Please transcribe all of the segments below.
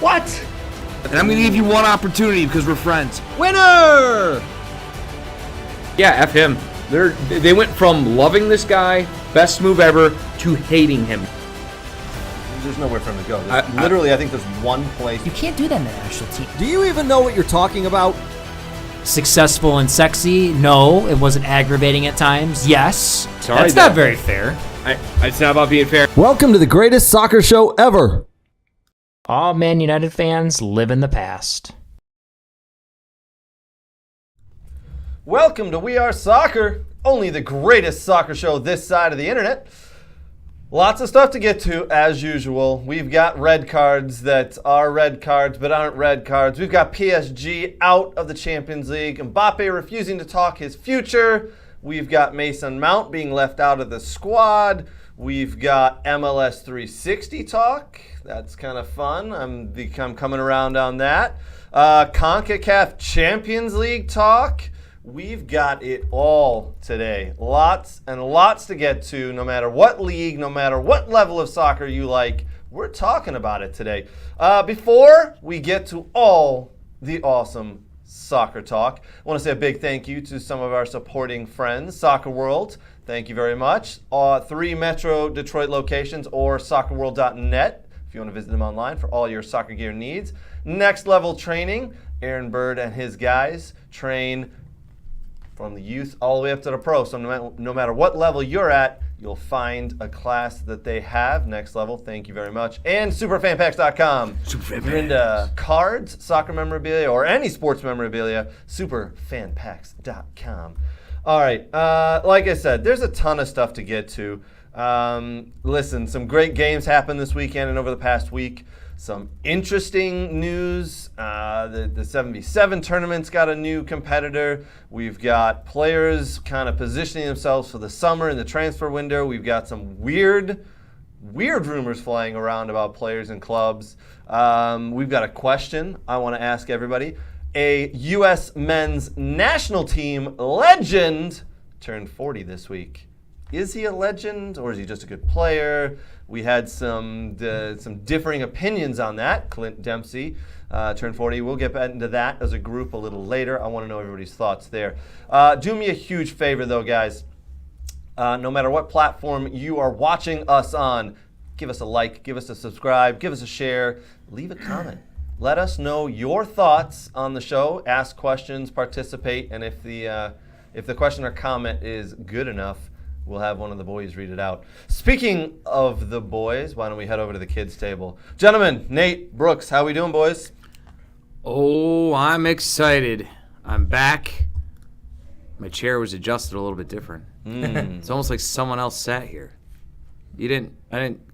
What? And I'm going to give you one opportunity because we're friends. Winner! Yeah, F him. They went from loving this guy, best move ever, to hating him. There's nowhere for him to go. I think there's one place. You can't do that in the national team. Do you even know what you're talking about? Successful and sexy? No. It wasn't aggravating at times? Yes. Sorry, That's not very fair. It's not about being fair. Welcome to the greatest soccer show ever. All Man United fans live in the past. Welcome to We Are Soccer, only the greatest soccer show this side of the internet. Lots of stuff to get to, as usual. We've got red cards that are red cards but aren't red cards. We've got PSG out of the Champions League. Mbappe refusing to talk his future. We've got Mason Mount being left out of the squad. We've got MLS 360 talk. That's kind of fun. I'm coming around on that. CONCACAF Champions League talk. We've got it all today. Lots and lots to get to, no matter what league, no matter what level of soccer you like. We're talking about it today. Before we get to all the awesome soccer talk, I want to say a big thank you to some of our supporting friends, Soccer World. Thank you very much. 3 Metro Detroit locations or soccerworld.net if you want to visit them online for all your soccer gear needs. Next Level Training. Aaron Bird and his guys train from the youth all the way up to the pro. So no matter what level you're at, you'll find a class that they have. Next Level, thank you very much. And superfanpacks.com. If you're into cards, soccer memorabilia, or any sports memorabilia, superfanpacks.com. All right, like I said, there's a ton of stuff to get to. Listen, some great games happened this weekend and over the past week. Some interesting news. The 7v7 tournament's got a new competitor. We've got players kind of positioning themselves for the summer in the transfer window. We've got some weird rumors flying around about players and clubs. We've got a question I want to ask everybody. A U.S. men's national team legend turned 40 this week. Is he a legend or is he just a good player? We had some differing opinions on that. Clint Dempsey turned 40. We'll get into that as a group a little later. I want to know everybody's thoughts there. Do me a huge favor, though, guys. No matter what platform you are watching us on, give us a like, give us a subscribe, give us a share, leave a comment. Let us know your thoughts on the show. Ask questions, participate, and if the question or comment is good enough, we'll have one of the boys read it out. Speaking of the boys, why don't we head over to the kids' table? Gentlemen, Nate, Brooks, how we doing, boys? Oh, I'm excited. I'm back. My chair was adjusted a little bit different. It's almost like someone else sat here. I didn't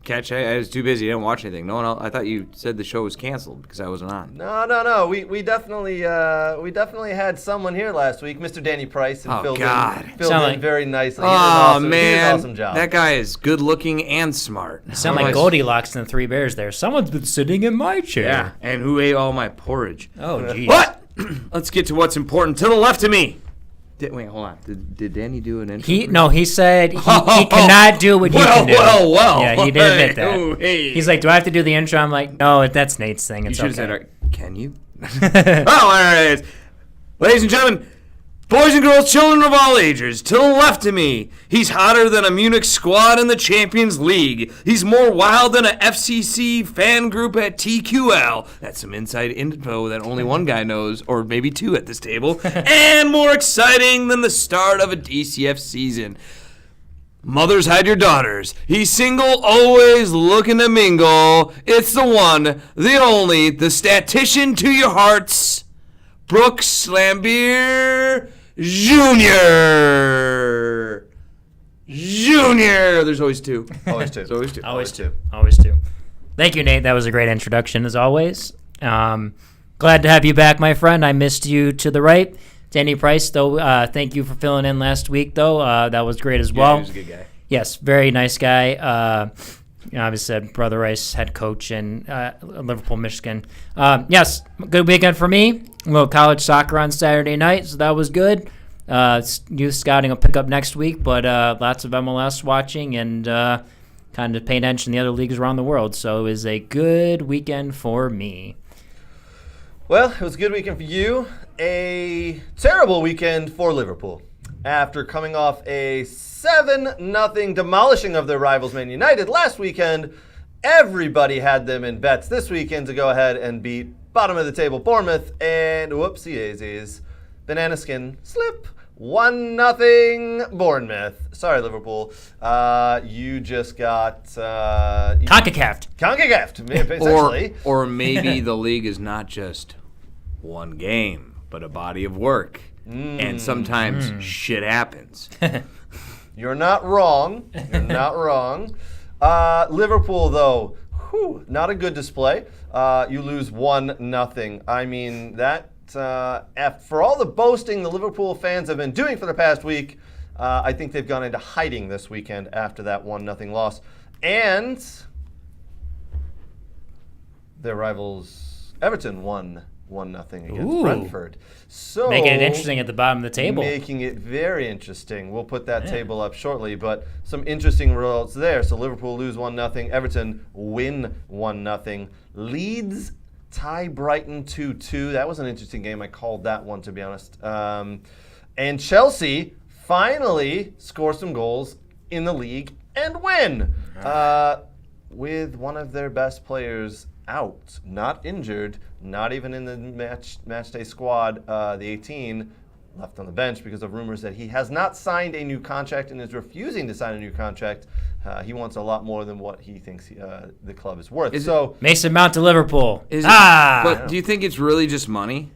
catch it. I was too busy. I didn't watch anything. No one else. I thought you said the show was canceled because I wasn't on. No. We definitely had someone here last week, Mr. Danny Price, and filled in very nicely. Man, he did an awesome job. That guy is good looking and smart. You sound like Goldilocks and the Three Bears there. Someone's been sitting in my chair. Yeah, and who ate all my porridge? Oh, jeez. What? Let's get to what's important. To the left of me. Wait, hold on. Did Danny do an intro? He said he cannot do what you can do. Well. Yeah, he did admit that. Oh, hey. He's like, do I have to do the intro? I'm like, no, that's Nate's thing. It's you should okay. have said, can you? All right. Ladies and gentlemen, boys and girls, children of all ages, to the left of me, he's hotter than a Munich squad in the Champions League. He's more wild than a FCC fan group at TQL. That's some inside info that only one guy knows, or maybe two at this table. And more exciting than the start of a DCF season. Mothers, hide your daughters. He's single, always looking to mingle. It's the one, the only, the statistician to your hearts, Brooks Lambier Junior. There's always two. Always two. There's always two. Always two. Thank you, Nate. That was a great introduction, as always. Glad to have you back, my friend. I missed you to the right. Danny Price, though, thank you for filling in last week, though. That was great as well. He was a good guy. Yes, very nice guy. Obviously, said Brother Rice, head coach in Liverpool, Michigan. Yes, good weekend for me. A little college soccer on Saturday night, so that was good. Youth scouting will pick up next week, but lots of MLS watching and kind of pay attention to the other leagues around the world. So it was a good weekend for me. Well, it was a good weekend for you. A terrible weekend for Liverpool. After coming off a 7-0 demolishing of their rivals Man United last weekend, everybody had them in bets this weekend to go ahead and beat bottom of the table Bournemouth, and whoopsie-daisies, banana skin slip. 1-0 Bournemouth. Sorry, Liverpool. You just got CONCACAF. CONCACAF, essentially. Or maybe the league is not just one game, but a body of work. And sometimes shit happens. You're not wrong. You're not wrong. Liverpool, though, not a good display. You lose 1-0. I mean, that for all the boasting the Liverpool fans have been doing for the past week, I think they've gone into hiding this weekend after that 1-0 loss. And their rivals, Everton, won 1-0 against Brentford. So Making it interesting at the bottom of the table. Making it very interesting. We'll put that table up shortly, but some interesting results there. So Liverpool lose 1-0. Everton win 1-0. Leeds tie Brighton 2-2. That was an interesting game. I called that one, to be honest. And Chelsea finally score some goals in the league and win with one of their best players out, not injured, not even in the match day squad, the 18, left on the bench because of rumors that he has not signed a new contract and is refusing to sign a new contract. He wants a lot more than what he thinks the club is worth. Mason Mount to Liverpool. But do you think it's really just money?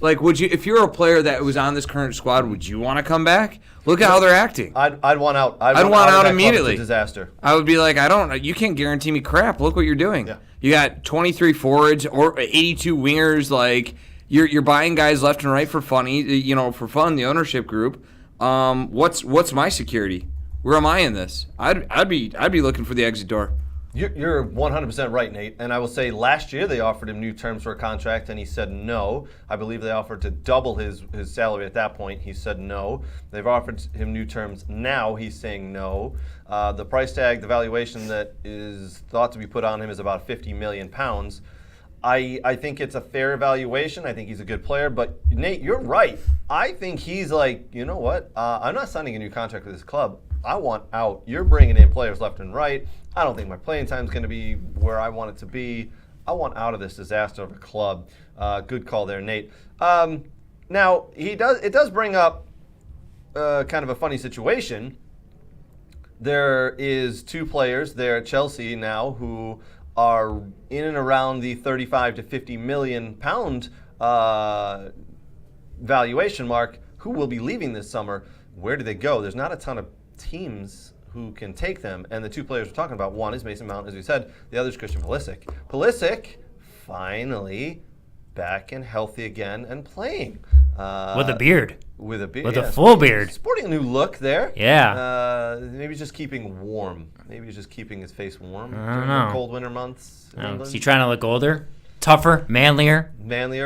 Like, would you, if you're a player that was on this current squad, would you want to come back? Look at how they're acting. I'd want out. I'd want out immediately. It's a disaster. I would be like, you can't guarantee me crap. Look what you're doing. Yeah. You got 23 forwards or 82 wingers. Like, you're buying guys left and right for funny, for fun. The ownership group. What's my security? Where am I in this? I'd be looking for the exit door. You're 100% right, Nate. And I will say last year they offered him new terms for a contract and he said no. I believe they offered to double his salary at that point. He said no. They've offered him new terms now. He's saying no. The price tag, the valuation that is thought to be put on him is about £50 million. I think it's a fair evaluation. I think he's a good player. But, Nate, you're right. I think he's like, you know what? I'm not signing a new contract with this club. I want out. You're bringing in players left and right. I don't think my playing time is going to be where I want it to be. I want out of this disaster of a club. Good call there, Nate. Now, it does bring up kind of a funny situation. There is two players there at Chelsea now who are in and around the 35 to 50 million pound valuation mark who will be leaving this summer. Where do they go? There's not a ton of teams who can take them, and the two players we're talking about, one is Mason Mount, as we said, the other is Christian Pulisic. Pulisic finally back and healthy again and playing. With a beard. With a beard. With a full beard. Sporting a new look there. Yeah. Maybe he's just keeping warm. Maybe he's just keeping his face warm I don't during know. the cold winter months. Is he trying to look older? Tougher? Manlier?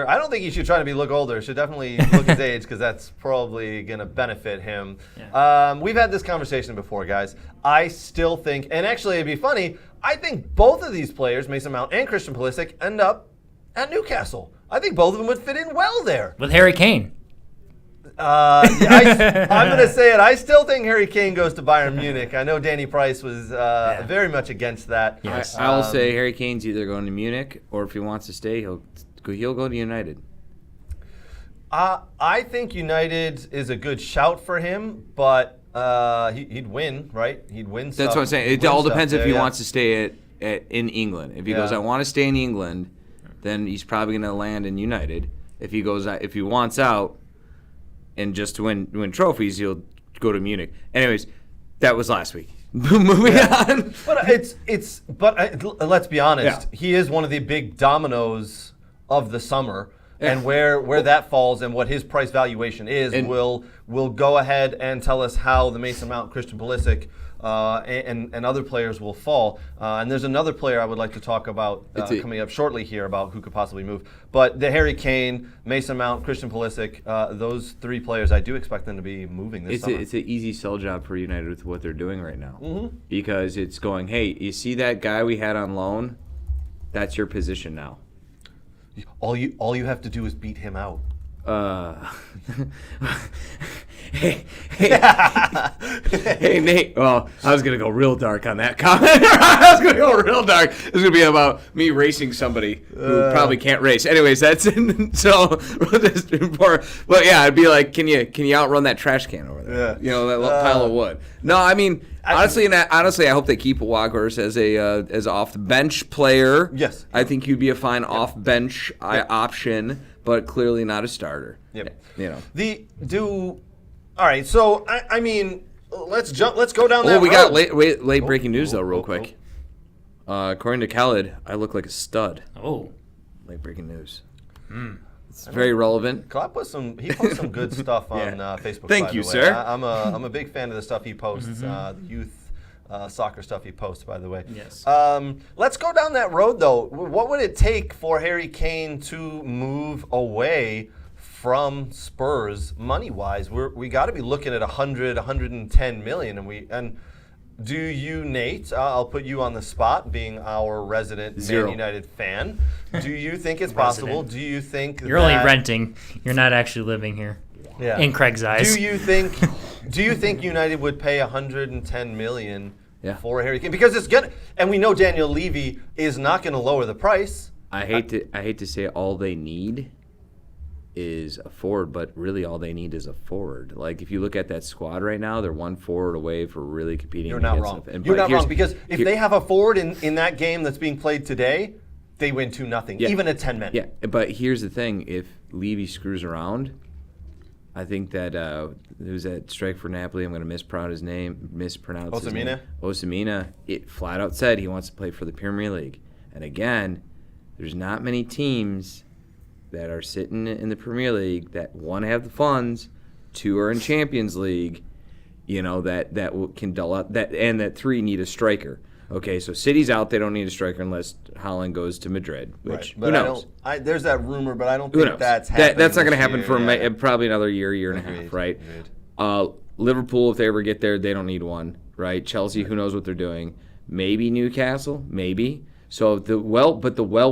I don't think he should try to look older. He should definitely look his age because that's probably going to benefit him. Yeah. We've had this conversation before, guys. I still think, and actually it'd be funny, I think both of these players, Mason Mount and Christian Pulisic, end up at Newcastle. I think both of them would fit in well there. With Harry Kane. I'm going to say it. I still think Harry Kane goes to Bayern Munich. I know Danny Price was very much against that. Yes. I will say Harry Kane's either going to Munich or if he wants to stay, he'll go to United. I think United is a good shout for him, but he'd win, right? He'd win stuff. That's what I'm saying. It all depends if he wants to stay in England. If he goes, I want to stay in England, then he's probably going to land in United. If he wants out, and just to win trophies, he'll go to Munich. Anyways, that was last week. Moving on. But let's be honest. Yeah. He is one of the big dominoes of the summer, and where that falls and what his price valuation is will go ahead and tell us how the Mason Mount Christian Pulisic and other players will fall. And there's another player I would like to talk about coming up shortly here about who could possibly move. But the Harry Kane, Mason Mount, Christian Pulisic, those 3 players, I do expect them to be moving this summer. It's an easy sell job for United with what they're doing right now. Because it's going, hey, you see that guy we had on loan? That's your position now. All you have to do is beat him out. Hey, Nate. Well, I was gonna go real dark on that comment. I was gonna go real dark. It's gonna be about me racing somebody who probably can't race. Anyways, that's so. But yeah, I'd be like, can you outrun that trash can over there? Yeah. You know, that pile of wood. No, I mean, honestly, I hope they keep Waghorst as an off the bench player. Yes, I think he'd be a fine off bench option, but clearly not a starter. Yep. You know. All right, so I mean, let's go down that road. We got late breaking news though, real quick. According to Khaled, I look like a stud. Oh, late breaking news. It's very relevant. Clap he posts some good stuff on Facebook. Thank you, sir. I'm a big fan of the stuff he posts, the youth soccer stuff he posts. By the way, yes. Let's go down that road though. What would it take for Harry Kane to move away from Spurs money-wise? We got to be looking at 110 million, and do you, Nate? I'll put you on the spot, being our resident Man United fan. Do you think it's possible? Do you think you're only renting? You're not actually living here. Yeah. In Craig's eyes. Do you think United would pay 110 million for Harry Kane? Because it's good, and we know Daniel Levy is not going to lower the price. I hate to say all they need is a forward, but really all they need is a forward. Like, if you look at that squad right now, they're one forward away for really competing. You're not wrong. You're not wrong, because if they have a forward in that game that's being played today, they win 2-0, even at 10 men. Yeah, but here's the thing. If Levy screws around, I think that who's that strike for Napoli? I'm going to mispronounce his name. Osimena. It flat out said he wants to play for the Premier League. And again, there's not many teams that are sitting in the Premier League that, one, have the funds, two, are in Champions League, you know, that can dull up, and that three, need a striker. Okay, so City's out; they don't need a striker unless Holland goes to Madrid. Which, right. But who knows? There's that rumor, but I don't think that's happening. That's not going to happen for probably another year and a half, right? Liverpool, if they ever get there, they don't need one, right? Chelsea, who knows what they're doing? Maybe Newcastle, maybe. So the well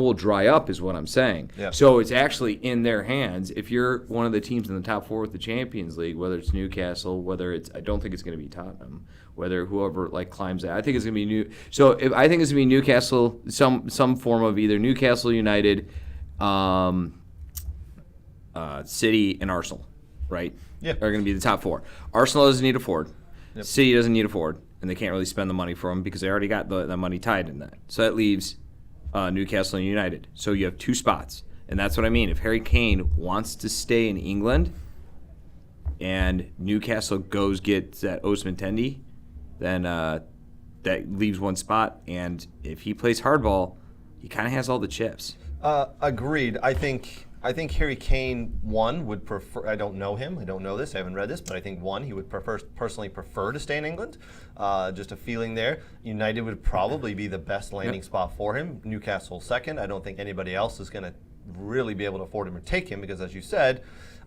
will dry up, is what I'm saying. Yeah. So it's actually in their hands. If you're one of the teams in the top four with the Champions League, whether it's Newcastle, I don't think it's going to be Tottenham, whether whoever climbs that, I think it's going to be new. So I think it's going to be Newcastle, some form of either Newcastle United, City, and Arsenal, right? Yeah, are going to be the top four. Arsenal doesn't need a forward. Yep. City doesn't need a forward. And they can't really spend the money for them because they already got the money tied in that. So that leaves Newcastle and United. So you have two spots. And that's what I mean. If Harry Kane wants to stay in England and Newcastle gets that Ousmane Tendi, then that leaves one spot. And if he plays hardball, he kind of has all the chips. Agreed. I think Harry Kane, would prefer. I don't know him. I don't know this. I haven't read this, but I think he would personally prefer to stay in England. Just a feeling there. United would probably be the best landing spot for him. Newcastle second. I don't think anybody else is going to really be able to afford him or take him because, as you said,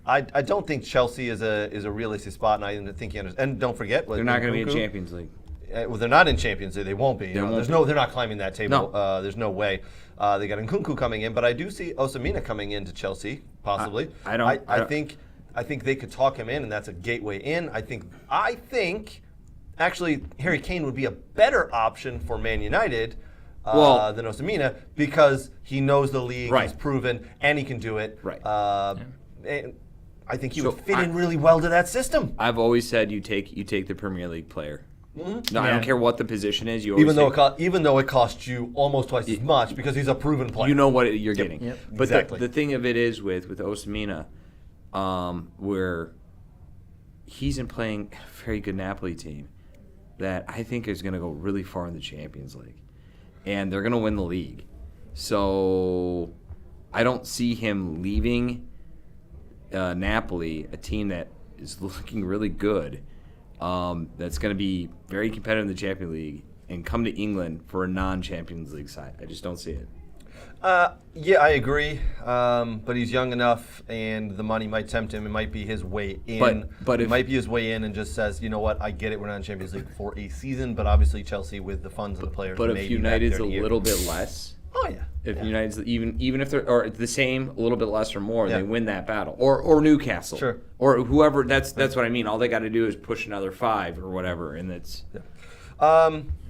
I don't think Chelsea is a realistic spot, and I think and don't forget, they're not going to be in Champions League. Well, they're not in Champions League. They won't be. They're not climbing that table. No. There's no way. They got Nkunku coming in, but I do see Osimena coming into Chelsea possibly. I think they could talk him in, and that's a gateway in. I think actually Harry Kane would be a better option for Man United than Osimena because he knows the league, he's proven, and he can do it. Right. And I think he would fit in really well to that system. I've always said you take the Premier League player. Mm-hmm. No, I don't care what the position is. Even though it costs you almost twice as much because he's a proven player. You know what you're getting. Yep. But exactly. The thing of it is with Osimena, where he's playing a very good Napoli team that I think is going to go really far in the Champions League. And they're going to win the league. So I don't see him leaving Napoli, a team that is looking really good, that's going to be very competitive in the Champions League and come to England for a non-Champions League side. I just don't see it. Yeah, I agree. But he's young enough, and the money might tempt him. It might be his way in. But it if, might be his way in and just says, you know what, I get it, we're not in Champions League for a season, but obviously Chelsea with the funds of the players. but may if be United's back a there in little bit less, oh yeah, if United's even if they're or the same, a little bit less or more, Yeah. they win that battle. Or Newcastle, Sure. or whoever. That's what I mean. All they got to do is push another 5 or whatever, and that's.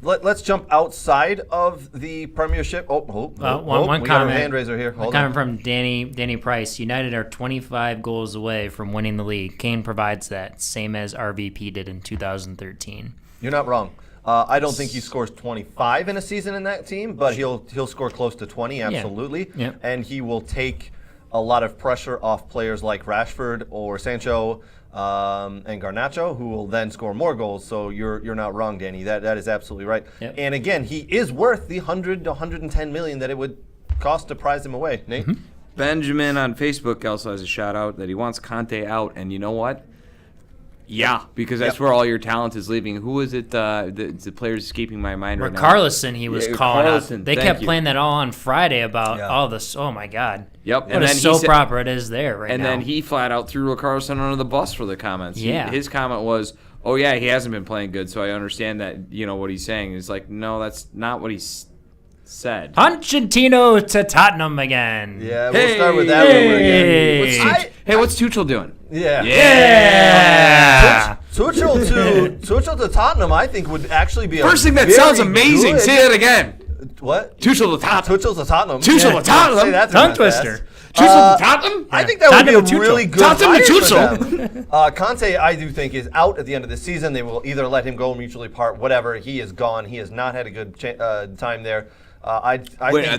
Let's jump outside of the Premiership. One we got our comment. hand raiser here. Hold Coming on. from Danny Price. United are 25 goals away from winning the league. Kane provides that, same as RVP did in 2013. You're not wrong. I don't think he scores 25 in a season in that team, but he'll score close to 20, absolutely. Yeah. And he will take a lot of pressure off players like Rashford or Sancho and Garnacho, who will then score more goals. So you're not wrong, Danny. That is absolutely right. Yep. And again, he is worth the 100 to 110 million that it would cost to prize him away. Nate? Mm-hmm. Benjamin on Facebook also has a shout out that he wants Conte out, and you know what? Yeah, because that's where all your talent is leaving. Who is it? The player's escaping my mind right now. Carlson, he was calling out. Carlson, They thank kept you. playing that all on Friday about all this. Oh my God. Yep, What a soap opera it is there right now. And then he flat out threw Carlson under the bus for the comments. Yeah. His comment was, "Oh yeah, he hasn't been playing good, so I understand that. You know what he's saying." It's like, no, that's not what he said. Pochettino to Tottenham again. Yeah, we'll start with that one again. What's Tuchel doing? Yeah. Yeah. Tuchel to Tottenham, I think, would actually be First a thing that very sounds amazing. good- Say it again. What? Tuchel to Tottenham. Tuchel to Tottenham. Tuchel to Tottenham? Say that Tongue that twister. fast. Tuchel to Tottenham. I think that would be Tottenham a to Tuchel. really good Tottenham hire to for Tuchel. them. Conte, I do think, is out at the end of the season. They will either let him go mutually part, whatever. He is gone. He has not had a good time there. I think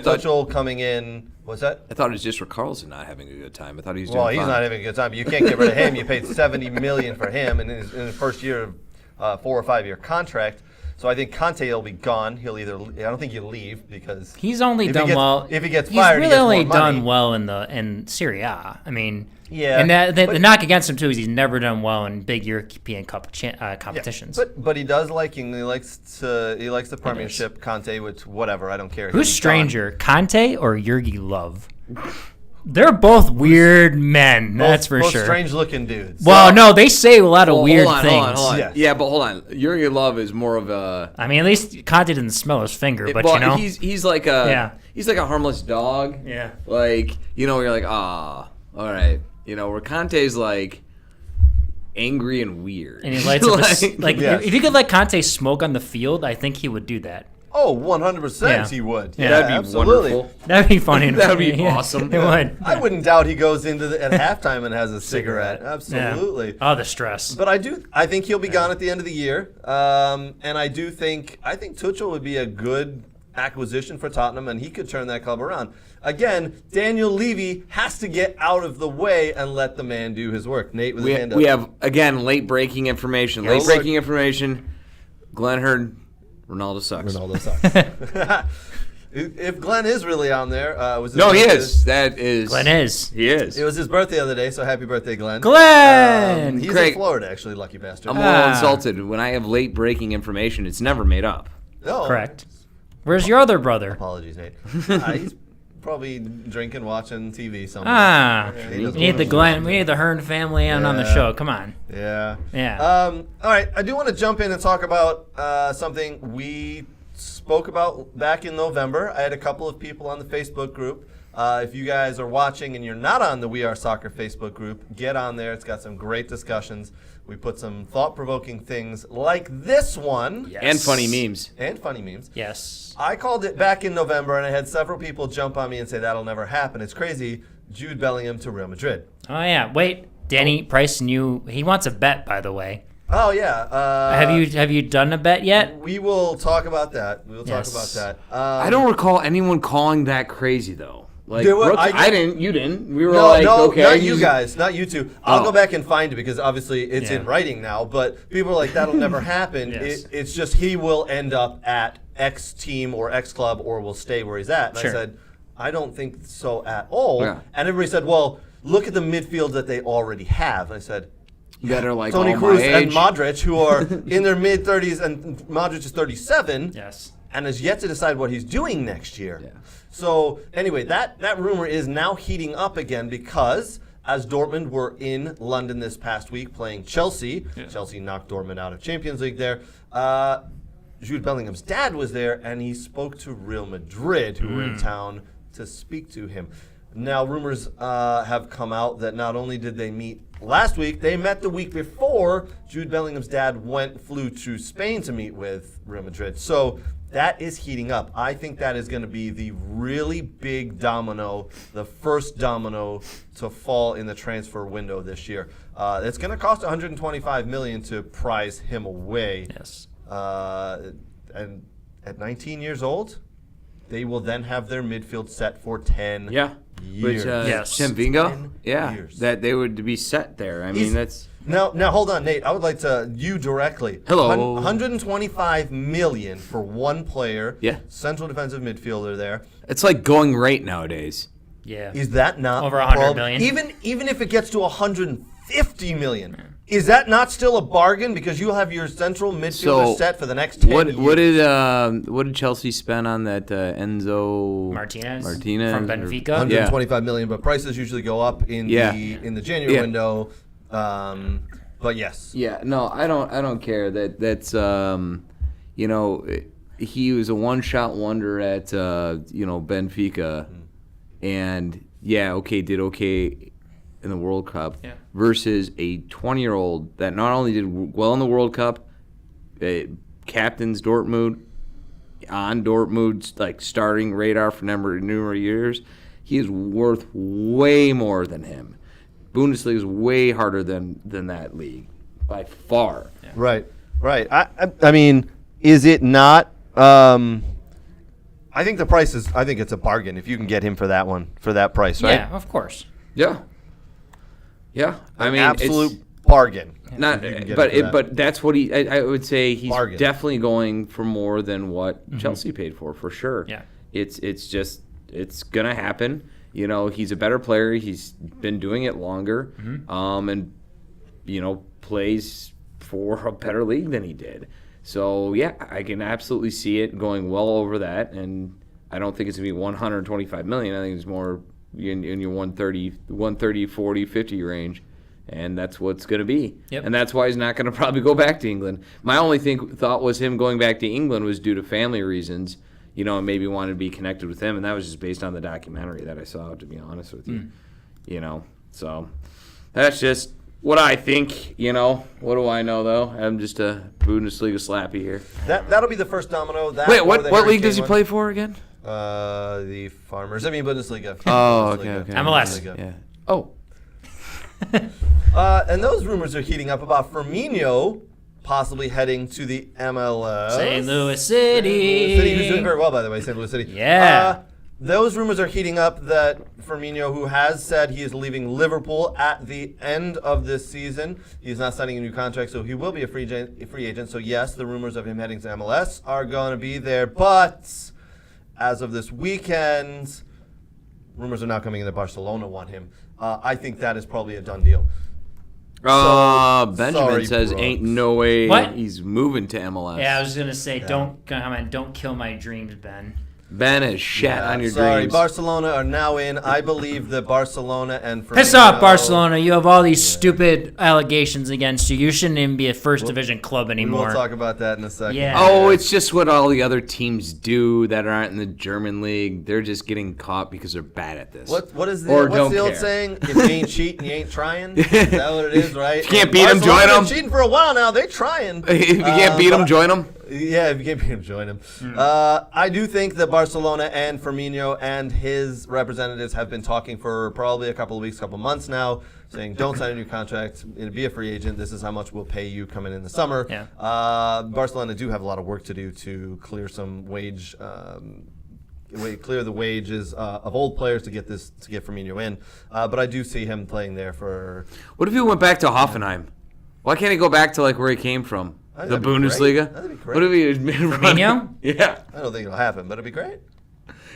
Tuchel coming in. What's that? I thought it was just for Carlson not having a good time. I thought he was doing Well, fine. he's not having a good time. But you can't get rid of him. You paid $70 million for him in his first year of 4 or 5 year contract. So I think Conte will be gone. He'll either. I don't think he'll leave because He's only if done he gets, well. If he gets he's fired, really he gets only more money. done well in Serie A. I mean, Yeah, And the but- knock against him too is he's never done well in big European competitions. But he does like England. He likes the Premiership. Conte, which whatever. I don't care. Who's He's stranger, Conte or Jurgi Love? They're both weird men, gone. that's for both sure. strange-looking dudes. Well, no, they say a lot of Well, weird hold on, things. Hold on. Yes. Yeah, but hold on. Jurgen Love is more of a. I mean, at least Conte didn't smell his finger, but well, you know. he's like a he's like a harmless dog. Yeah. Like you're like all right. Where Conte's like angry and weird. And he lights up Yes. if you could let Conte smoke on the field, I think he would do that. Oh, 100% Yeah. he would. Yeah. That'd be absolutely. wonderful. That'd be funny. That'd be Yeah. awesome. It would. I wouldn't doubt he goes into at halftime and has a cigarette. Absolutely. Yeah. Oh, the stress. But I think he'll be gone at the end of the year. And I think Tuchel would be a good acquisition for Tottenham, and he could turn that club around. Again, Daniel Levy has to get out of the way and let the man do his work. Nate with his hand up. We have again late breaking information. Yes. Late breaking information. Glenn heard Ronaldo sucks. Ronaldo sucks. If Glenn is really on there, was his No, he birthday- is. That is. Glenn is. He is. It was his birthday the other day, so happy birthday, Glenn. Glenn! He's Craig. in Florida, actually, lucky bastard. I'm a little insulted when I have late breaking information. It's never made up. No. Correct. Where's your other brother? Apologies, Nate. He's probably drinking, watching TV somewhere. We need the Hearn family on the Yeah. show. Come on. Yeah. Yeah. All right, I do want to jump in and talk about something we spoke about back in November. I had a couple of people on the Facebook group. If you guys are watching and you're not on the We Are Soccer Facebook group, get on there. It's got some great discussions. We put some thought-provoking things like this one. Yes. And funny memes. And funny memes. Yes. I called it back in November, and I had several people jump on me and say that'll never happen. It's crazy. Jude Bellingham to Real Madrid. Oh, yeah. Wait. Danny Price he wants a bet, by the way. Oh, yeah. Have you done a bet yet? We will talk about that. We will Yes. talk about that. I don't recall anyone calling that crazy though. Like There were- Brooks, I- I didn't. You didn't. We were No, like, no, okay. not you guys, not you two. I'll Oh. go back and find it because obviously it's Yeah. in writing now. But people are like, that'll never happen. Yes. It's just he will end up at X team or X club or will stay where he's at. And Sure. I said, I don't think so at all. Yeah. And everybody said, well, look at the midfield that they already have. And I said, that are like Toni all Kroos my and age. Modric, who are in their mid-30s, and Modric is 37. Yes. And has yet to decide what he's doing next year. Yeah. So anyway, that rumor is now heating up again because as Dortmund were in London this past week playing Chelsea, Chelsea knocked Dortmund out of Champions League there. Jude Bellingham's dad was there, and he spoke to Real Madrid, who were in town to speak to him. Now, rumors have come out that not only did they meet last week, they met the week before. Jude Bellingham's dad flew to Spain to meet with Real Madrid. So that is heating up. I think that is going to be the really big domino, the first domino to fall in the transfer window this year. It's going to cost $125 million to prize him away. Yes. And at 19 years old, they will then have their midfield set for 10 Yeah. years. Which, Yes. Chenvingo? 10 Yeah. years. That they would be set there. I mean, that's... Now hold on, Nate. I would like you directly. Hello. 125 million for one player. Yeah. Central defensive midfielder there. It's like going right nowadays. Yeah. Is that not Over 100 prob- million? Even if it gets to 150 million, is that not still a bargain because you'll have your central midfielder So, set for the next 10 years? What did Chelsea spend on that Enzo Martinez from Benfica. 125 million, but prices usually go up in the January Yeah. window. But yes. Yeah, no, I don't care. That's he was a one-shot wonder at Benfica, and did okay in the World Cup. Yeah. Versus a 20-year-old that not only did well in the World Cup, captains Dortmund, on Dortmund's like starting radar for numerous years. He is worth way more than him. Bundesliga is way harder than that league by far. Right. I mean, is it not? I think the price is. I think it's a bargain if you can get him for that price, right? Yeah, of course. Yeah. I mean, absolute bargain. Not, if you can get him for that. but that's what he. I would say he's Bargain. definitely going for more than what Chelsea paid for sure. Yeah. It's gonna happen. He's a better player. He's been doing it longer, and plays for a better league than he did. So yeah, I can absolutely see it going well over that, and I don't think it's gonna be 125 million. I think it's more in your 130, 40, 50 range. And that's what it's going to be. Yep. And that's why he's not going to probably go back to England. My only thought was him going back to England was due to family reasons, and maybe wanted to be connected with him. And that was just based on the documentary that I saw, to be honest with you. So that's just what I think, What do I know, though? I'm just a Bundesliga slappy here. That'll be the first domino. Wait, what league does he play for again? The Farmers. Bundesliga. Oh, Bundesliga. okay. MLS. Bundesliga. Yeah. Oh. And those rumors are heating up about Firmino possibly heading to the MLS. St. Louis City. City, who's doing very well, by the way, St. Louis City. Yeah. Those rumors are heating up that Firmino, who has said he is leaving Liverpool at the end of this season, he's not signing a new contract, so he will be a free agent. So yes, the rumors of him heading to MLS are going to be there. But as of this weekend, rumors are now coming in that Barcelona want him. I think that is probably a done deal. Benjamin sorry, says Brooks. ain't no way What? he's moving to MLS. Yeah, I was gonna say, don't kill my dreams, Ben. Ben has shat on your Sorry, dreams. Barcelona are now in. I believe that Barcelona and Firmino. Piss off, Barcelona! You have all these stupid allegations against you. You shouldn't even be a first division club anymore. We'll talk about that in a second. Yeah. Oh, it's just what all the other teams do that aren't in the German league. They're just getting caught because they're bad at this. What is Or what's don't the old care. saying? If you ain't cheating, you ain't trying. Is that what it is, right? If you can't And beat 'em, Barcelona join 'em. been cheating for a while now. They're trying. If you can't beat them, join them. Yeah, if you can't beat him, join him. I do think that Barcelona and Firmino and his representatives have been talking for probably a couple of weeks, couple of months now, saying don't sign a new contract, be a free agent. This is how much we'll pay you coming in the summer. Yeah. Barcelona do have a lot of work to do to clear some clear the wages of old players to get Firmino in. But I do see him playing there for. What if he went back to Hoffenheim? Why can't he go back to where he came from? I think The that'd be great. Bundesliga? That'd be great. What if he Firmino? Yeah. I don't think it'll happen, but it'd be great.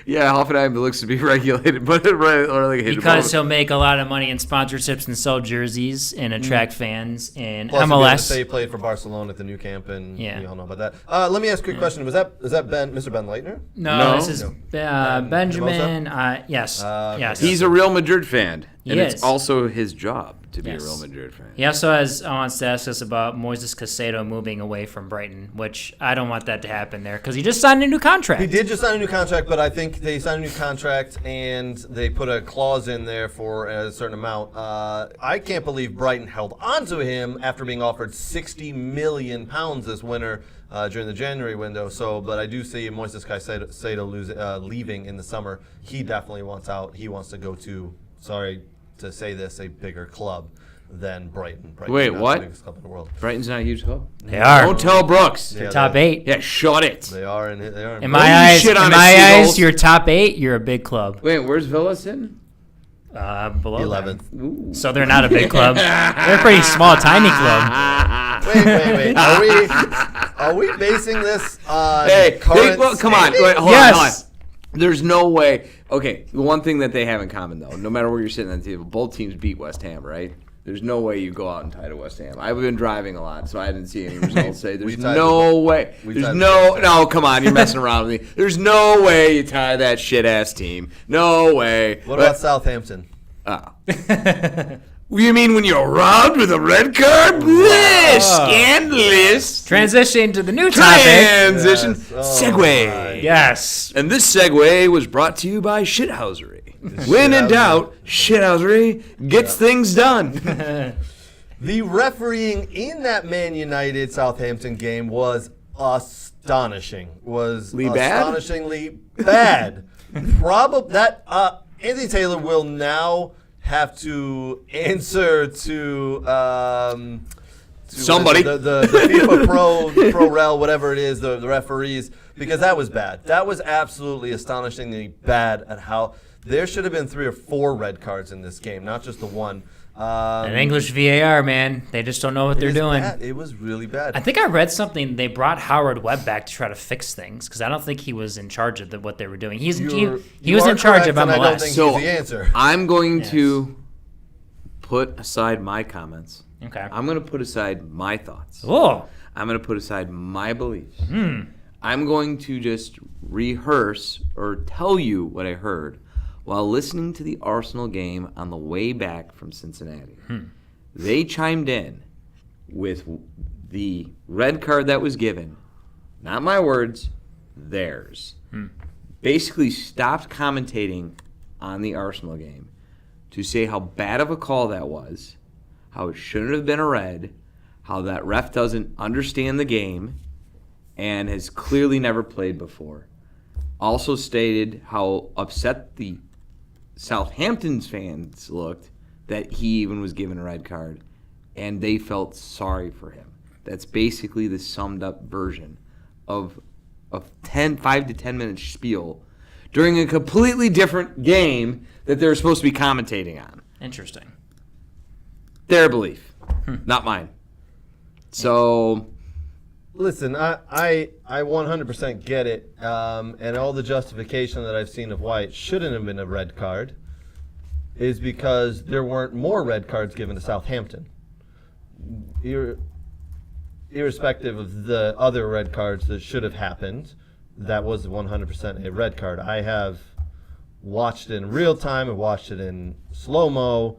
Yeah, Hoffenheim looks to be regulated, but because he'll make a lot of money in sponsorships and sell jerseys and attract fans in Plus, MLS. Say he played for Barcelona at the new camp, and Yeah. we all know about that. Let me ask you a question. Is that Mr. Ben Leitner? No, this is No. Benjamin. Yes, yes. He's a Real Madrid fan, and is. it's also his job to be a Yes. Real Madrid fan. He also wants to ask us about Moises Caicedo moving away from Brighton, which I don't want that to happen there because he just signed a new contract. He did just sign a new contract, but I think they signed a new contract and they put a clause in there for a certain amount. I can't believe Brighton held on to him after being offered £60 million this winter during the January window. But I do see Moises Caicedo leaving in the summer. He definitely wants out. He wants to go to, sorry to say this, a bigger club than Brighton. Brighton's Wait, not what? the biggest club in the world. Brighton's not a huge club. They are. Don't tell Brooks. Yeah, Top they- 8. Yeah, shut it. They are. They are. In my Don't you eyes, shit on in his my Seagulls. eyes, you're top 8. You're a big club. Wait, where's Villa sitting? Below 11th. them. So they're not a big club. They're a pretty small, tiny club. Wait. Are we basing this on current come on. standing? Wait, hold Yes. on. There's no way. Okay, the one thing that they have in common, though, no matter where you're sitting at the table, both teams beat West Ham, right? There's no way you go out and tie to West Ham. I've been driving a lot, so I didn't see any results say there's tied no way. There's no, come on, you're messing around with me. There's no way you tie that shit-ass team. No way. What about Southampton? You mean when you're robbed with a red card? Scandalous. Transition to the new topic. Transition. Yes. Oh, Segue. my. Yes. And this segue was brought to you by Shithousery. When in doubt, Shithousery gets things done. The refereeing in that Man United Southampton game was astonishing. Astonishingly bad. Probably that Anthony Taylor will now have to answer to Somebody. the FIFA Pro Rel, whatever it is, the referees, because that was bad. That was absolutely astonishingly bad at how there should have been 3 or 4 red cards in this game, not just the one. An English VAR, man. They just don't know what they're doing. Bad. It was really bad. I think I read something. They brought Howard Webb back to try to fix things because I don't think he was in charge of what they were doing. He was in charge of correct, and I don't MLS. think So he's the answer. I'm going to put aside my comments. Okay. I'm going to put aside my thoughts. Oh. I'm going to put aside my beliefs. I'm going to just rehearse or tell you what I heard while listening to the Arsenal game on the way back from Cincinnati. They chimed in with the red card that was given. Not my words, theirs. Basically stopped commentating on the Arsenal game to say how bad of a call that was, how it shouldn't have been a red, how that ref doesn't understand the game, and has clearly never played before. Also stated how upset the Southampton's fans looked that he even was given a red card, and they felt sorry for him. That's basically the summed up version of a 5 to 10 minute spiel during a completely different game that they're supposed to be commentating on. Interesting. Their belief, not mine. So, Listen, I 100% get it, and all the justification that I've seen of why it shouldn't have been a red card is because there weren't more red cards given to Southampton. Irrespective of the other red cards that should have happened, that was 100% a red card. I have watched it in real time and watched it in slow-mo.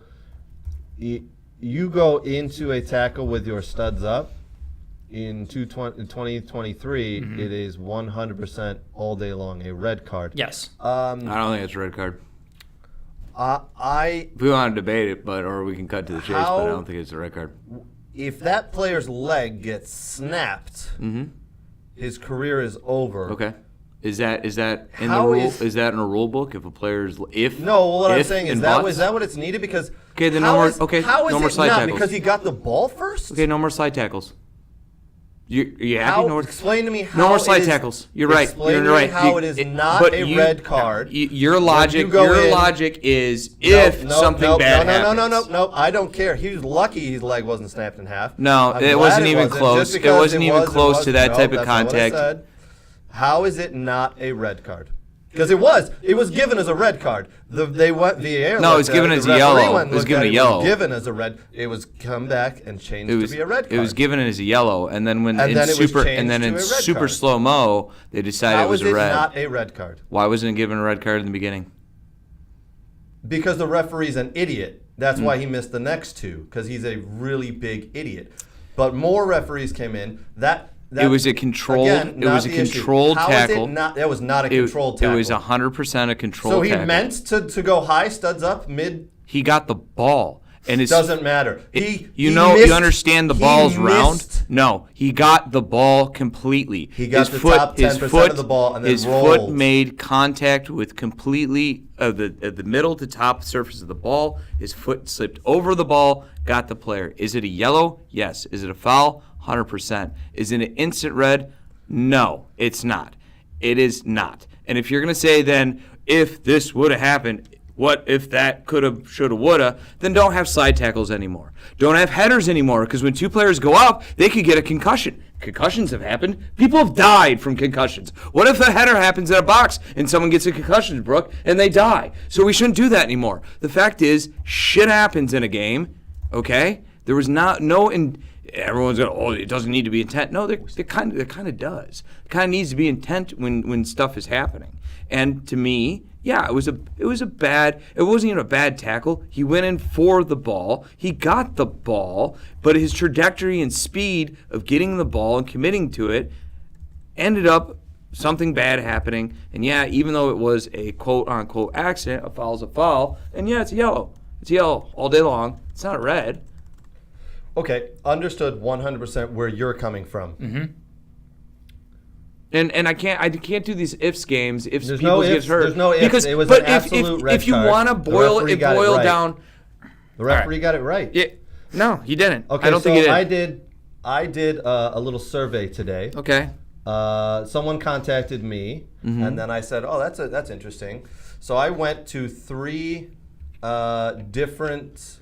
You go into a tackle with your studs up, in 2023, it is 100% all day long a red card. Yes. I don't think it's a red card. If We want to debate it, or we can cut to the chase, but I don't think it's a red card. that player's leg gets snapped, his career is over. Okay. Is that in the How rule? is- Is that in a rule book? If a player's No, what I'm if saying is and that buts? is that what it's needed? Because Okay, then how no more- is- okay, how is no more it slide not? tackles. Because he got the ball first. Okay, no more slide tackles. You happy? How, No more, explain to me how no more it slide is- tackles. You're right. Explain You're to me right. how it is not but a red card. Your logic. you go Your in- logic is if something bad happens. No, I don't care. He was lucky his leg wasn't snapped in half. No, I'm it glad wasn't even Just close. It because wasn't even close to that type of that's not what I contact. said. How is it not a red card? Because it was given as a red card. VAR. No, it was given as a yellow. It was given a yellow. Given as a red. It was come back and changed to be a red card. It was given as a yellow, and then in super slow mo, they decided it was a red. How is it not a red card? Why wasn't it given a red card in the beginning? Because the referee's an idiot. That's why he missed the next two, because he's a really big idiot. But more referees came in. It was a controlled. It was a controlled tackle. That was not a controlled tackle. It was 100% a controlled tackle. So he meant to go high, studs up, mid. He got the ball, and it doesn't matter. You understand the ball's round. No, he got the ball completely. He got top 10% of the ball, and then his foot made contact with completely the middle to top surface of the ball. His foot slipped over the ball, got the player. Is it a yellow? Yes. Is it a foul? 100%. Is it an instant red? No, it's not. It is not. And if you're going to say then, if this would have happened, what if that could have, should have, would have, then don't have slide tackles anymore. Don't have headers anymore, because when two players go up, they could get a concussion. Concussions have happened. People have died from concussions. What if a header happens in a box and someone gets a concussion, Brooke, and they die? So we shouldn't do that anymore. The fact is, shit happens in a game, okay? There was everyone's going, it doesn't need to be intent. No, it kind of does. It kind of needs to be intent when stuff is happening. And to me, yeah, it wasn't even a bad tackle. He went in for the ball. He got the ball, but his trajectory and speed of getting the ball and committing to it ended up something bad happening. And yeah, even though it was a quote-unquote accident, a foul's a foul, and yeah, it's yellow. It's yellow all day long. It's not a red. Okay, understood 100% where you're coming from. Mm-hmm. And I can't do these ifs games if there's people no get ifs, hurt. There's no ifs. Because, it was but an absolute red if you card. want to boil it down, the referee got it right. Yeah, no, he didn't. Okay, I don't think he did. I did a little survey today. Okay. Someone contacted me, and then I said, "Oh, that's interesting." So I went to 3 different.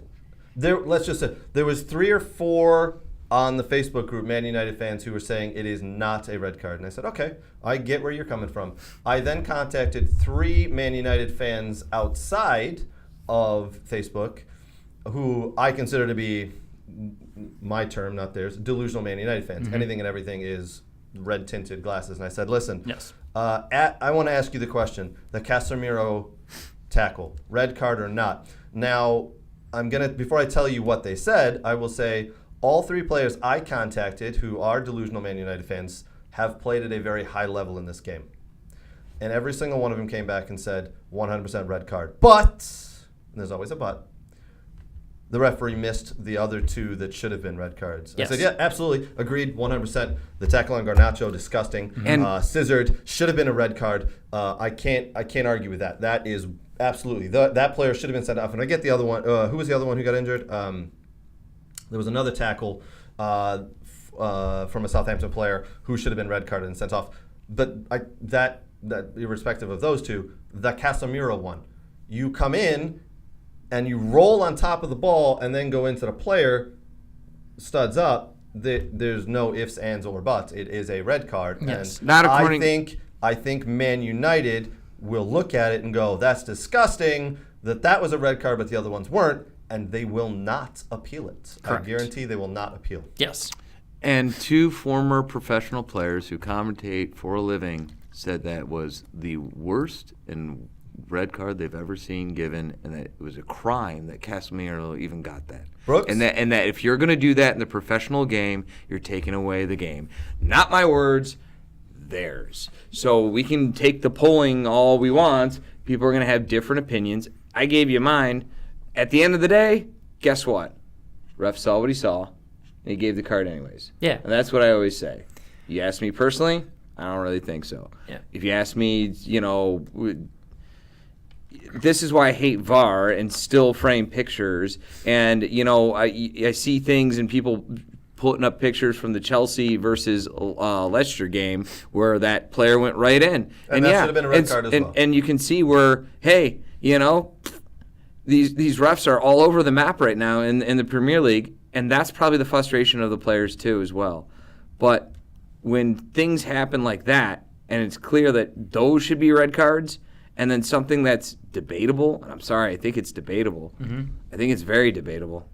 Let's just say there was 3 or 4 on the Facebook group, Man United fans, who were saying it is not a red card. And I said, okay, I get where you're coming from. I then contacted 3 Man United fans outside of Facebook who I consider to be, my term, not theirs, delusional Man United fans. Anything and everything is red-tinted glasses. And I said, listen, yes. I want to ask you the question, the Casemiro tackle, red card or not. Now, before I tell you what they said, I will say, all 3 players I contacted who are delusional Man United fans have played at a very high level in this game. And every single one of them came back and said 100% red card. But, and there's always a but, the referee missed the other 2 that should have been red cards. Yes. I said, yeah, absolutely, agreed, 100%. The tackle on Garnacho, disgusting. Scissored, should have been a red card. I can't argue with that. That is absolutely, that player should have been sent off. And I get the other one, who was the other one who got injured? There was another tackle from a Southampton player who should have been red carded and sent off. But that irrespective of those 2, the Casemiro one, you come in and you roll on top of the ball and then go into the player, studs up. There's no ifs, ands, or buts. It is a red card. Yes. And not according. I think Man United will look at it and go, "That's disgusting. That was a red card, but the other ones weren't." And they will not appeal it. Correct. I guarantee they will not appeal. Yes. And 2 former professional players who commentate for a living said that was the worst and red card they've ever seen given, and that it was a crime that Casemiro even got that. Brooks? And that if you're going to do that in the professional game, you're taking away the game. Not my words, theirs. So we can take the polling all we want. People are going to have different opinions. I gave you mine. At the end of the day, guess what? Ref saw what he saw, and he gave the card anyways. Yeah. And that's what I always say. You ask me personally, I don't really think so. Yeah. If you ask me, this is why I hate VAR and still frame pictures. And, I see things and people putting up pictures from the Chelsea versus Leicester game where that player went right in. And that should have been a red card as well. And you can see where, hey, these refs are all over the map right now in the Premier League, and that's probably the frustration of the players too as well. But when things happen like that, and it's clear that those should be red cards, and then something that's debatable, and I'm sorry, I think it's debatable. I think it's very debatable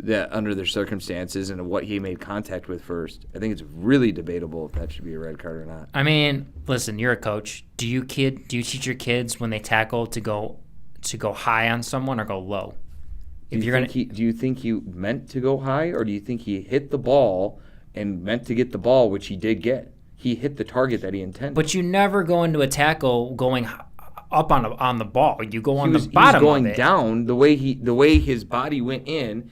that under their circumstances and what he made contact with first. I think it's really debatable if that should be a red card or not. I mean, listen, you're a coach. Do you teach your kids when they tackle to go high on someone or go low? Do you think he meant to go high, or do you think he hit the ball and meant to get the ball, which he did get? He hit the target that he intended. But you never go into a tackle going up on the ball. You go on the bottom of it. He was going down the way his body went in.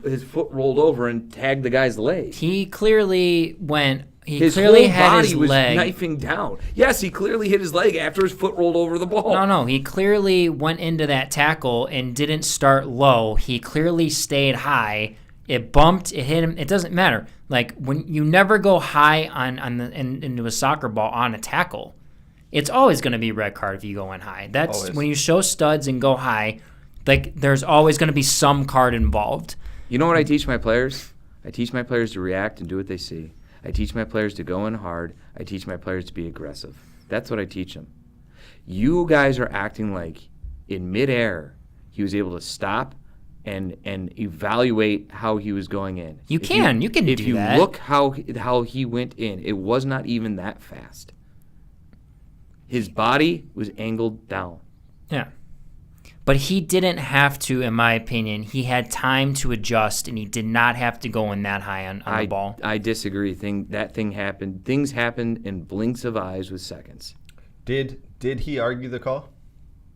His foot rolled over and tagged the guy's leg. He clearly went. His clearly whole had body his was leg knifing down. Yes, he clearly hit his leg after his foot rolled over the ball. No. He clearly went into that tackle and didn't start low. He clearly stayed high. It bumped. It hit him. It doesn't matter. Like when you never go high into a soccer ball on a tackle, it's always going to be red card if you go in high. That's always. When you show studs and go high. Like there's always going to be some card involved. You know what I teach my players? I teach my players to react and do what they see. I teach my players to go in hard. I teach my players to be aggressive. That's what I teach them. You guys are acting like in midair he was able to stop and evaluate how he was going in. You can do that. If you look how he went in, it was not even that fast. His body was angled down. Yeah. But he didn't have to, in my opinion. He had time to adjust, and he did not have to go in that high on the ball. I disagree. That thing happened. Things happened in blinks of eyes with seconds. Did he argue the call?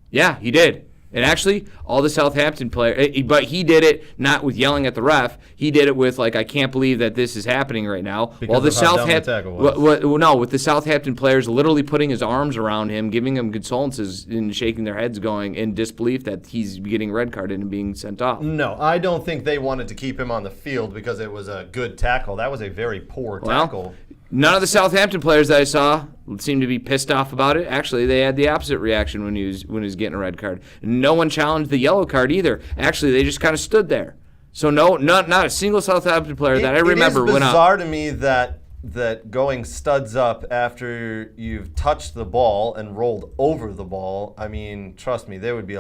Yeah, he did. And actually, all the Southampton players, but he did it not with yelling at the ref. He did it with I can't believe that this is happening right now. Because of how dumb the tackle was. No, with the Southampton players literally putting his arms around him, giving him condolences and shaking their heads, going in disbelief that he's getting red carded and being sent off. No, I don't think they wanted to keep him on the field because it was a good tackle. That was a very poor tackle. None of the Southampton players that I saw seemed to be pissed off about it. Actually, they had the opposite reaction when he was getting a red card. No one challenged the yellow card either. Actually, they just kind of stood there. So not a single Southampton player that I remember went up. It is bizarre to me that going studs up after you've touched the ball and rolled over the ball. I mean, trust me, there would be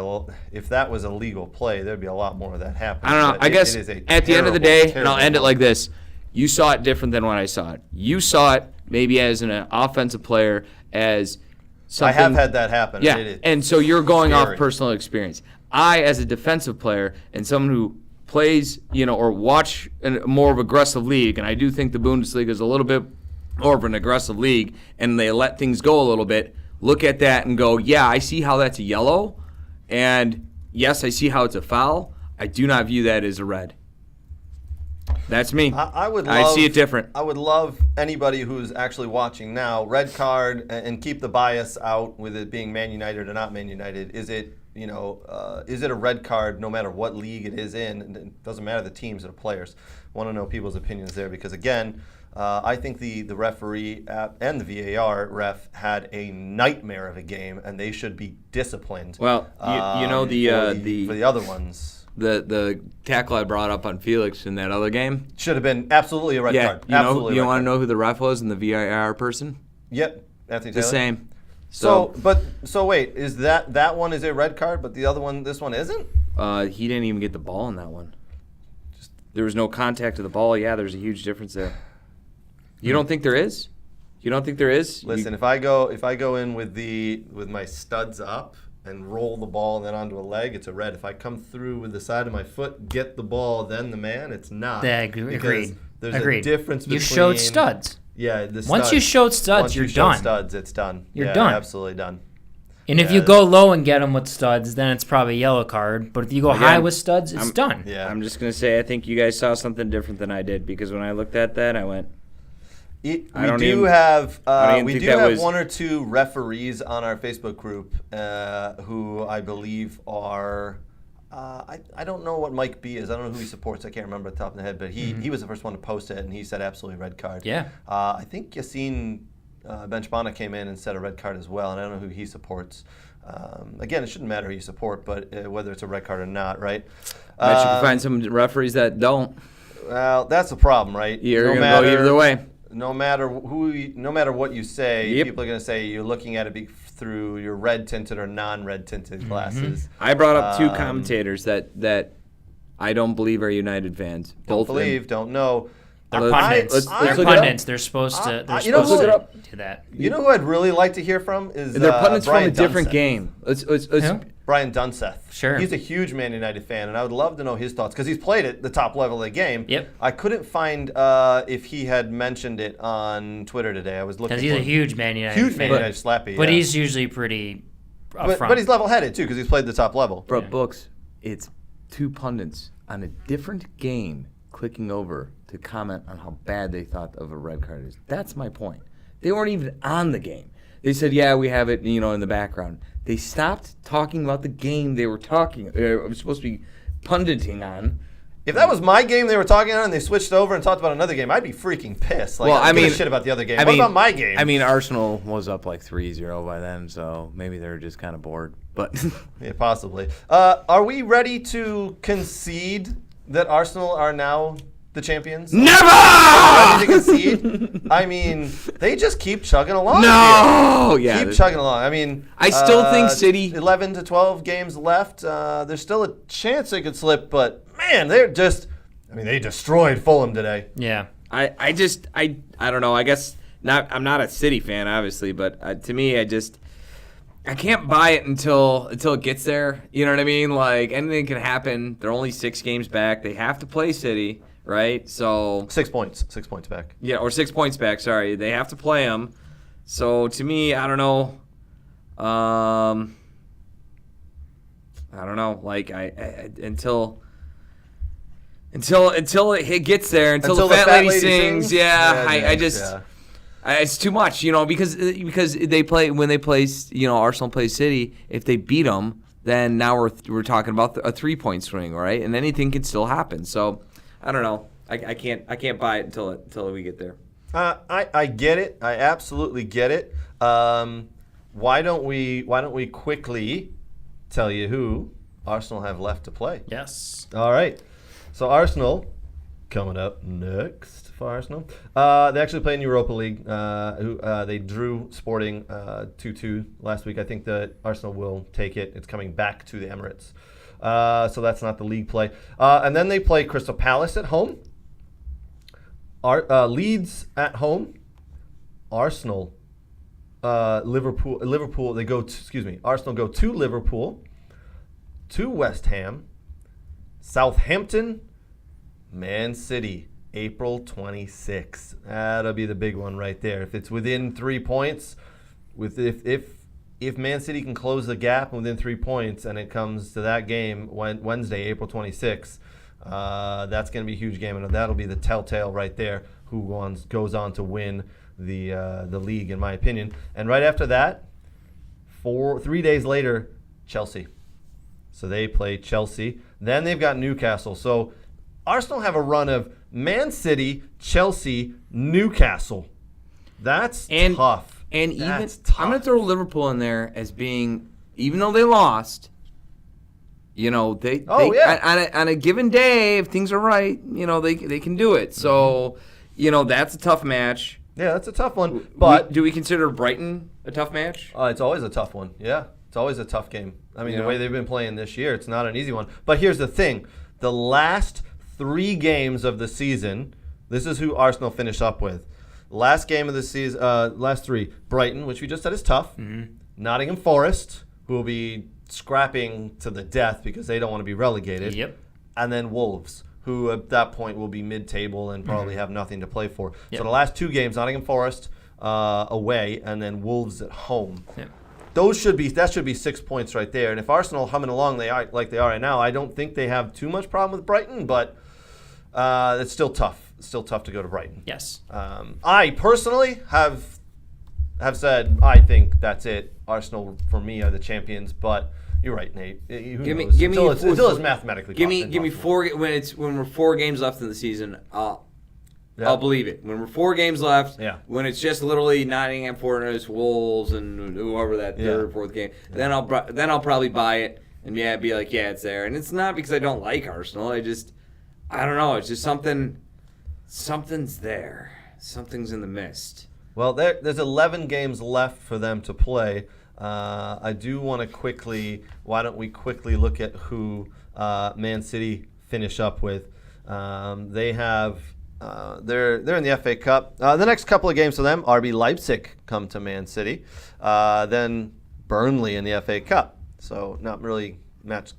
if that was a legal play, there'd be a lot more of that happening. I don't know. I guess at the end of the day, and I'll end it like this. You saw it different than when I saw it. You saw it maybe as an offensive player, as something. I have had that happen. Yeah, and so you're going off personal experience. I, as a defensive player and someone who plays, or watch a more of aggressive league, and I do think the Bundesliga is a little bit more of an aggressive league, and they let things go a little bit, look at that and go, yeah, I see how that's a yellow, and yes, I see how it's a foul. I do not view that as a red. That's me. I see it different. I would love anybody who's actually watching now, red card, and keep the bias out with it being Man United or not Man United. Is it a red card no matter what league it is in? And it doesn't matter the teams or the players. I want to know people's opinions there because, again, I think the referee and the VAR ref had a nightmare of a game, and they should be disciplined. Well, for the other ones. The tackle I brought up on Felix in that other game should have been absolutely a red card. You want to know who the ref was and the VAR person? Yep, Anthony Taylor. The same. So wait, is that one is a red card, but the other one, this one isn't? He didn't even get the ball in that one. There was no contact to the ball. Yeah, there's a huge difference there. You don't think there is? You don't think there is? Listen, if I go in with my studs up and roll the ball and then onto a leg, it's a red. If I come through with the side of my foot, get the ball, then the man, it's not. Yeah, agreed. There's a difference between... You showed studs. Yeah, the studs. Once you showed studs, you're done. Once you show studs, it's done. You're done. Absolutely done. And if you go low and get them with studs, then it's probably a yellow card. But if you go high with studs, it's done. Yeah. I'm just going to say I think you guys saw something different than I did because when I looked at that, I went... We do have one or two referees on our Facebook group who I believe are I don't know what Mike B is. I don't know who he supports. I can't remember at the top of the head, but he was the first one to post it, and he said absolutely red card. Yeah. I think Yassine Benchbana came in and said a red card as well, and I don't know who he supports. Again, it shouldn't matter who you support, but whether it's a red card or not, right? Bet you can find some referees that don't. Well, that's the problem, right? You're going to go either way. no matter what you say, Yep. people are going to say you're looking at it through your red tinted or non-red tinted glasses. I brought up two commentators that I don't believe are United fans. Don't believe, don't know. They're Let's- pundits. let's They're look it up. pundits. They're supposed to. They're you know supposed who- to do that. You know who I'd really like to hear from is They're pundits from Brian a different Dunseth. game. Let's Who? Brian Dunseth. Sure. He's a huge Man United fan, and I would love to know his thoughts because he's played at the top level of the game. Yep. I couldn't find if he had mentioned it on Twitter today. I was looking. Because he's for a huge Man United huge fan. Man United slappy. But yeah. he's usually pretty upfront. but he's level-headed too because he's played the top level. Bro, Books, it's two pundits on a different game clicking over to comment on how bad they thought of a red card is. That's my point. They weren't even on the game. They said, yeah, we have it, in the background. They stopped talking about the game they were supposed to be punditing on. If that was my game they were talking on and they switched over and talked about another game, I'd be freaking pissed. Like, I don't give a shit about the other game. What about my game? I mean, Arsenal was up like 3-0 by then, so maybe they're just kind of bored. But yeah, possibly. Are we ready to concede that Arsenal are now the champions? Never! Ready to concede? I mean, they just keep chugging along. No! Here. Yeah. Keep chugging along. I mean, I still think City- 11 to 12 games left. There's still a chance they could slip, but man, they destroyed Fulham today. Yeah. I don't know. I guess not. I'm not a City fan, obviously, but to me, I can't buy it until it gets there. You know what I mean? Like, anything can happen. They're only 6 games back. They have to play City, right? So 6 points. 6 points back. yeah, or 6 points back. Sorry, they have to play them. So to me, I don't know. I don't know. Like until it gets there, until the fat lady sings. Yeah. It's too much, because they play when they play, Arsenal plays City. If they beat them, then now we're talking about a 3-point swing, right? And anything can still happen. So I don't know. I can't buy it until we get there. I get it. I absolutely get it. Why don't we quickly tell you who Arsenal have left to play? Yes. All right. So Arsenal coming up next for Arsenal. They actually play in Europa League. They drew Sporting 2-2 last week. I think that Arsenal will take it. It's coming back to the Emirates. So that's not the league play. And then they play Crystal Palace at home. Leeds at home. Arsenal. Liverpool. Arsenal go to Liverpool, to West Ham, Southampton, Man City, April 26th. That'll be the big one right there. If it's within 3 points, if Man City can close the gap within 3 points and it comes to that game Wednesday, April 26th, that's going to be a huge game, and that'll be the telltale right there who goes on to win the league, in my opinion. And right after that, 3 days later, Chelsea. So they play Chelsea. Then they've got Newcastle. So Arsenal have a run of Man City, Chelsea, Newcastle. That's tough. And That's even tough. I'm going to throw Liverpool in there as being, even though they lost, on a given day, if things are right, they can do it. So, that's a tough match. Yeah, that's a tough one. But do we consider Brighton a tough match? It's always a tough one. Yeah, it's always a tough game. I mean, the way they've been playing this year, it's not an easy one. But here's the thing. The last 3 games of the season, this is who Arsenal finished up with. Last game of the season, last 3, Brighton, which we just said is tough. Mm-hmm. Nottingham Forest, who will be scrapping to the death because they don't want to be relegated. Yep. And then Wolves, who at that point will be mid-table and probably have nothing to play for. Yep. So the last 2 games, Nottingham Forest away and then Wolves at home. Yep. That should be 6 points right there. And if Arsenal humming along like they are right now, I don't think they have too much problem with Brighton, but it's still tough. It's still tough to go to Brighton. Yes. I personally have said I think that's it. Arsenal for me are the champions, but you're right, Nate. Until it's mathematically give me 4 when we're 4 games left in the season. I'll believe it. When we're 4 games left, when it's just literally Nottingham Forest, Wolves, and whoever that third or 4th game, then I'll probably buy it and be like, yeah, it's there. And it's not because I don't like Arsenal. I don't know. It's just something's there. Something's in the mist. Well, there's 11 games left for them to play. I do want to quickly. Why don't we quickly look at who Man City finish up with? They have. They're in the FA Cup. The next couple of games for them, RB Leipzig come to Man City, then Burnley in the FA Cup. So not really match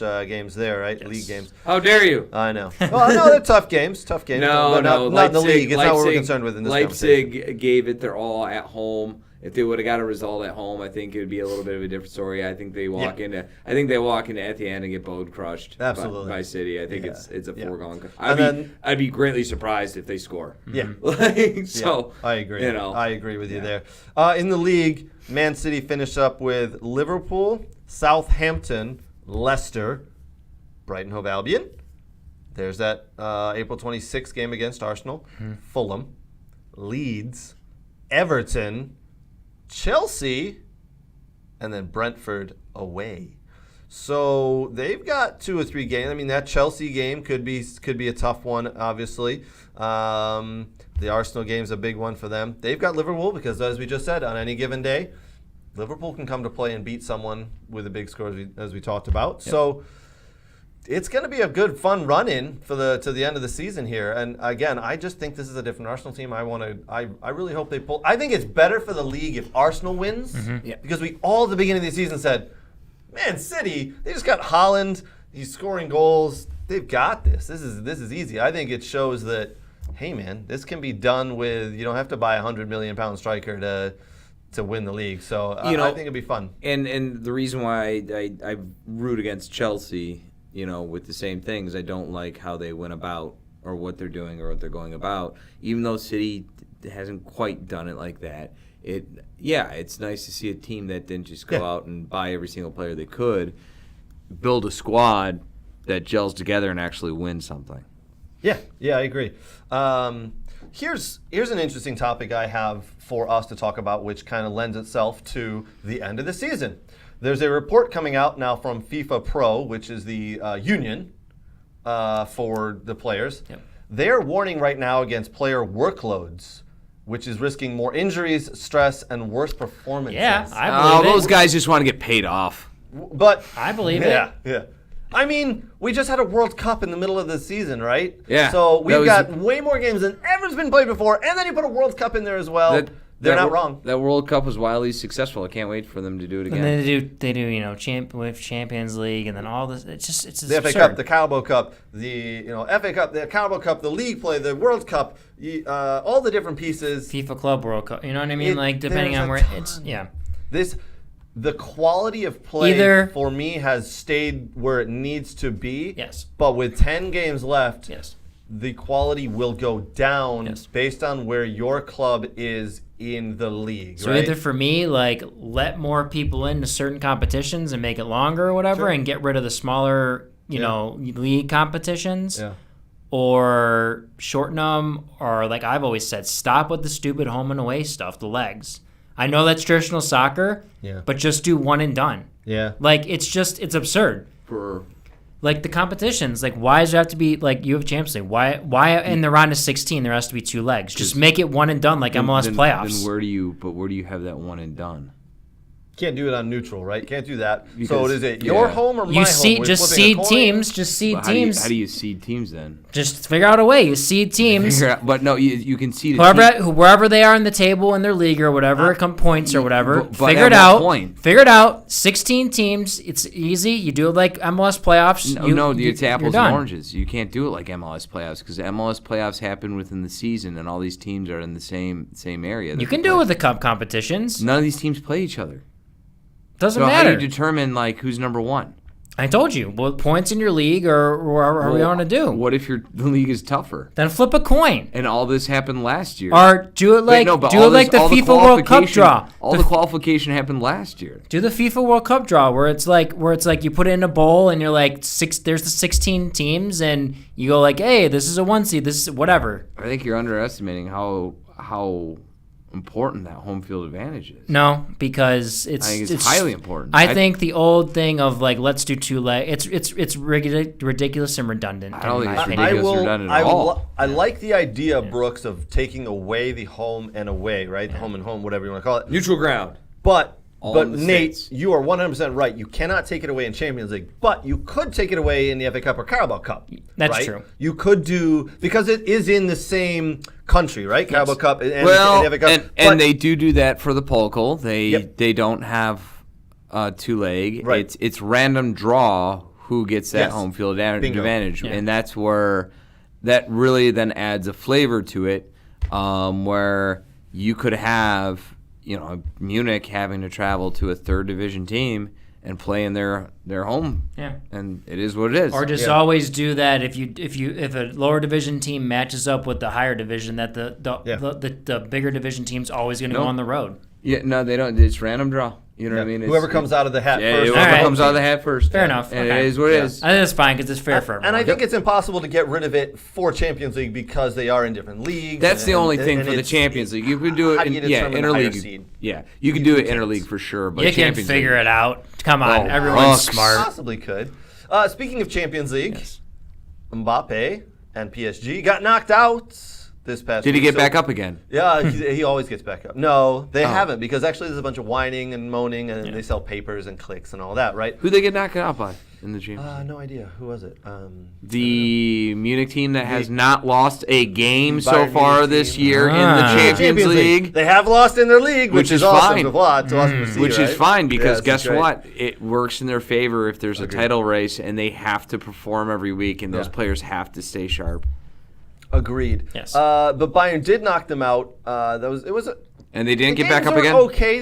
games there, right? Yes. League games. How dare you? I know. Well, no, they're tough games. Tough games. No, not in the league. It's not what we're concerned with in this Leipzig gave it their all at home. If they would have got a result at home, I think it would be a little bit of a different story. I think they walk into Etienne and get bowed crushed by City. I think it's a foregone. I'd be greatly surprised if they score. Yeah. I agree. I agree with you there. In the league, Man City finished up with Liverpool, Southampton, Leicester, Brighton Hove Albion. There's that April 26th game against Arsenal. Fulham, Leeds, Everton, Chelsea, and then Brentford away. So they've got 2 or 3 games. I mean, that Chelsea game could be a tough one, obviously. The Arsenal game's a big one for them. They've got Liverpool because, as we just said, on any given day, Liverpool can come to play and beat someone with a big score, as we talked about. Yep. So it's going to be a good, fun run-in to the end of the season here. And again, I just think this is a different Arsenal team. I really hope they pull. I think it's better for the league if Arsenal wins because we all at the beginning of the season said, "Man, City, they just got Haaland. He's scoring goals. They've got this. This is easy." I think it shows that, hey, man, this can be done with. You don't have to buy £100 million striker to win the league. So I think it'd be fun. And the reason why I root against Chelsea, with the same things, I don't like how they went about or what they're doing or what they're going about. Even though City hasn't quite done it like that, it's nice to see a team that didn't just go out and buy every single player they could, build a squad that gels together and actually win something. Yeah, I agree. Here's an interesting topic I have for us to talk about, which kind of lends itself to the end of the season. There's a report coming out now from FIFA Pro, which is the union for the players. Yep. They're warning right now against player workloads, which is risking more injuries, stress, and worse performances. Yeah, I believe those guys just want to get paid off. But I believe it. Yeah. I mean, we just had a World Cup in the middle of the season, right? Yeah. So we've got way more games than ever's been played before, and then you put a World Cup in there as well. They're not wrong. That World Cup was wildly successful. I can't wait for them to do it again. And then they do Champions League, and then all this. It's the FA Cup, the Carabao Cup, the FA Cup, the Carabao Cup, the League play, the World Cup, all the different pieces. FIFA Club World Cup. You know what I mean? Depending on where it's The quality of play for me has stayed where it needs to be. Yes. But with 10 games left, yes, the quality will go down based on where your club is in the league. So either for me, let more people into certain competitions and make it longer or whatever, and get rid of the smaller, league competitions. Yeah. Or shorten them, or like I've always said, stop with the stupid home and away stuff, the legs. I know that's traditional soccer, but just do one and done. Yeah. It's absurd. The competitions, why does there have to be, you have Champions League? Why in the round of 16 there has to be 2 legs? Just make it one and done like MLS playoffs. Then where do you have that one and done? Can't do it on neutral, right? Can't do that. So is it your home or my home? Just seed teams. How do you seed teams then? Just figure out a way. You seed teams. But no, you can seed wherever they are in the table in their league or whatever, points or whatever. Figure it out. Figure it out. 16 teams. It's easy. You do it like MLS playoffs. It's apples and oranges. You can't do it like MLS playoffs because MLS playoffs happen within the season and all these teams are in the same area. You can do it with the cup competitions. None of these teams play each other. Doesn't matter. How do you determine who's number one? I told you. What points in your league are we want to do? What if the league is tougher? Then flip a coin. And all this happened last year. Or do it like the FIFA World Cup draw. All the qualification happened last year. Do the FIFA World Cup draw where it's like you put it in a bowl and you're like there's the 16 teams and you go hey, this is a 1 seed, this is whatever. I think you're underestimating how important that home field advantage is. No, because I think it's highly important. I think the old thing of like let's do 2 leg, it's ridiculous and redundant. I don't think it's ridiculous and redundant at all. I like the idea, Brooks, of taking away the home and away, right? The home and home, whatever you want to call it. Neutral ground. But in the Nate, States. you are 100% right. You cannot take it away in Champions League, but you could take it away in the FA Cup or Carabao Cup. That's right? true. You could do, because it is in the same country, right? Carabao Cup and and the FA Cup. And they do that for the Pokal. They don't have 2-leg. Right. It's random draw who gets that home field advantage, Yeah. and that's where that really then adds a flavor to it, where you could have Munich having to travel to a 3rd division team and play in their home. Yeah. And it is what it is. Or just always do that if a lower division team matches up with the higher division, that the bigger division team's always going to go on the road. Yeah, no, they don't. It's random draw. You know what I mean? Whoever comes out of the hat first. Whoever comes out of the hat first. Fair enough. And Okay. it is what it is. I think that's fine because it's fair for everyone. And I think it's impossible to get rid of it for Champions League because they are in different leagues. That's the only thing for the Champions League. You could do it how do you determine the higher seed? interleague. Yeah, you could do it interleague for sure. But you can Champions figure League, it out. Come on, Oh, everyone's Bucks. smart. Possibly could. Speaking of Champions League, Mbappe and PSG got knocked out this past Did he week. get So- back up again? Yeah, he always gets back up. No, they haven't, because actually there's a bunch of whining and moaning, and they sell papers and clicks and all that, right? Who they get knocked out by in the Champions? No idea. Who was it? The Munich team that has not lost a game so Bayern far Munich this team. year in the Champions League. They have lost in their league, which is awesome fine. to watch. Awesome to see, Which right? is fine because Yeah, guess it's great. what? It works in their favor if there's a title race and they have to perform every week and those players have to stay sharp. Agreed. Yes. But Bayern did knock them out. And they didn't The get back games up were again? Okay,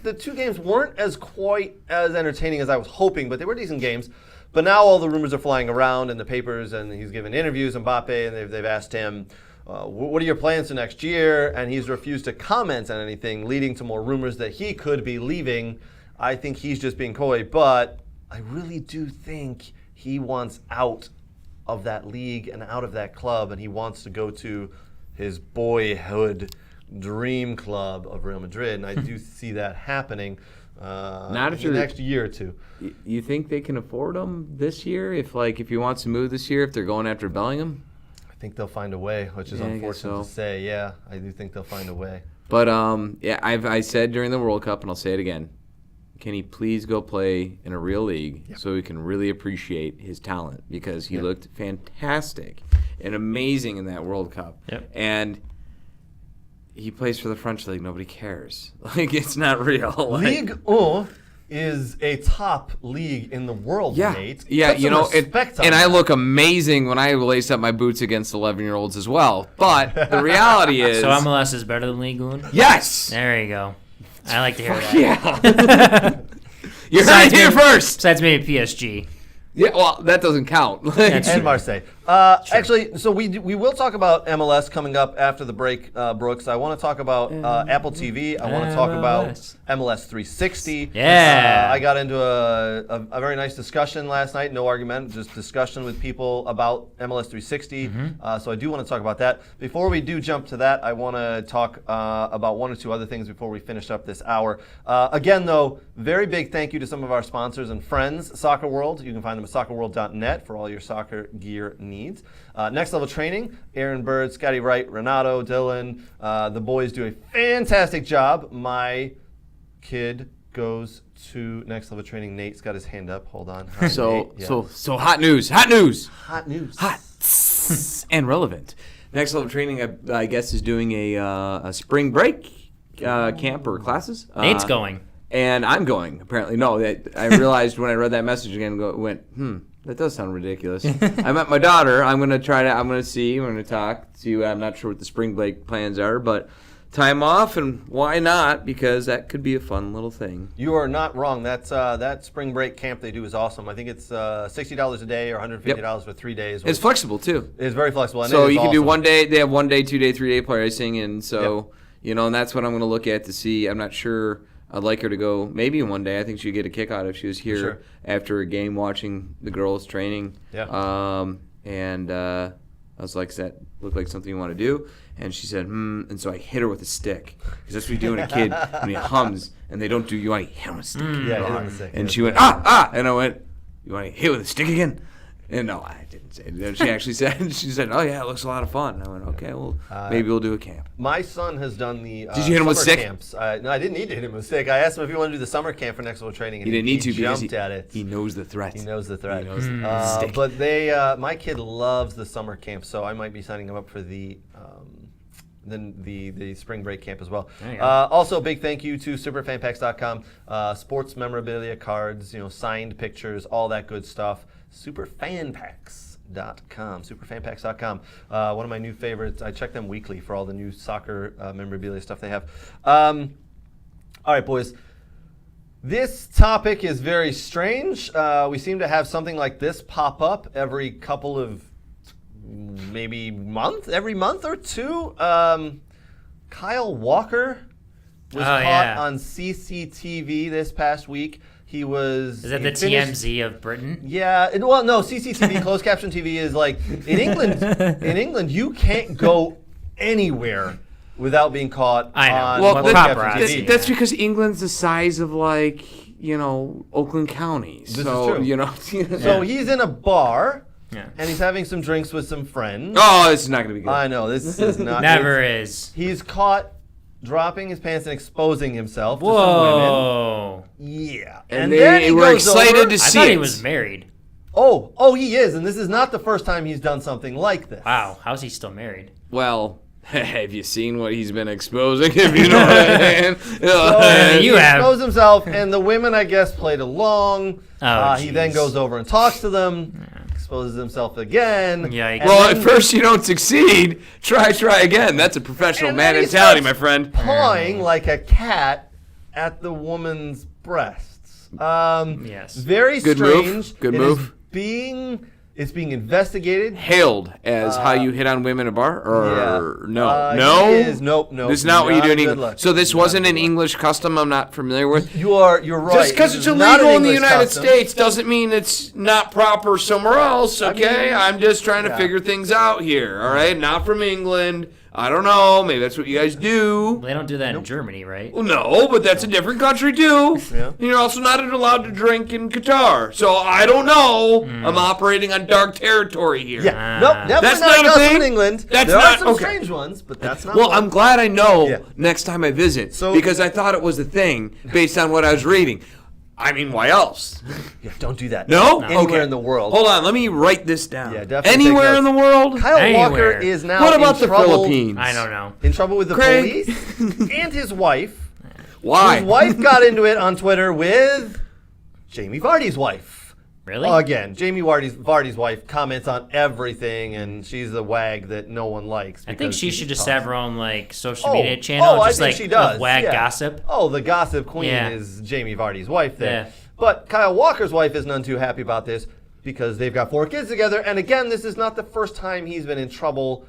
the 2 games weren't as quite as entertaining as I was hoping, but they were decent games. But now all the rumors are flying around in the papers, and he's given interviews, Mbappe, and they've asked him, what are your plans for next year? And he's refused to comment on anything, leading to more rumors that he could be leaving. I think he's just being coy, but I really do think he wants out of that league and out of that club, and he wants to go to his boyhood dream club of Real Madrid, and I do see that happening Not if in you're the next year or two. You think they can afford him this year? If he wants to move this year, if they're going after Bellingham? I think they'll find a way, which is Yeah, I guess unfortunate so. to say. Yeah, I do think they'll find a way. But I said during the World Cup, and I'll say it again. Can he please go play in a real league so we can really appreciate his talent? Because he looked fantastic and amazing in that World Cup. Yep. And he plays for the French league. Nobody cares. It's not real. Ligue 1 is a top league in the world, Nate. Yeah, Put some respect on and I that. look amazing when I lace up my boots against 11-year-olds as well. But the reality is, So MLS is better than League One? yes, There you go. I like to hear that. yeah, you're right here first. Besides maybe PSG. Yeah, well, that doesn't count. And Marseille. Actually, so we will talk about MLS coming up after the break, Brooks. I want to talk about Apple TV. I want to talk about MLS 360. Yeah. I got into a very nice discussion last night. No argument, just discussion with people about MLS 360. So I do want to talk about that. Before we do jump to that, I want to talk about 1 or 2 other things before we finish up this hour. Again, though, very big thank you to some of our sponsors and friends, Soccer World. You can find them at soccerworld.net for all your soccer gear needs. Next Level Training, Aaron Bird, Scotty Wright, Renato, Dylan. The boys do a fantastic job. My kid goes to Next Level Training. Nate's got his hand up. Hold on. Hi, So Nate. Yeah. hot news. Hot news. Hot news. Hot and relevant. Next Level Training, I guess, is doing a spring break camp or classes. Nate's going. And I'm going, apparently. No, I realized when I read that message again, that does sound ridiculous. I met my daughter. I'm going to see, we're going to talk. I'm not sure what the spring break plans are, but time off, and why not? Because that could be a fun little thing. You are not wrong. That spring break camp they do is awesome. I think it's $60 a day or $150 for 3 days. It's flexible, too. It's very flexible. And So it is you can do awesome. 1 day. They have 1 day, 2 day, 3 day pricing, and so and that's what I'm going to look at to see. I'm not sure. I'd like her to go maybe 1 day. I think she'd get a kick out if she was here after a game watching the girls training. Yeah. And I was like, does that look like something you want to do? And she said, and so I hit her with a stick. Because that's what you do when a kid, when he hums, and they don't do, you want to hit him with a stick. Yeah, hit him with a stick. And she went, and I went, you want to hit with a stick again? And no, I didn't say it. She actually said, oh yeah, it looks a lot of fun. And I went, okay, well, maybe we'll do a camp. My son has done the Did you hit him with a stick? Camps. No, I didn't need to hit him with a stick. I asked him if he wanted to do the summer camp for next level training, and he didn't need to jumped because at it. He knows the threat. He knows the threat. He knows the stick. But my kid loves the summer camp, so I might be signing him up for the spring break camp as well. Also, big thank you to superfanpacks.com. Sports memorabilia cards, signed pictures, all that good stuff. Superfanpacks.com. One of my new favorites. I check them weekly for all the new soccer memorabilia stuff they have. All right, boys. This topic is very strange. We seem to have something like this pop up every couple of every month or two. Kyle Walker was caught on CCTV this past week. He was. Is that the TMZ of Britain? Yeah. Well, no. CCTV, closed caption TV, is like in England. In England, you can't go anywhere without being caught. I know. On Well, closed caption TV. that's because England's the size of Oakland County. This is true. So So he's in a bar. Yeah. And he's having some drinks with some friends. Oh, this is not going to be good. I know. This is not. Never is. He's caught dropping his pants and exposing himself to some Whoa. women. Yeah. And then they he were goes excited over- to I see thought it. he was married. Oh, he is. And this is not the first time he's done something like this. Wow. How's he still married? Well, have you seen what he's been exposing? If you know what I mean. So You he have. exposed himself, and the women, I guess, played along. He then jeez. goes over and talks to them, exposes himself again. Yikes. and Well, then at first you don't succeed. Try again. That's a professional And then he mentality, starts my friend. pawing like a cat at the woman's breasts. Yes. Very Good strange. move. Good It move. It's being investigated. Hailed as how you hit on women at a bar? Or no? He is, nope. This is not what you do in a good England. look. So this Not wasn't a an good look. English custom I'm not familiar with? You're right. Just because This it's is not illegal an in the English United custom. States doesn't mean it's not proper somewhere else, okay? mean, I'm just trying to yeah. figure things out here, all right? Not from England. I don't know. Maybe that's what you guys do. They don't do that in Germany, right? Well, no, but that's a different country, too. Yeah. And you're also not allowed to drink in Qatar. So I don't know. I'm operating on dark territory here. Yeah. Nope. Definitely That's not not a custom thing? in England. That's there not- are some okay. strange ones, but that's not. Well, one. I'm glad I know Yeah. next time I visit So- because I thought it was a thing based on what I was reading. I mean, why else? Yeah, don't do that. No? Anywhere Okay. in the world. Hold on, let me write this down. Yeah, definitely Anywhere take in the notes. world? Kyle Walker Anywhere. is now What about in the trouble, Philippines? I don't know. In trouble with the Craig? police and his wife. Why? His wife got into it on Twitter with Jamie Vardy's wife. Really? Again, Jamie Vardy's wife comments on everything, and she's a wag that no one likes. I think because she should just talks. have her own social media channel, I just think like she does. of wag yeah. gossip. Oh, the gossip queen Yeah. is Jamie Vardy's wife there. Yeah. But Kyle Walker's wife is none too happy about this because they've got 4 kids together. And again, this is not the first time he's been in trouble.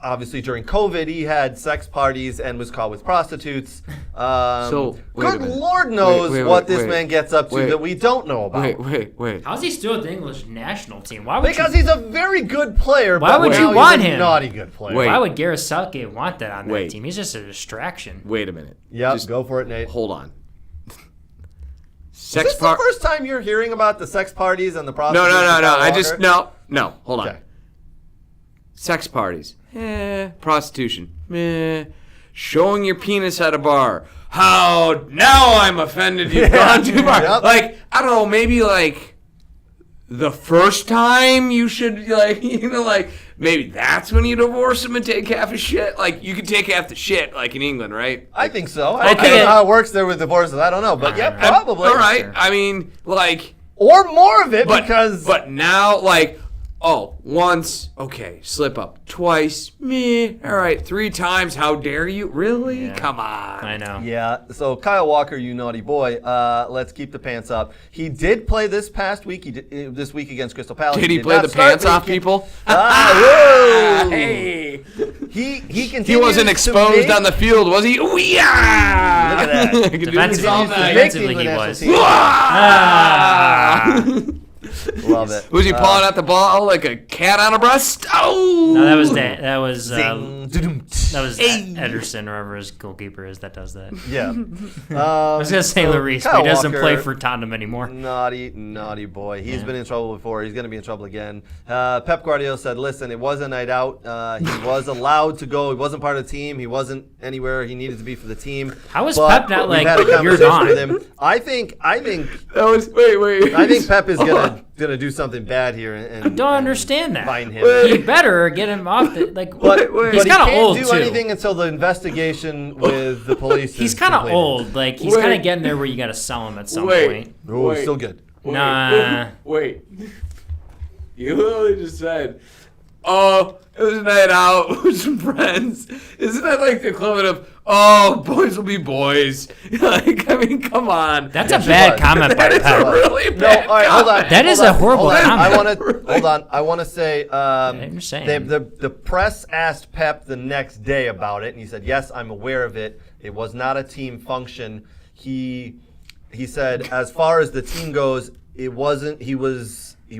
Obviously, during COVID, he had sex parties and was caught with prostitutes. Wait a good minute. Lord knows what this wait. man gets up to Wait. that we don't know about. Wait. How's he still with the English national team? Why would Because he's a very good player. Why but would now you he's want a him? Naughty good player. Wait. Why would Gareth Southgate want that on that Wait. team? He's just a distraction. Wait a minute. Yep, Just go for it, Nate. hold on. Is this the first time you're hearing about the sex parties and the prostitutes? No. with Kyle I just Walker? no. Hold on. Okay. Sex parties. Prostitution. Showing your penis at a bar. How now I'm offended you've gone too far. Yep. Like, I don't know, maybe like the first time you should maybe that's when you divorce him and take half his shit. Like you can take half the shit like in England, right? I think so. I think don't know it- how it works there with divorces. I don't know, but yeah, probably. All right. Sure. I mean, like Or more of it but because now like once, okay, slip up. Twice, meh. All right, 3 times, how dare you? Really? Yeah. Come on. I know. yeah. So Kyle Walker, you naughty boy. Let's keep the pants up. He did play this past week. He did this week against Crystal Palace. Did he did play not the start pants off week. people? Whoa! Hey. He continues He wasn't to exposed make- on the field, was he? Ooh, yeah! Look at that. I can do this all Defensively, night. Make the defensively he national was. team. Ah! Love it. Was he pawing at the ball like a cat on a breast? Oh! No, that was Ederson, or whoever his goalkeeper is that does that. Yeah. I was gonna say Lloris, but he doesn't play for Tottenham anymore. Naughty boy. He's been in trouble before. He's going to be in trouble again. Pep Guardiola said, listen, it was a night out. He was allowed to go. He wasn't part of the team. He wasn't anywhere he needed to be for the team. How is Pep not like, you're gone? With him. I think that was wait. I think Pep is gonna do something bad here and I don't understand that. Fine him. He better get him off the he's but kind of old he too. can't do anything until the investigation with the police. He's kind of old. Like he's kind of getting there where you got to sell him at some point. Oh, still good. Wait. You literally just said, "Oh, it was a night out with some friends." Isn't that like the equivalent of, "Oh, boys will be boys"? Like, I mean, come on. That's a bad comment by Pep. Really bad. All right, hold on. That is a horrible comment. I want to say, saying. the press asked Pep the next day about it, and he said, "Yes, I'm aware of it. It was not a team function." He said, as far as the team goes, it wasn't. He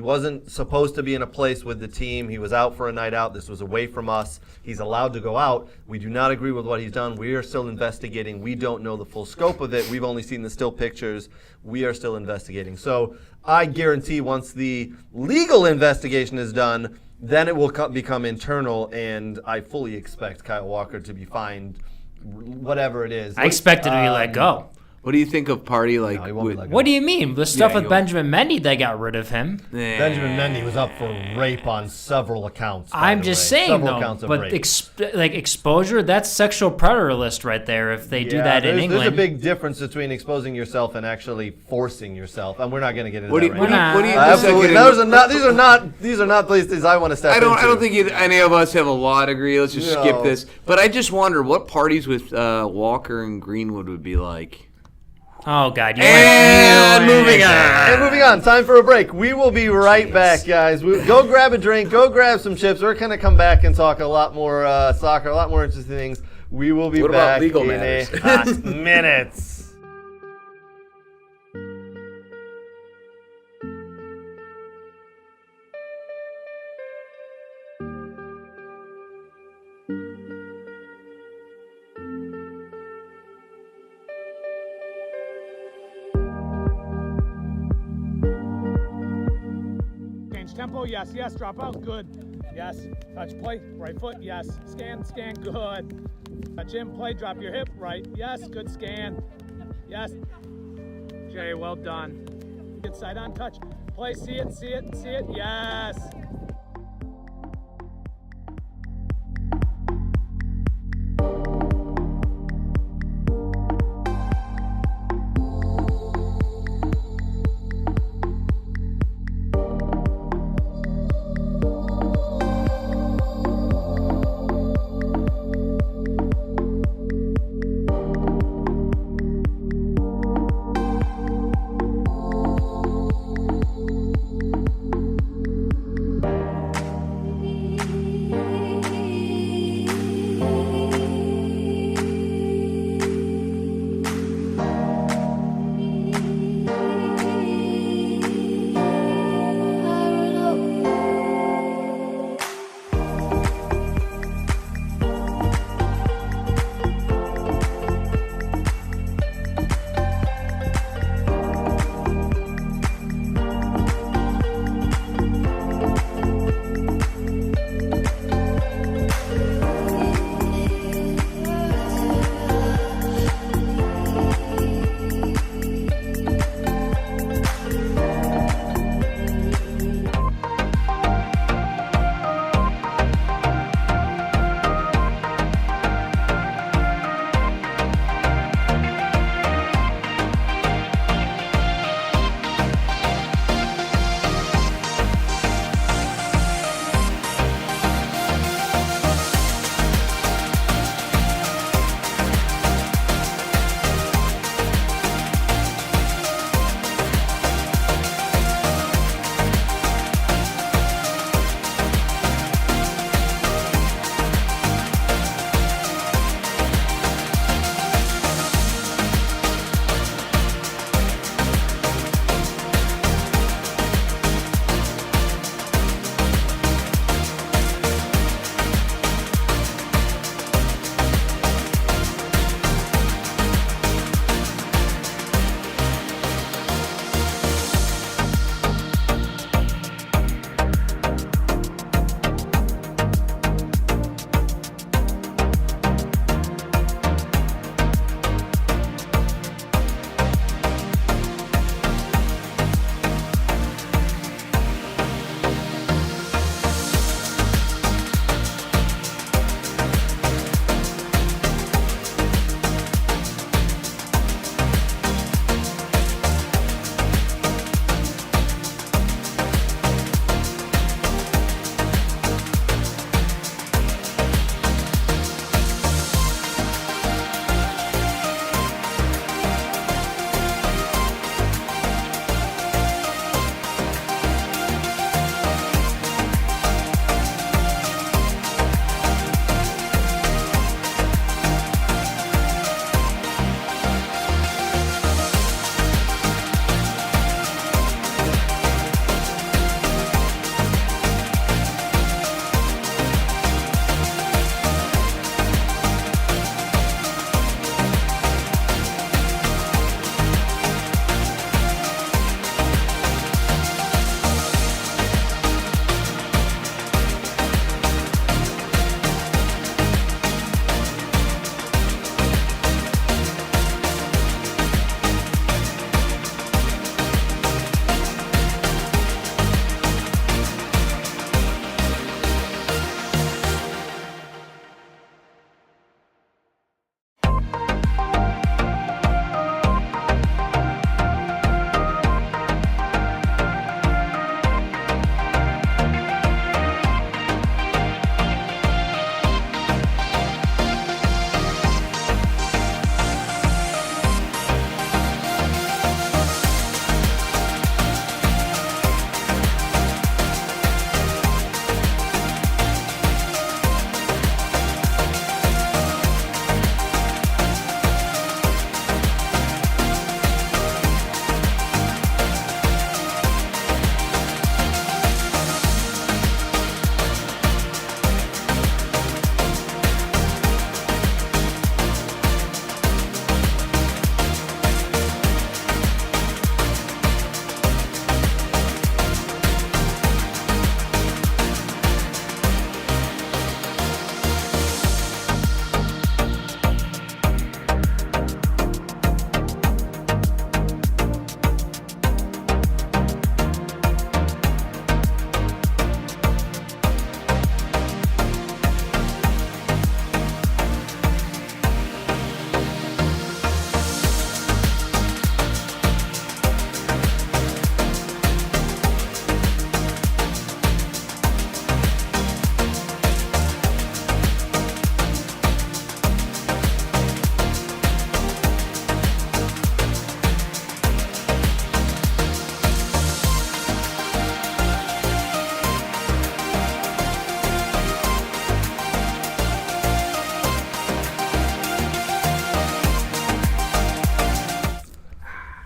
wasn't supposed to be in a place with the team. He was out for a night out. This was away from us. He's allowed to go out. We do not agree with what he's done. We are still investigating. We don't know the full scope of it. We've only seen the still pictures. We are still investigating. So I guarantee once the legal investigation is done, then it will become internal, and I fully expect Kyle Walker to be fined, whatever it is. I expect it to be let go. What do you think of Party like? What do you mean? The stuff with Benjamin Mendy, they got rid of him. Benjamin Mendy was up for rape on several accounts. I'm just saying, though, but exposure, that's sexual predator list right there if they do that in England. There's a big difference between exposing yourself and actually forcing yourself, and we're not going to get into that What do you absolutely. These are not places I want to step into. I don't think any of us have a law degree. Let's just skip this. But I just wonder what parties with Walker and Greenwood would be like. Oh, God. Moving on. Time for a break. We will be right back, guys. Go grab a drink. Go grab some chips. We're going to come back and talk a lot more soccer, a lot more interesting things. We will be back in a hot minute. Tempo, yes, drop out, good. Yes, touch play, right foot, yes. Scan, good. Touch in, play, drop your hip, right, yes, good scan. Yes. Jay, well done. Good side on touch. Play, see it, yes.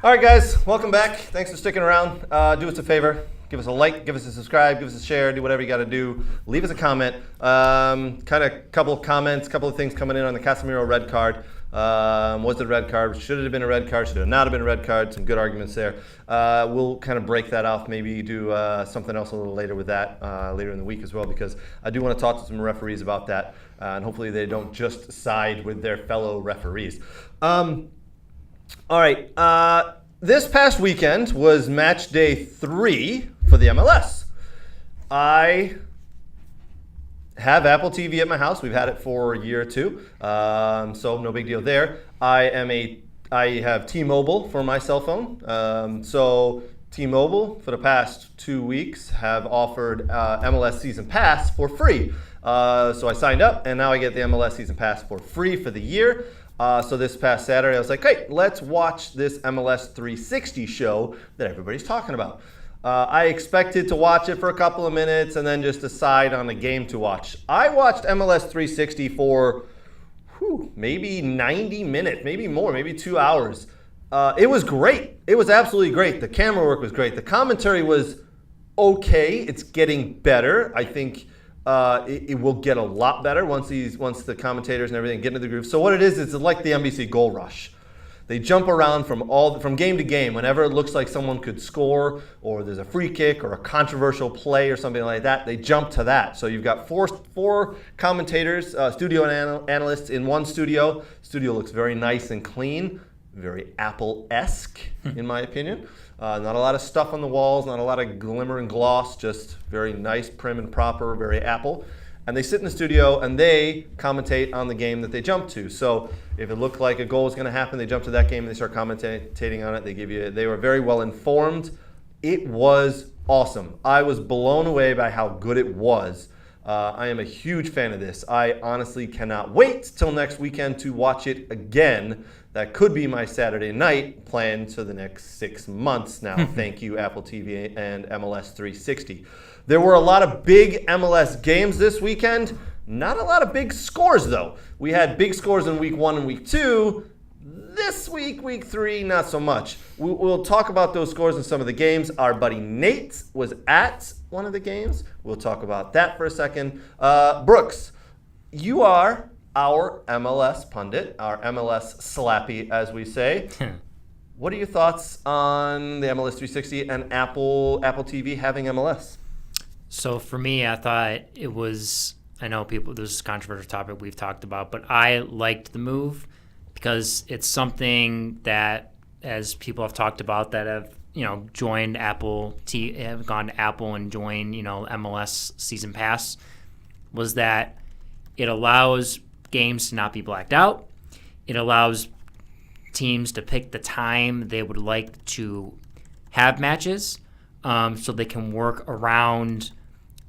All right, guys, welcome back. Thanks for sticking around. Do us a favor. Give us a like, give us a subscribe, give us a share, do whatever you got to do. Leave us a comment. Kind of couple of comments, couple of things coming in on the Casemiro red card. Was it a red card? Should it have been a red card? Should it have not have been a red card? Some good arguments there. We'll kind of break that off, maybe do something else a little later with that later in the week as well, because I do want to talk to some referees about that, and hopefully they don't just side with their fellow referees. All right. This past weekend was match day 3 for the MLS. I have Apple TV at my house. We've had it for a year or two, so no big deal there. I have T-Mobile for my cell phone. So T-Mobile for the past 2 weeks have offered MLS Season Pass for free. So I signed up, and now I get the MLS Season Pass for free for the year. So this past Saturday, I was like, hey, let's watch this MLS 360 show that everybody's talking about. I expected to watch it for a couple of minutes and then just decide on a game to watch. I watched MLS 360 for maybe 90 minutes, maybe more, maybe 2 hours. It was great. It was absolutely great. The camera work was great. The commentary was okay. It's getting better. I think it will get a lot better once the commentators and everything get into the groove. So what it is, it's like the NBC Goal Rush. They jump around from game to game. Whenever it looks like someone could score, or there's a free kick or a controversial play or something like that, they jump to that. So you've got four commentators, studio analysts in one studio. Studio looks very nice and clean, very Apple-esque in my opinion. Not a lot of stuff on the walls, not a lot of glimmer and gloss, just very nice, prim and proper, very Apple. And they sit in the studio and they commentate on the game that they jump to. So if it looked like a goal was going to happen, they jump to that game and they start commentating on it. They were very well informed. It was awesome. I was blown away by how good it was. I am a huge fan of this. I honestly cannot wait till next weekend to watch it again. That could be my Saturday night planned for the next 6 months now. Thank you, Apple TV and MLS 360. There were a lot of big MLS games this weekend. Not a lot of big scores, though. We had big scores in week 1 and week 2. This week, week 3, not so much. We'll talk about those scores in some of the games. Our buddy Nate was at one of the games. We'll talk about that for a second. Brooks, you are our MLS pundit, our MLS slappy, as we say. What are your thoughts on the MLS 360 and Apple TV having MLS? So for me, I thought it was, I know this is a controversial topic we've talked about, but I liked the move because it's something that, as people have talked about that have, joined Apple, have gone to Apple and joined, MLS Season Pass, was that it allows games to not be blacked out. It allows teams to pick the time they would like to have matches, so they can work around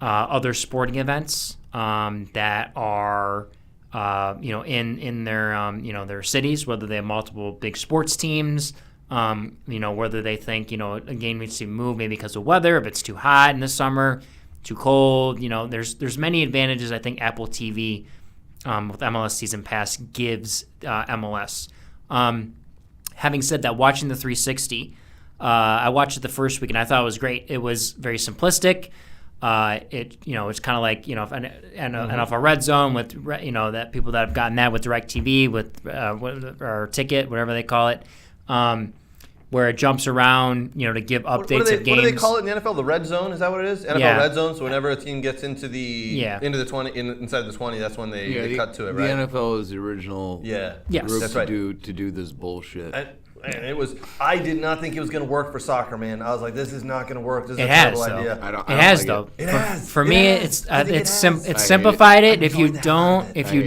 other sporting events that are in their their cities, whether they have multiple big sports teams, whether they think a game needs to move maybe because of weather, if it's too hot in the summer, too cold. There's many advantages I think Apple TV with MLS Season Pass gives MLS. Having said that, watching the 360, I watched it the first week and I thought it was great. It was very simplistic. It's kind of like NFL Red Zone with that people that have gotten that with DirecTV with or Ticket, whatever they call it, where it jumps around to give updates of games. What do they call it in the NFL? The Red Zone, is that what it is? NFL Red Zone. So whenever a team gets into the 20 inside the 20, that's when they cut to it, right? The NFL is the original group that's right. to do this bullshit. I did not think it was going to work for soccer, man. I was like, this is not going to work. This is a terrible idea. It has, though. For me, it's simplified it. If you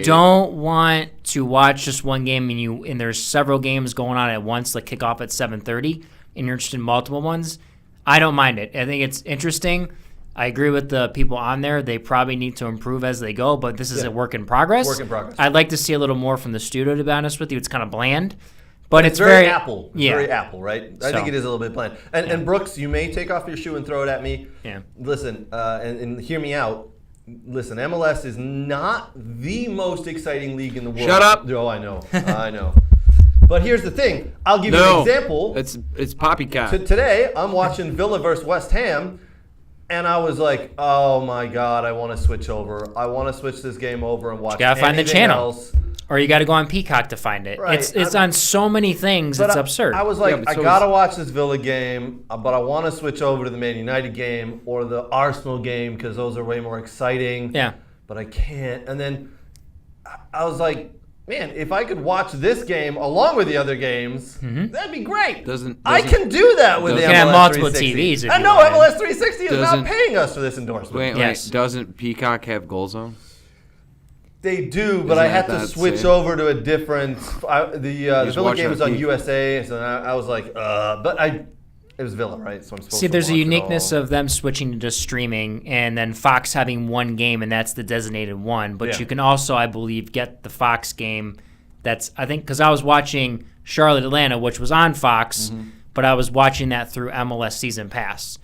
don't want to watch just one game and there's several games going on at once, like kick off at 7:30, and you're interested in multiple ones, I don't mind it. I think it's interesting. I agree with the people on there. They probably need to improve as they go, but this is a work in progress. I'd like to see a little more from the studio, to be honest with you. It's kind of bland. But it's very Apple. It's very Apple, right? I think it is a little bit bland. And Brooks, you may take off your shoe and throw it at me. Yeah. Listen, and hear me out. Listen, MLS is not the most exciting league in the world. Shut up. Oh, I know. I know. But here's the thing. I'll give you an example. It's poppycock. Today, I'm watching Villa versus West Ham, and I was like, oh my God, I want to switch over. I want to switch this game over and watch You got to find the channel. Else. Or you got to go on Peacock to find it. Right. It's on so many things. It's absurd. I was like, I got to watch this Villa game, but I want to switch over to the Man United game or the Arsenal game because those are way more exciting. Yeah. But I can't. And then I was like, man, if I could watch this game along with the other games, that'd be great. I can do that with the MLS 360. You can have multiple TVs. I know MLS 360 is not paying us for this endorsement. Wait, doesn't Peacock have Goal Zone? They do, but I had to switch over to a different. The Villa game was on USA, so I was like, it was Villa, right? So I'm supposed to there's a watch uniqueness of them switching to streaming, and then Fox having one game, and that's the designated one. But you can also, I believe, get the Fox game. That's because I was watching Charlotte Atlanta, which was on Fox, but I was watching that through MLS Season Pass.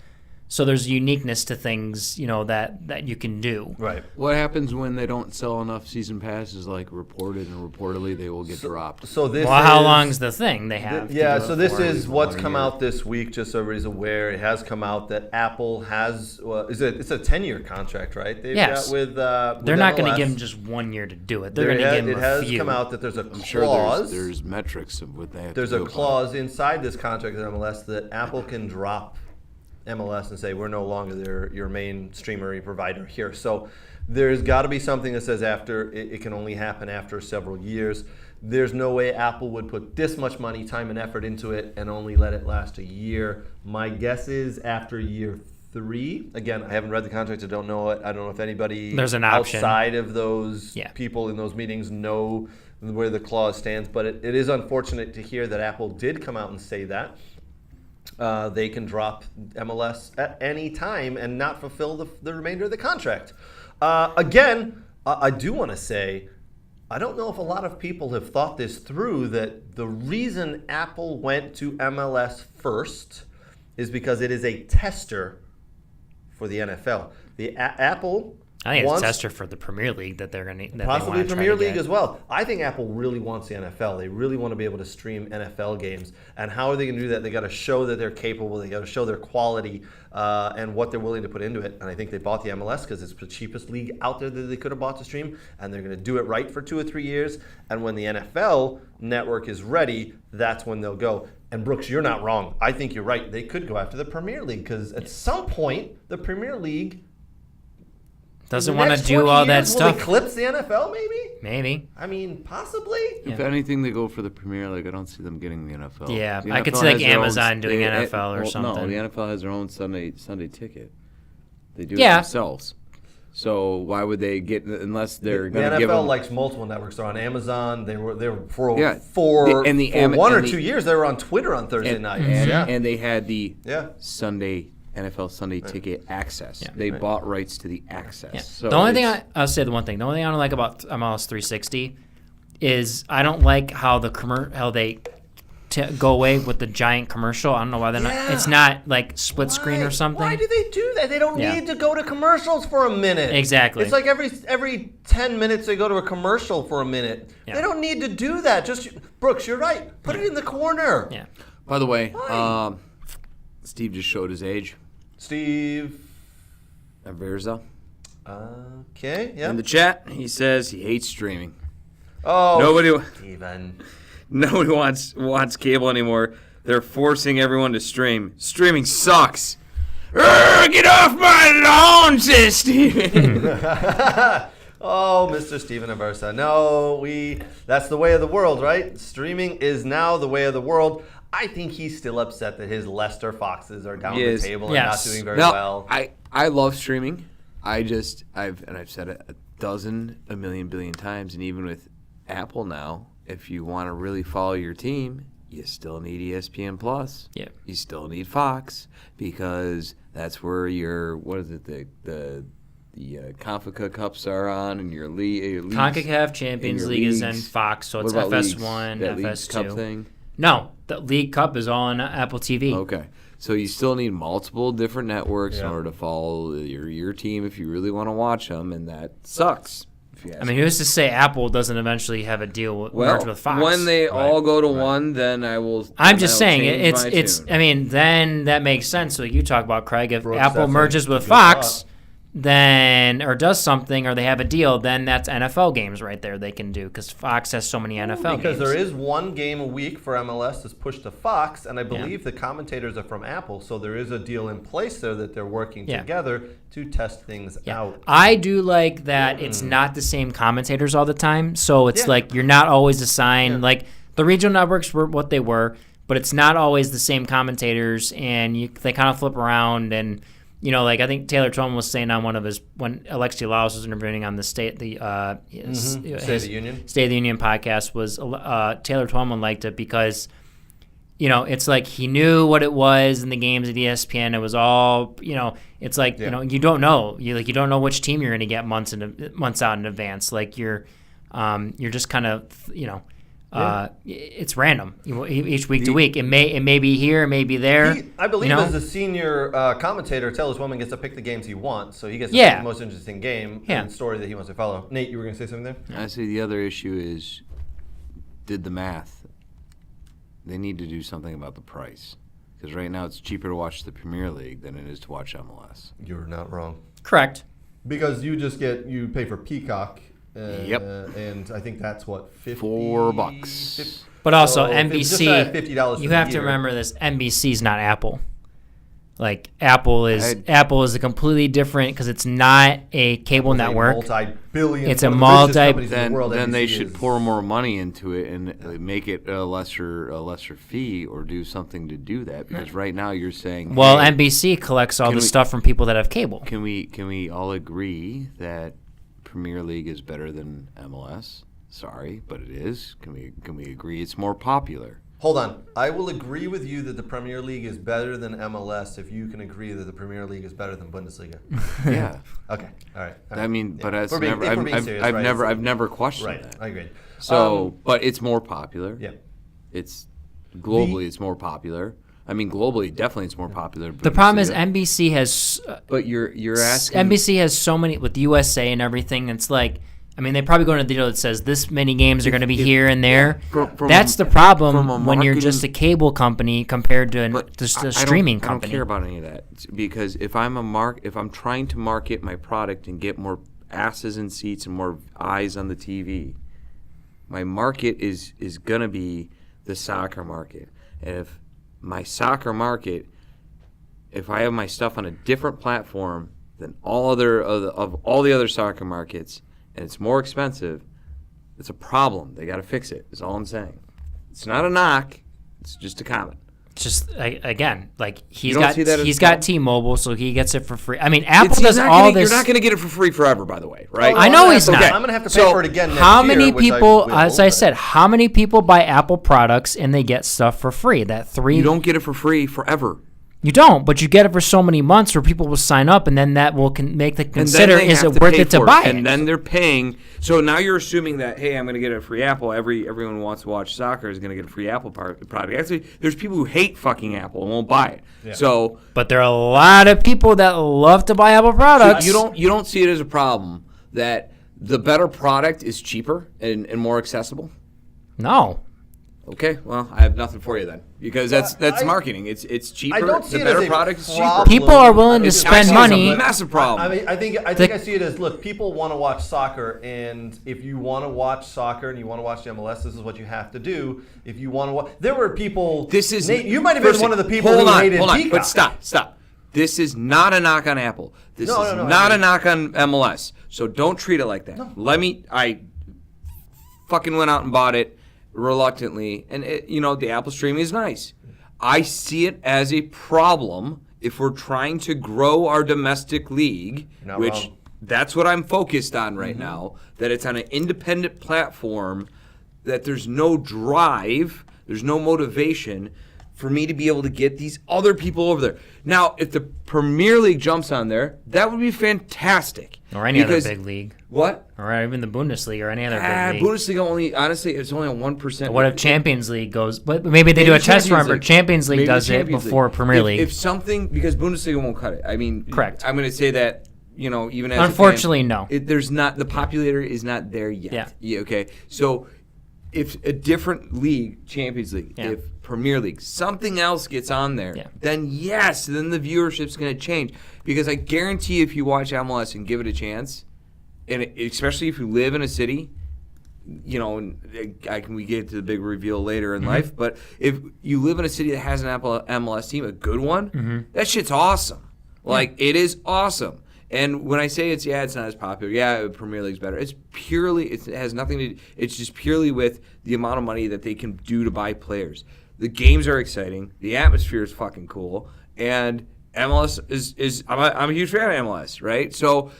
So there's a uniqueness to things, that you can do. Right. What happens when they don't sell enough season passes, like reported, and reportedly they will get dropped? So this how long's the thing they have? So this is what's come out this week, just so everybody's aware. It has come out that Apple has, it's a 10-year contract, right? They've got with they're not going to give them just 1 year to do it. They're going to give them a few. It has come out that there's a clause. I'm sure there's metrics of what they have to do. There's a clause inside this contract with MLS that Apple can drop MLS and say we're no longer your main streamer provider here. So there's got to be something that says after it can only happen after several years. There's no way Apple would put this much money, time, and effort into it and only let it last a year. My guess is after year 3. Again, I haven't read the contract. I don't know it. I don't know if anybody there's an option outside of those people in those meetings know where the clause stands. But it is unfortunate to hear that Apple did come out and say that. They can drop MLS at any time and not fulfill the remainder of the contract. Again, I do want to say, I don't know if a lot of people have thought this through, that the reason Apple went to MLS first is because it is a tester for the NFL. Apple... I think it's a tester for the Premier League that they're going to possibly Premier League as well. I think Apple really wants the NFL. They really want to be able to stream NFL games. And how are they going to do that? They got to show that they're capable. They got to show their quality and what they're willing to put into it. And I think they bought the MLS because it's the cheapest league out there that they could have bought to stream. And they're going to do it right for 2 or 3 years. And when the NFL network is ready, that's when they'll go. And Brooks, you're not wrong. I think you're right. They could go after the Premier League because at some point the Premier League doesn't want to do all that stuff. Will eclipse the NFL, maybe? Maybe. I mean, possibly. If anything, they go for the Premier League. I don't see them getting the NFL. Yeah, the I could see like Amazon doing NFL or something. No, the NFL has their own Sunday ticket. They do it themselves. So why would they get unless they're going to give them? The NFL likes multiple networks. They're on Amazon. They were for 1 or 2 years. They were on Twitter on Thursday night. And they had the NFL Sunday ticket access. Yeah, they bought rights to the access. Yeah. So the only thing I'll say the one thing. The only thing I don't like about MLS 360 is I don't like how how they go away with the giant commercial. I don't know why they're not. It's not like split screen or something. Why do they do that? They don't need to go to commercials for a minute. Exactly. It's like every 10 minutes they go to a commercial for a minute. Yeah. They don't need to do that. Just Brooks, you're right. Put it in the corner. Yeah. By the way, Steve just showed his age. Steve Averza. Okay, yeah. In the chat, he says he hates streaming. Oh, Nobody wants cable anymore. They're forcing everyone to stream. Streaming sucks. Get off my lawn, says Steven. Oh, Mr. Steven Aversa. No, that's the way of the world, right? Streaming is now the way of the world. I think he's still upset that his Leicester Foxes are down the table and not doing very well. I love streaming. I've said it a million billion times, and even with Apple now, if you want to really follow your team, you still need ESPN Plus. Yeah. You still need Fox because that's where your the CONCACAF Cups are on, and your league. CONCACAF Champions League is in Fox, so it's FS1, FS2. Cup thing? No, the League Cup is all on Apple TV. Okay. So you still need multiple different networks in order to follow your team if you really want to watch them, and that sucks. I mean, who's to say Apple doesn't eventually have a deal merge with Fox? When they all go to one, then I will. I'm just saying it's. I mean, then that makes sense. Like you talk about, Craig, if Apple merges with Fox, then or does something, or they have a deal, then that's NFL games right there they can do because Fox has so many NFL games. Because there is one game a week for MLS that's pushed to Fox, and I believe the commentators are from Apple, so there is a deal in place there that they're working together to test things out. I do like that it's not the same commentators all the time, so it's like you're not always assigned. Like the regional networks were what they were, but it's not always the same commentators, and they kind of flip around and. You know, like I think Taylor Twellman was saying on one of his when Alexi Laos was interviewing on the State of the Union podcast was Taylor Twellman liked it because, you know, it's like he knew what it was in the games at ESPN. It was all, you know, it's like you know you don't know you don't know which team you're going to get months out in advance. Like you're just kind of it's random each week to week. It may be here, it may be there. I believe as a senior commentator, Taylor Twellman gets to pick the games he wants, so he gets to pick the most interesting game and story that he wants to follow. Nate, you were going to say something there? I say the other issue is did the math. They need to do something about the price because right now it's cheaper to watch the Premier League than it is to watch MLS. You're not wrong. Correct. Because you pay for Peacock. And I think that's what $4. But also NBC, $50 you have to remember this. NBC's not Apple. Like Apple is a completely different because it's not a cable network. Multi-billion. It's a multi. Then they should pour more money into it and make it a lesser fee or do something to do that because right now you're saying. Well, NBC collects all the stuff from people that have cable. Can we all agree that Premier League is better than MLS? Sorry, but it is. Can we agree it's more popular? Hold on. I will agree with you that the Premier League is better than MLS if you can agree that the Premier League is better than Bundesliga. Yeah. Okay. All right. I mean, but I've never questioned that. I agree. So, but it's more popular. Yeah. It's globally it's more popular. I mean, globally, definitely it's more popular. The problem is NBC has. But you're asking. NBC has so many with USA and everything. It's like, I mean, they probably go into the deal that says this many games are going to be here and there. That's the problem when you're just a cable company compared to just a streaming company. I don't care about any of that because if I'm trying to market my product and get more asses in seats and more eyes on the TV, my market is going to be the soccer market. And if my soccer market, if I have my stuff on a different platform than all the other soccer markets, and it's more expensive, it's a problem. They got to fix it. Is all I'm saying. It's not a knock. It's just a comment. Just again, like he's got T-Mobile, so he gets it for free. I mean, Apple does all this. You're not going to get it for free forever, by the way, right? I know he's not. I'm going to have to pay for it again next how year, many people, as I said, how many people buy Apple products and they get stuff for free? You don't get it for free forever. You don't, but you get it for so many months where people will sign up, and then that will make them consider is it worth it to buy it? And then they're paying. So now you're assuming that, hey, I'm going to get a free Apple. Everyone who wants to watch soccer is going to get a free Apple product. Actually, there's people who hate fucking Apple and won't buy it. Yeah. So, but there are a lot of people that love to buy Apple products. So you don't see it as a problem that the better product is cheaper and more accessible? No. Okay, well, I have nothing for you then, because that's marketing. It's cheaper. I don't see the it better as a product is cheaper. problem. People are willing to spend money. It's a massive problem. I mean, I think I see it as, look, people want to watch soccer, and if you want to watch soccer and you want to watch the MLS, this is what you have to do. If you want to watch, there were people. Nate, you might have been one of the people who hated Peacock. But stop. This is not a knock on Apple. This is not a knock on MLS. So don't treat it like that. No. I fucking went out and bought it reluctantly, and the Apple streaming is nice. I see it as a problem if we're trying to grow our domestic league, which that's what I'm focused on right now, that it's on an independent platform, that there's no drive, there's no motivation for me to be able to get these other people over there. Now, if the Premier League jumps on there, that would be fantastic. Or any other big league. What? Or even the Bundesliga or any other big league. Bundesliga, it's only a 1%. What if Champions League goes? But maybe they do a test run, but Champions League does it before Premier League. If something, because Bundesliga won't cut it. I mean, correct. I'm going to say that even as Unfortunately, a fan, no. There's not, the populator is not there yet. Yeah. Okay. So if a different league, Champions League, if Premier League, something else gets on there, then yes, then the viewership's going to change. Because I guarantee if you watch MLS and give it a chance, and especially if you live in a city, we get to the big reveal later in life, but if you live in a city that has an MLS team, a good one, that shit's awesome. Like, it is awesome. And when I say it's not as popular, Premier League's better. It has nothing to do, it's just purely with the amount of money that they can do to buy players. The games are exciting. The atmosphere is fucking cool. And MLS I'm a huge fan of MLS, right? So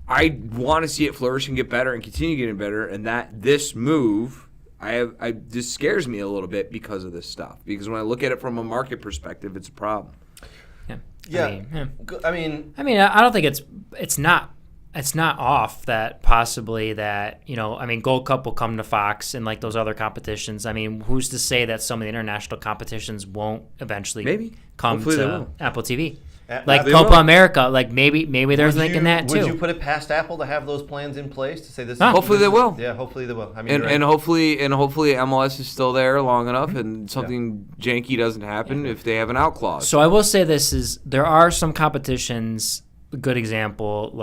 I want to see it flourish and get better and continue getting better. And this move, this scares me a little bit because of this stuff. Because when I look at it from a market perspective, it's a problem. Yeah. I mean, I don't think it's not off that possibly that, Gold Cup will come to Fox and like those other competitions. I mean, who's to say that some of the international competitions won't eventually come Hopefully to Apple TV? Like Copa America, like maybe they're thinking that too. Would you put it past Apple to have those plans in place to say this? Hopefully they will. Yeah, hopefully they will. I mean, and hopefully MLS is still there long enough, and something janky doesn't happen if they have an out clause. So I will say there are some competitions. A good example,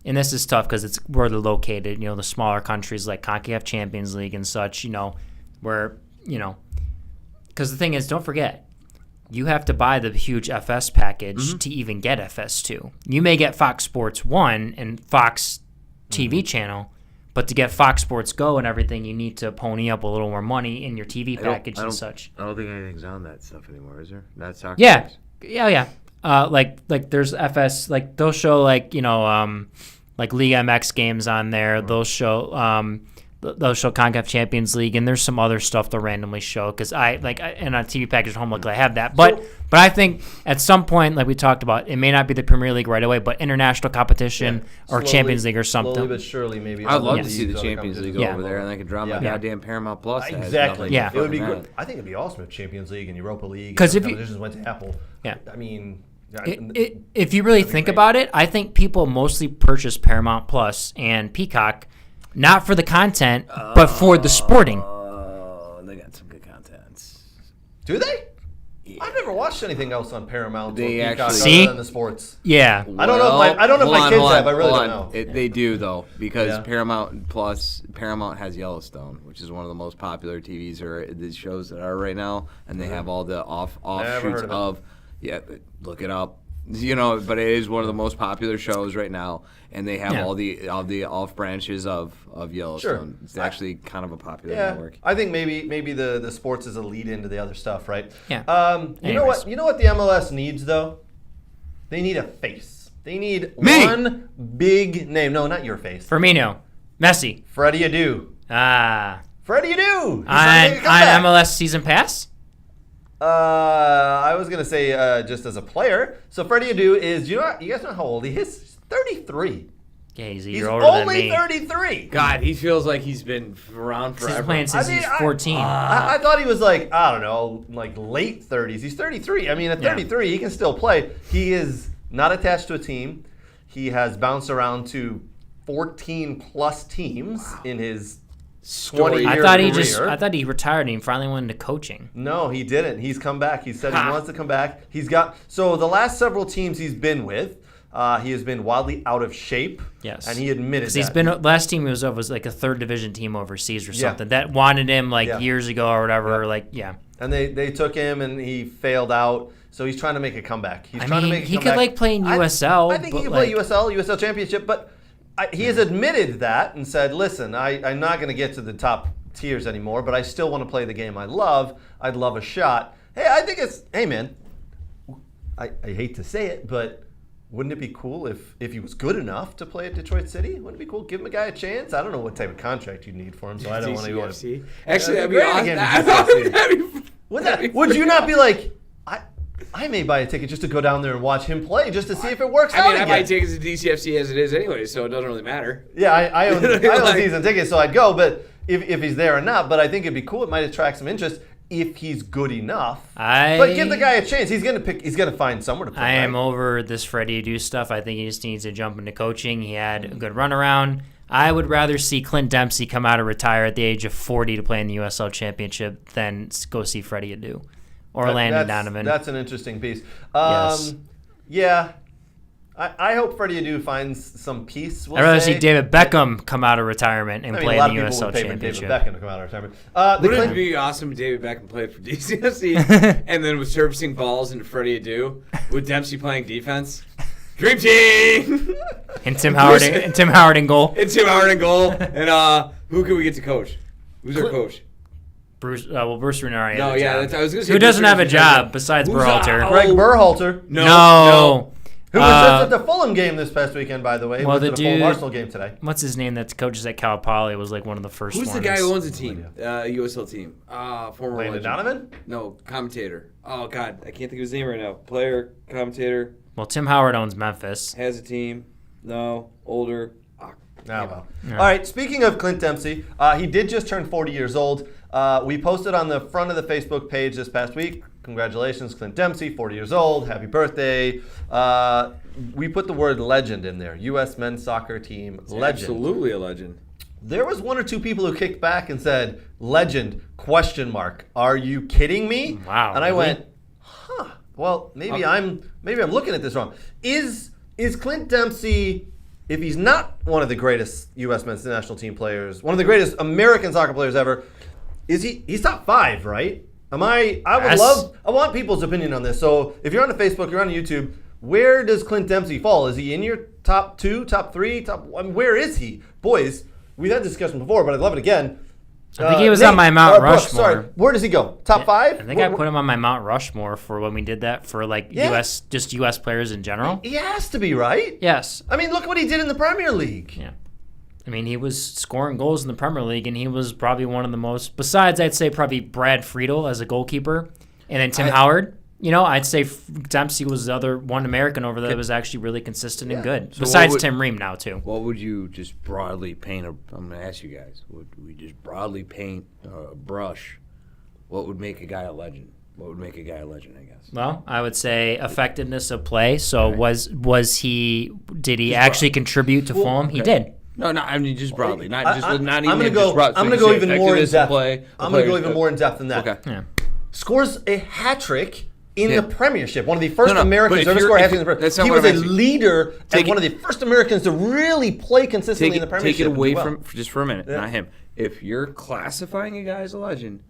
and this is tough because it's where they're located. The smaller countries like CONCACAF Champions League and such. Where because the thing is, don't forget. You have to buy the huge FS package to even get FS2. You may get Fox Sports 1 and Fox TV channel, but to get Fox Sports Go and everything, you need to pony up a little more money in your TV package and such. I don't think anything's on that stuff anymore, is there? Not soccer. Yeah. Like there's FS, like they'll show like Liga MX games on there. They'll show CONCACAF Champions League, and there's some other stuff they'll randomly show because and on TV package at home, I have that. But I think at some point, like we talked about, it may not be the Premier League right away, but international competition or Champions League or something. Slowly but surely, maybe. I'd love to see the Champions League over there, and I could drop my goddamn Paramount Plus. Exactly. Yeah. It would be good. I think it'd be awesome if Champions League and Europa League because if competitions went to Apple. Yeah. I mean. If you really think about it, I think people mostly purchase Paramount Plus and Peacock not for the content, but for the sporting. They got some good content. Do they? Yeah. I've never watched anything else on Paramount. They or Peacock actually other than the sports. Yeah. I don't know if my kids have. I really don't know. They do though, because Paramount has Yellowstone, which is one of the most popular TVs or these shows that are right now, and they have all the offshoots of. Yeah, look it up. But it is one of the most popular shows right now, and they have all the off branches of Yellowstone. Sure. It's actually kind of a popular network. I think maybe the sports is a lead into the other stuff, right? Yeah. You know what the MLS needs though? They need a face. They need one big name. No, not your face. Firmino, Messi, Freddy Adu. Freddy Adu. On MLS season pass. I was gonna say just as a player. So Freddy Adu is you guys know how old he is? He's 33. Yeah, he's a year older than me. He's only 33. God, he feels like he's been around forever. He's playing since he's 14. I thought he was like late 30s. He's 33. I mean, at 33, he can still play. He is not attached to a team. He has bounced around to 14 plus teams in his 20-year career. I thought he retired and he finally went into coaching. No, he didn't. He's come back. He said he wants to come back. So the last several teams he's been with, he has been wildly out of shape. Yes. And he admitted that. Last team he was over was like a third division team overseas or something that wanted him years ago or whatever. And they took him and he failed out. So he's trying to make a comeback. He could play in USL. I think he could play USL Championship, but he has admitted that and said, listen, I'm not going to get to the top tiers anymore, but I still want to play the game I love. I'd love a shot. Hey, man, I hate to say it, but wouldn't it be cool if he was good enough to play at Detroit City? Wouldn't it be cool? Give him a guy a chance. I don't know what type of contract you need for him, so I don't want to go. Actually, that'd be awesome. Would you not be like, I may buy a ticket just to go down there and watch him play, just to see if it works out again. I buy tickets to DCFC as it is anyway, so it doesn't really matter. Yeah, I own season tickets, so I'd go, but if he's there or not. But I think it'd be cool. It might attract some interest. if he's good enough. But give the guy a chance. He's gonna find somewhere to play. I am over this Freddy Adu stuff. I think he just needs to jump into coaching. He had a good runaround. I would rather see Clint Dempsey come out and retire at the age of 40 to play in the USL Championship than go see Freddy Adu or Landon Donovan. That's an interesting piece. Yes. Yeah. I hope Freddy Adu finds some peace. I'd rather see David Beckham come out of retirement and play in the USL Championship. David Beckham to come out of retirement. Wouldn't it be awesome if David Beckham played for DCFC and then was servicing balls into Freddy Adu with Dempsey playing defense? Dream team! And Tim Howard in goal. And Tim Howard in goal. And who can we get to coach? Who's our coach? Bruce Renari. No, yeah, I was going to say. Who doesn't have a job besides Berhalter? Greg Berhalter. No. Who was just at the Fulham game this past weekend, by the way. Well, the Fulham Arsenal game today. What's his name that coaches at Cal Poly was like one of the first ones. Who's the guy who owns the team? USL team. Former Landon Donovan? No, commentator. Oh, God. I can't think of his name right now. Player, commentator. Well, Tim Howard owns Memphis. Has a team. No. Older. Well. All right, speaking of Clint Dempsey, he did just turn 40 years old. We posted on the front of the Facebook page this past week. Congratulations, Clint Dempsey, 40 years old. Happy birthday. We put the word legend in there. U.S. men's soccer team legend. Absolutely a legend. There was one or two people who kicked back and said, legend, ? Are you kidding me? Wow. And I went, well, maybe I'm looking at this wrong. Is Clint Dempsey, if he's not one of the greatest U.S. men's national team players, one of the greatest American soccer players ever, he's top 5, right? I want people's opinion on this. So if you're on the Facebook, you're on YouTube, where does Clint Dempsey fall? Is he in your top 2, top 3, top 1? Where is he? Boys, we've had this discussion before, but I'd love it again. I think he was on my Mount Rushmore. Where does he go? Top 5? I think I put him on my Mount Rushmore for when we did that for US players in general. He has to be, right? Yes. I mean, look what he did in the Premier League. Yeah. I mean, he was scoring goals in the Premier League, and he was probably one of the most, besides, I'd say, probably Brad Friedel as a goalkeeper, and then Tim Howard. I'd say Dempsey was the other one American over there that was actually really consistent and good, so besides Tim Ream now, too. What would you just broadly paint I'm going to ask you guys, would we just broadly paint a brush? What would make a guy a legend? What would make a guy a legend, I guess? Well, I would say effectiveness of play. So did he actually contribute to Fulham? He did. No, I mean just broadly, not even. I'm going to go even more in depth. I'm going to go even more in depth than that. Okay. Yeah. Scores a hat trick in the Premiership. One of the first Americans to ever score a hat trick in the Premiership. He was a leader and one of the first Americans to really play consistently in the Premiership. Take it away from just for a minute, not him. If you're classifying a guy as a legend,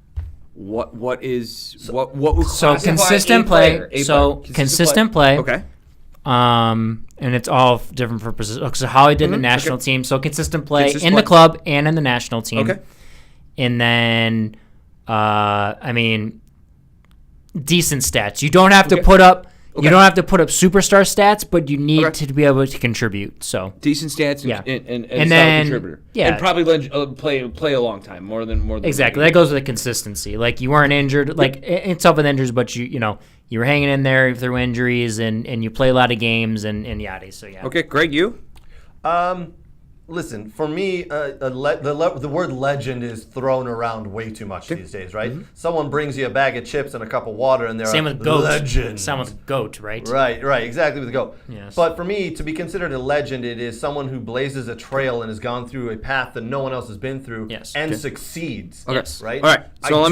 what would classify consistent a play? Player? Consistent play. Okay. And it's all different for positions. So how he did the national team. So consistent play in the club and in the national team. Okay. And then, decent stats. You don't have to put up. Okay. You don't have to put up superstar stats, but you need to be able to contribute. So decent stats and then solid contributor. Yeah, and probably play a long time more than exactly. That goes with the consistency. Like you weren't injured. Like it's up with injuries, but you were hanging in there through injuries and you play a lot of games and yada. So yeah. Okay, Greg, you. Listen, for me, the word legend is thrown around way too much these days, right? Mm-hmm. Someone brings you a bag of chips and a cup of water, and they're same with goat. Legend. Same with goat, right? Right, exactly with the goat. Yes. But for me, to be considered a legend, it is someone who blazes a trail and has gone through a path that no one else has been through and succeeds. Okay. Yes. Right? All right. So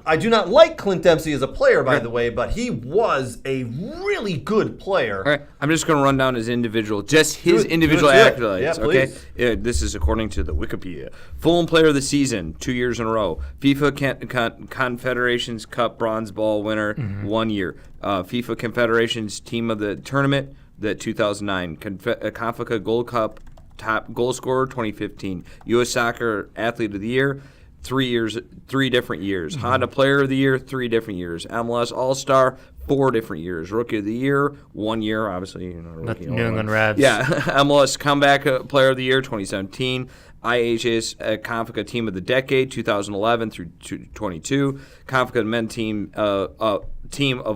I do not like Clint Dempsey as a player, by the way, but he was a really good player. All right. I'm just going to run down his individual accolades. Yeah, please. Okay. This is according to the Wikipedia. Fulham Player of the Season, 2 years in a row. FIFA Confederations Cup Bronze Ball winner, 1 year. FIFA Confederations Team of the Tournament, the 2009. CONCACAF Gold Cup Top Goal Scorer, 2015. U.S. Soccer Athlete of the Year, 3 different years. Honda Player of the Year, 3 different years. MLS All-Star, 4 different years. Rookie of the Year, 1 year, obviously. New England Reds. Yeah. MLS Comeback Player of the Year, 2017. IHS CONCACAF Team of the Decade, 2011 through 22. CONCACAF Men Team of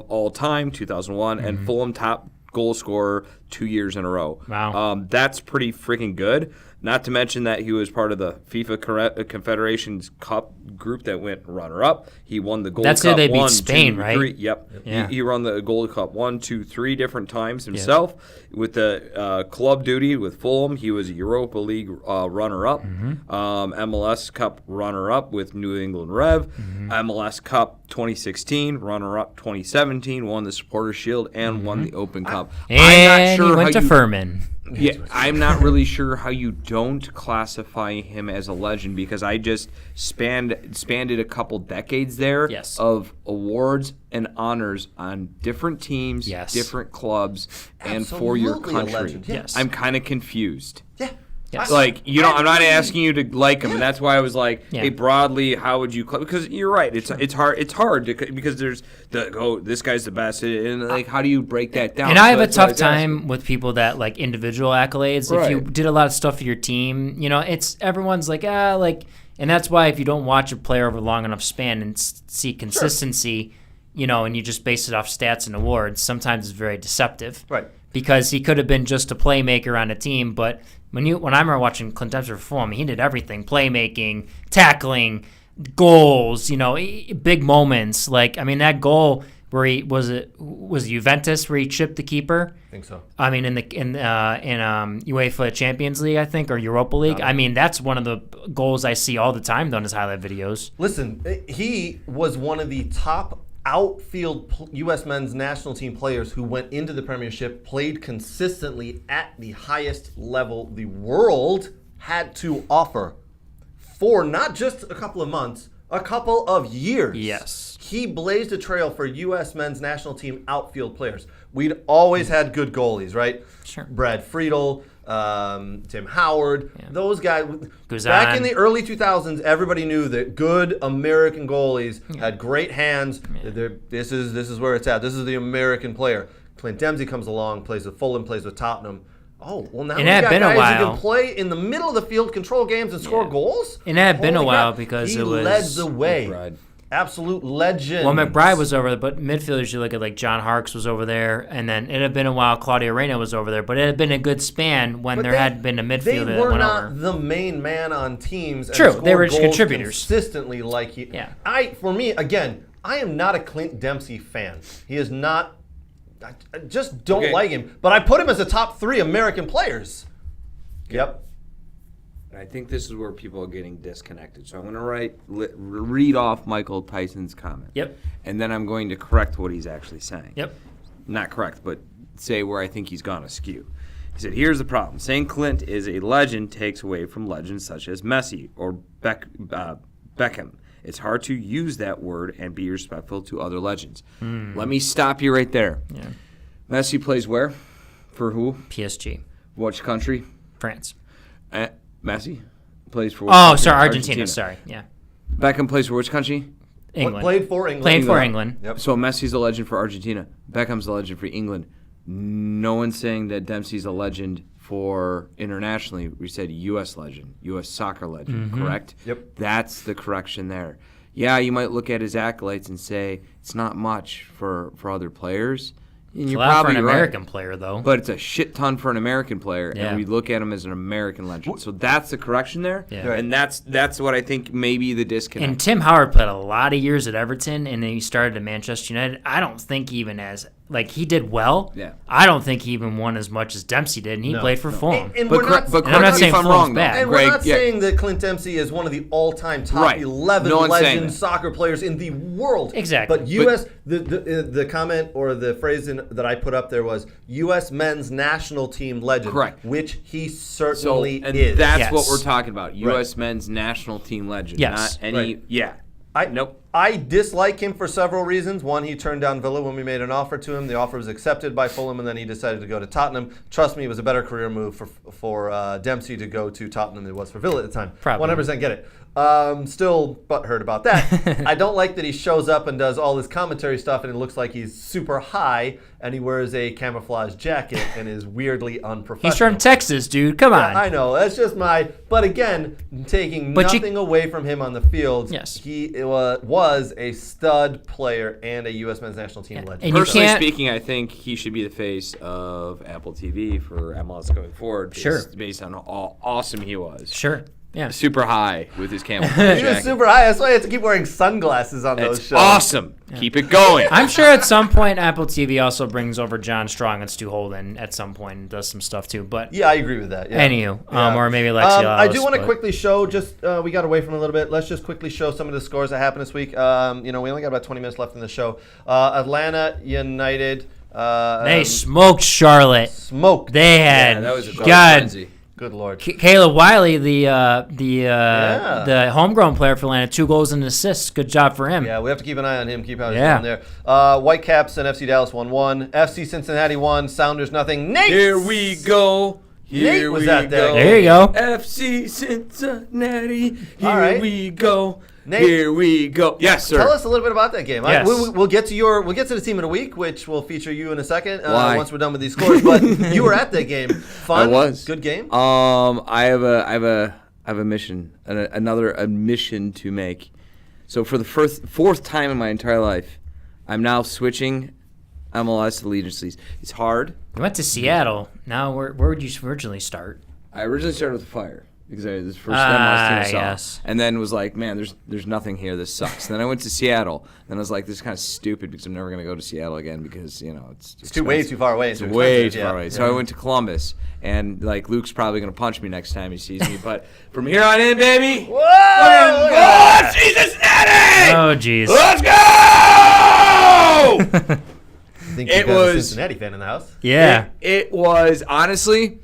All Time, 2001. And Fulham Top Goal Scorer, 2 years in a row. Wow. That's pretty freaking good. Not to mention that he was part of the FIFA Confederations Cup group that went runner-up. He won the Gold Cup. That's who they beat 1, Spain, 2, right? 3. Yep. Yeah. He won the Gold Cup 1, 2, 3 different times himself. With the club duty with Fulham, he was a Europa League runner-up. MLS Cup runner-up with New England Rev. MLS Cup 2016, runner-up 2017, won the Supporters' Shield, and won the Open Cup. And he went to Furman. Yeah, I'm not really sure how you don't classify him as a legend because I just spanned a couple decades there of awards and honors on different teams, different clubs, and for your country. I'm kind of confused. Yeah. Yes. Like, I'm not asking you to like him, and that's why I was like, hey, broadly, how would you? Because you're right, it's hard because there's this guy's the best, and like, how do you break that down? And I have a tough time with people that like individual accolades. If you did a lot of stuff for your team, it's everyone's like and that's why if you don't watch a player over a long enough span and see consistency, and you just base it off stats and awards, sometimes it's very deceptive. Right. Because he could have been just a playmaker on a team, but when I remember watching Clint Dempsey perform, he did everything: playmaking, tackling, goals, big moments. Like, that goal where he was Juventus where he chipped the keeper. I think so. In UEFA Champions League, I think, or Europa League. That's one of the goals I see all the time on his highlight videos. Listen, he was one of the top outfield U.S. men's national team players who went into the Premiership, played consistently at the highest level the world had to offer for not just a couple of months, a couple of years. Yes. He blazed a trail for U.S. men's national team outfield players. We'd always had good goalies, right? Sure. Brad Friedel, Tim Howard, those guys. Guzan. Back in the early 2000s, everybody knew that good American goalies had great hands. This is where it's at. This is the American player. Clint Dempsey comes along, plays with Fulham, plays with Tottenham. Oh, well, now we've got guys who can play in the middle of the field, control games, and score goals? And it had been a while because he it was... led the way. Absolute legend. Well, McBride was over there, but midfielders, you look at like John Harkes was over there, and then it had been a while Claudio Reyna was over there, but it had been a good span when there had been a midfielder that went over. They were not the main man on teams. True, and they were just goals contributors. Consistently like he. Yeah. For me, again, I am not a Clint Dempsey fan. He is not. I just don't like him, but I put him as a top 3 American players. Yep. I think this is where people are getting disconnected. So I'm going to read off Michael Tyson's comment. Yep. And then I'm going to correct what he's actually saying. Yep. Not correct, but say where I think he's gone askew. He said, here's the problem. Saying Clint is a legend takes away from legends such as Messi or Beckham. It's hard to use that word and be respectful to other legends. Let me stop you right there. Yeah. Messi plays where? For who? PSG. Which country? France. Messi plays for. Argentina. Sorry, yeah. Beckham plays for which country? England. Played for England. Played for England. Yep. So Messi's a legend for Argentina. Beckham's a legend for England. No one's saying that Dempsey's a legend for internationally. We said U.S. legend, U.S. soccer legend, correct? Yep. That's the correction there. Yeah, you might look at his accolades and say it's not much for other players. And you're probably for an right. American player, though. But it's a shit ton for an American player, and we look at him as an American legend. So that's the correction there, and that's what I think maybe the disconnect. And Tim Howard played a lot of years at Everton, and then he started at Manchester United. I don't think even as he did well. Yeah. I don't think he even won as much as Dempsey did, and he played for Fulham. And but I'm not saying I'm wrong, bad. And we're not saying that Clint Dempsey is one of the all-time top 11 legend soccer players in the world. Exactly. But the comment or the phrase that I put up there was U.S. men's national team legend. Correct. Which he certainly is. And that's what we're talking about. U.S. men's national team legend. Yes. Not any. Yeah. Nope. I dislike him for several reasons. One, he turned down Villa when we made an offer to him. The offer was accepted by Fulham, and then he decided to go to Tottenham. Trust me, it was a better career move for Dempsey to go to Tottenham than it was for Villa at the time. Probably. 100% get it. Still butthurt about that. I don't like that he shows up and does all this commentary stuff, and it looks like he's super high, and he wears a camouflage jacket and is weirdly unprofessional. He's from Texas, dude. Come on. I know. That's just but again, taking nothing away from him on the field. Yes. He was was a stud player and a U.S. men's national team legend. And Personally speaking, I think he should be the face of Apple TV for MLS going forward. Sure. Based on how awesome he was. Sure. Yeah. Super high with his camel He was jacket. super high. That's why I have to keep wearing sunglasses on those It's shows. awesome. Yeah. Keep it going. I'm sure at some point Apple TV also brings over John Strong and Stu Holden at some point and does some stuff too. But Yeah, I agree with that. Yeah. anywho, or maybe Lexi. I do want to quickly show, we got away from it a little bit. Let's just quickly show some of the scores that happened this week. We only got about 20 minutes left in the show. Atlanta United. They smoked Charlotte. Smoked. They had that was a God. frenzy. Good Lord. Caleb Wiley, the homegrown player for Atlanta, 2 goals and an assist. Good job for him. Yeah, we have to keep an eye on him, keep how he's doing there. Whitecaps and FC Dallas 1-1. FC Cincinnati 1, Sounders nothing. Nate! Here we go. Nate was at that. There you go. FC Cincinnati. Here All right. we go. Nate, here we go. Yes, sir. Tell us a little bit about that game. Yes. We'll get to the team of the week, which will feature you in a second once we're done with these scores. But you were at that game. Fun. I was. Good game. I have a mission, a mission to make. So for the fourth time in my entire life, I'm now switching MLS allegiances. It's hard. You went to Seattle. Now, where would you originally start? I originally started with the Fire because it was the first MLS team I saw. Yes. And then was like, man, there's nothing here. This sucks. And then I went to Seattle. And I was like, this is kind of stupid because I'm never going to go to Seattle again because, it's way too far away. It's way too far away. So I went to Columbus. And, Luke's probably going to punch me next time he sees me. But from here on in, baby. Whoa! Oh, Jesus, Natty! Oh, jeez. Let's go! I think you got a Cincinnati fan in the house. Yeah. It was, honestly,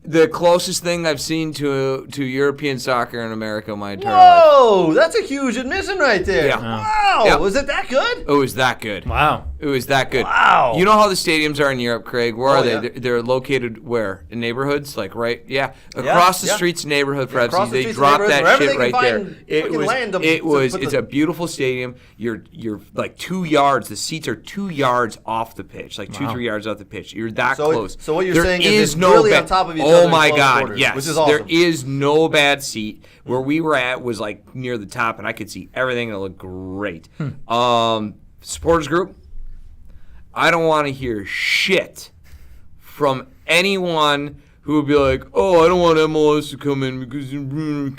the closest thing I've seen to European soccer in America my entire life. Whoa, that's a huge admission right there. Yeah. Wow, Yep. was it that good? It was that good. Wow. It was that good. Wow. You know how the stadiums are in Europe, Craig? Where are they? yeah. They're located where? In neighborhoods? Right? Yeah. Across the streets neighborhood for across FC. the They streets drop neighborhoods, that wherever shit they right can there. find freaking land to It's a beautiful stadium. You're like 2 yards. The seats are 2 yards off the pitch. 3 yards off the pitch. You're that close. So what you're There saying is it's no really bad, on top of each oh other in my close God, quarters, yes. which is awesome. There is no bad seat. Where we were at was near the top, and I could see everything, and it looked great. Supporters group, I don't want to hear shit from anyone who would be like, oh, I don't want MLS to come in because you're ruining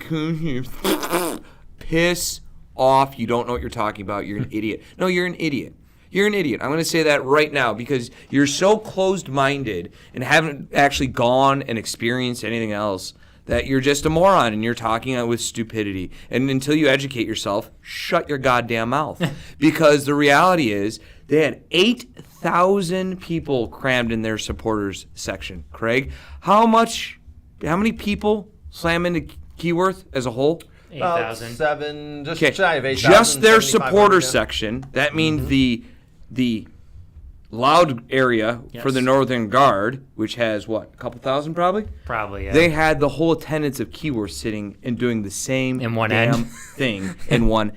the piss off. You don't know what you're talking about. You're an idiot. No, you're an idiot. You're an idiot. I'm going to say that right now because you're so closed-minded and haven't actually gone and experienced anything else that you're just a moron and you're talking with stupidity. And until you educate yourself, shut your goddamn mouth. Because the reality is they had 8,000 people crammed in their supporters section. Craig, how many people slam into Keyworth as a whole? 8,000. 7, just shy of 8,000. Just their 7,500, supporter yeah. section. That means the loud area for the Northern Guard, which has a couple thousand probably? Probably, yeah. They had the whole attendance of Keyworth sitting and doing the same In one damn end. thing in one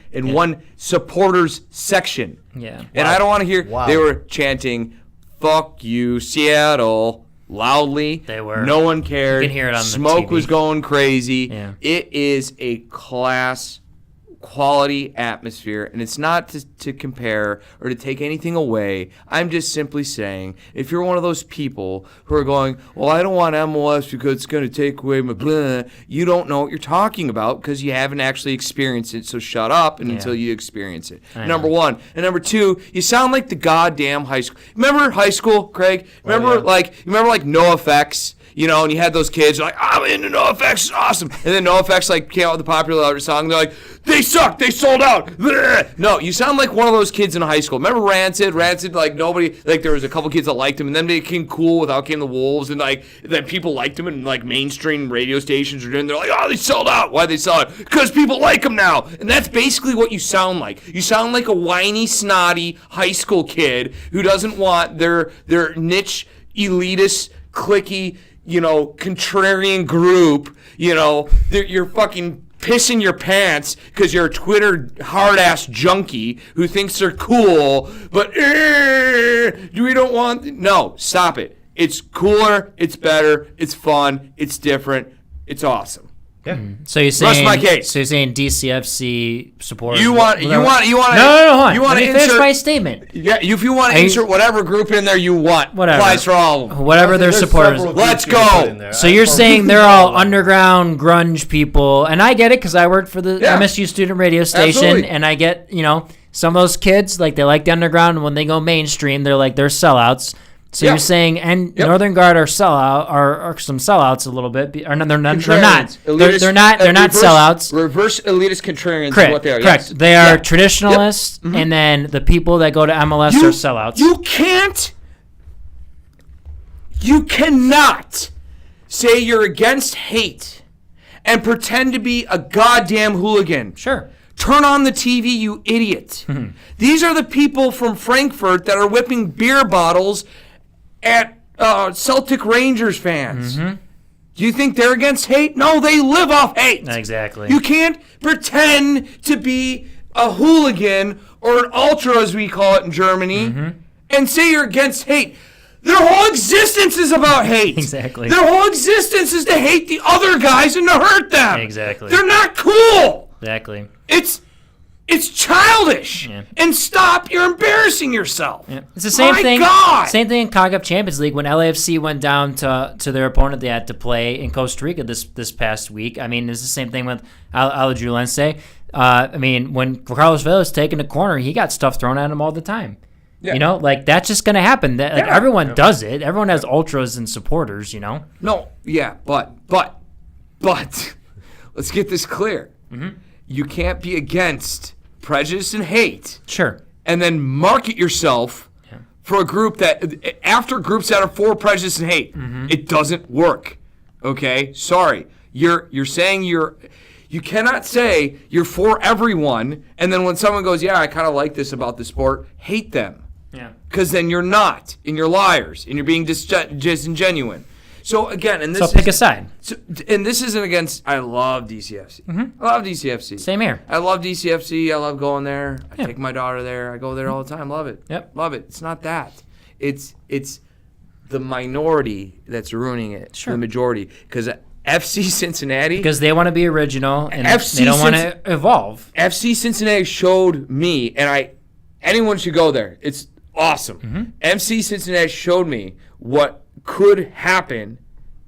supporters section. Yeah. And I don't want to hear Wow. they were chanting "Fuck you, Seattle" loudly. They were. No one cared. You can hear it on the Smoke TV. was going crazy. Yeah. It is a quality atmosphere, and it's not to compare or to take anything away. I'm just simply saying, if you're one of those people who are going, well, I don't want MLS because it's going to take away my blah, you don't know what you're talking about because you haven't actually experienced it, so shut up until you experience it. Number one. And number two, you sound like the goddamn high school. Remember high school, Craig? Remember NoFX? And you had those kids like, I'm into NoFX, it's awesome. And then NoFX came out with the popular song. They're like, they suck, they sold out. Bleh. No, you sound like one of those kids in high school. Remember Rancid, nobody, there was a couple kids that liked him, and then they became cool with Out Came the Wolves, and then people liked him, and mainstream radio stations were doing. They're like, oh, they sold out. Why'd they sell it? Because people like him now. And that's basically what you sound like. You sound like a whiny, snotty high school kid who doesn't want their niche, elitist, cliquey, contrarian group, you're fucking pissing your pants because you're a Twitter hard-ass junkie who thinks they're cool, but we don't want... No, stop it. It's cooler, it's better, it's fun, it's different, it's awesome. Yeah. So you're saying Rest my case. So you're saying DCFC supporters? You want to No, hold on. You want to finish insert my statement. Yeah, if you want to insert whatever group in there you want. Whatever. Applies for all of them. Whatever their supporters. Let's go. So you're saying they're all underground grunge people, and I get it because I worked for the MSU student radio station, Absolutely. and I get some of those kids like they like the underground, and when they go mainstream, they're sellouts. So you're saying, and Northern Guard are some sellouts a little bit, or no, they're not. They're not sellouts. Reverse elitist contrarians Correct. is what they are. Correct. Yes. They are traditionalists, and then the people that go to MLS are sellouts. You cannot say you're against hate and pretend to be a goddamn hooligan. Sure. Turn on the TV, you idiot. These are the people from Frankfurt that are whipping beer bottles at Celtic Rangers fans. Do you think they're against hate? No, they live off hate. Exactly. You can't pretend to be a hooligan or an ultra, as we call it in Germany, and say you're against hate. Their whole existence is about hate. Exactly. Their whole existence is to hate the other guys and to hurt them. Exactly. They're not cool. Exactly. It's childish. Yeah. And stop, you're embarrassing yourself. Yeah. It's the same thing. God. Same thing in CONCACAF Champions League when LAFC went down to their opponent they had to play in Costa Rica this past week. I mean, it's the same thing with Alajuelense. I mean, when Carlos Vela was taking a corner, he got stuff thrown at him all the time. Yeah. That's just going to happen. Everyone does it. Everyone has ultras and supporters, No, yeah, but let's get this clear. You can't be against prejudice and hate. Sure. And then market yourself for a group after groups that are for prejudice and hate. It doesn't work. Okay? Sorry. You're saying you cannot say you're for everyone, and then when someone goes, yeah, I kind of like this about the sport, hate them. Yeah. Because then you're not, and you're liars, and you're being disingenuine. So again, pick a side. And this isn't against. I love DCFC. I love DCFC. Same here. I love DCFC. I love going there. I take my daughter there. I go there all the time. Love it. Yep. Love it. It's not that. It's the minority that's ruining it. Sure. The majority. Because FC Cincinnati. Because they want to be original and they don't want to evolve. FC Cincinnati showed me, and anyone should go there. It's awesome. FC Cincinnati showed me what could happen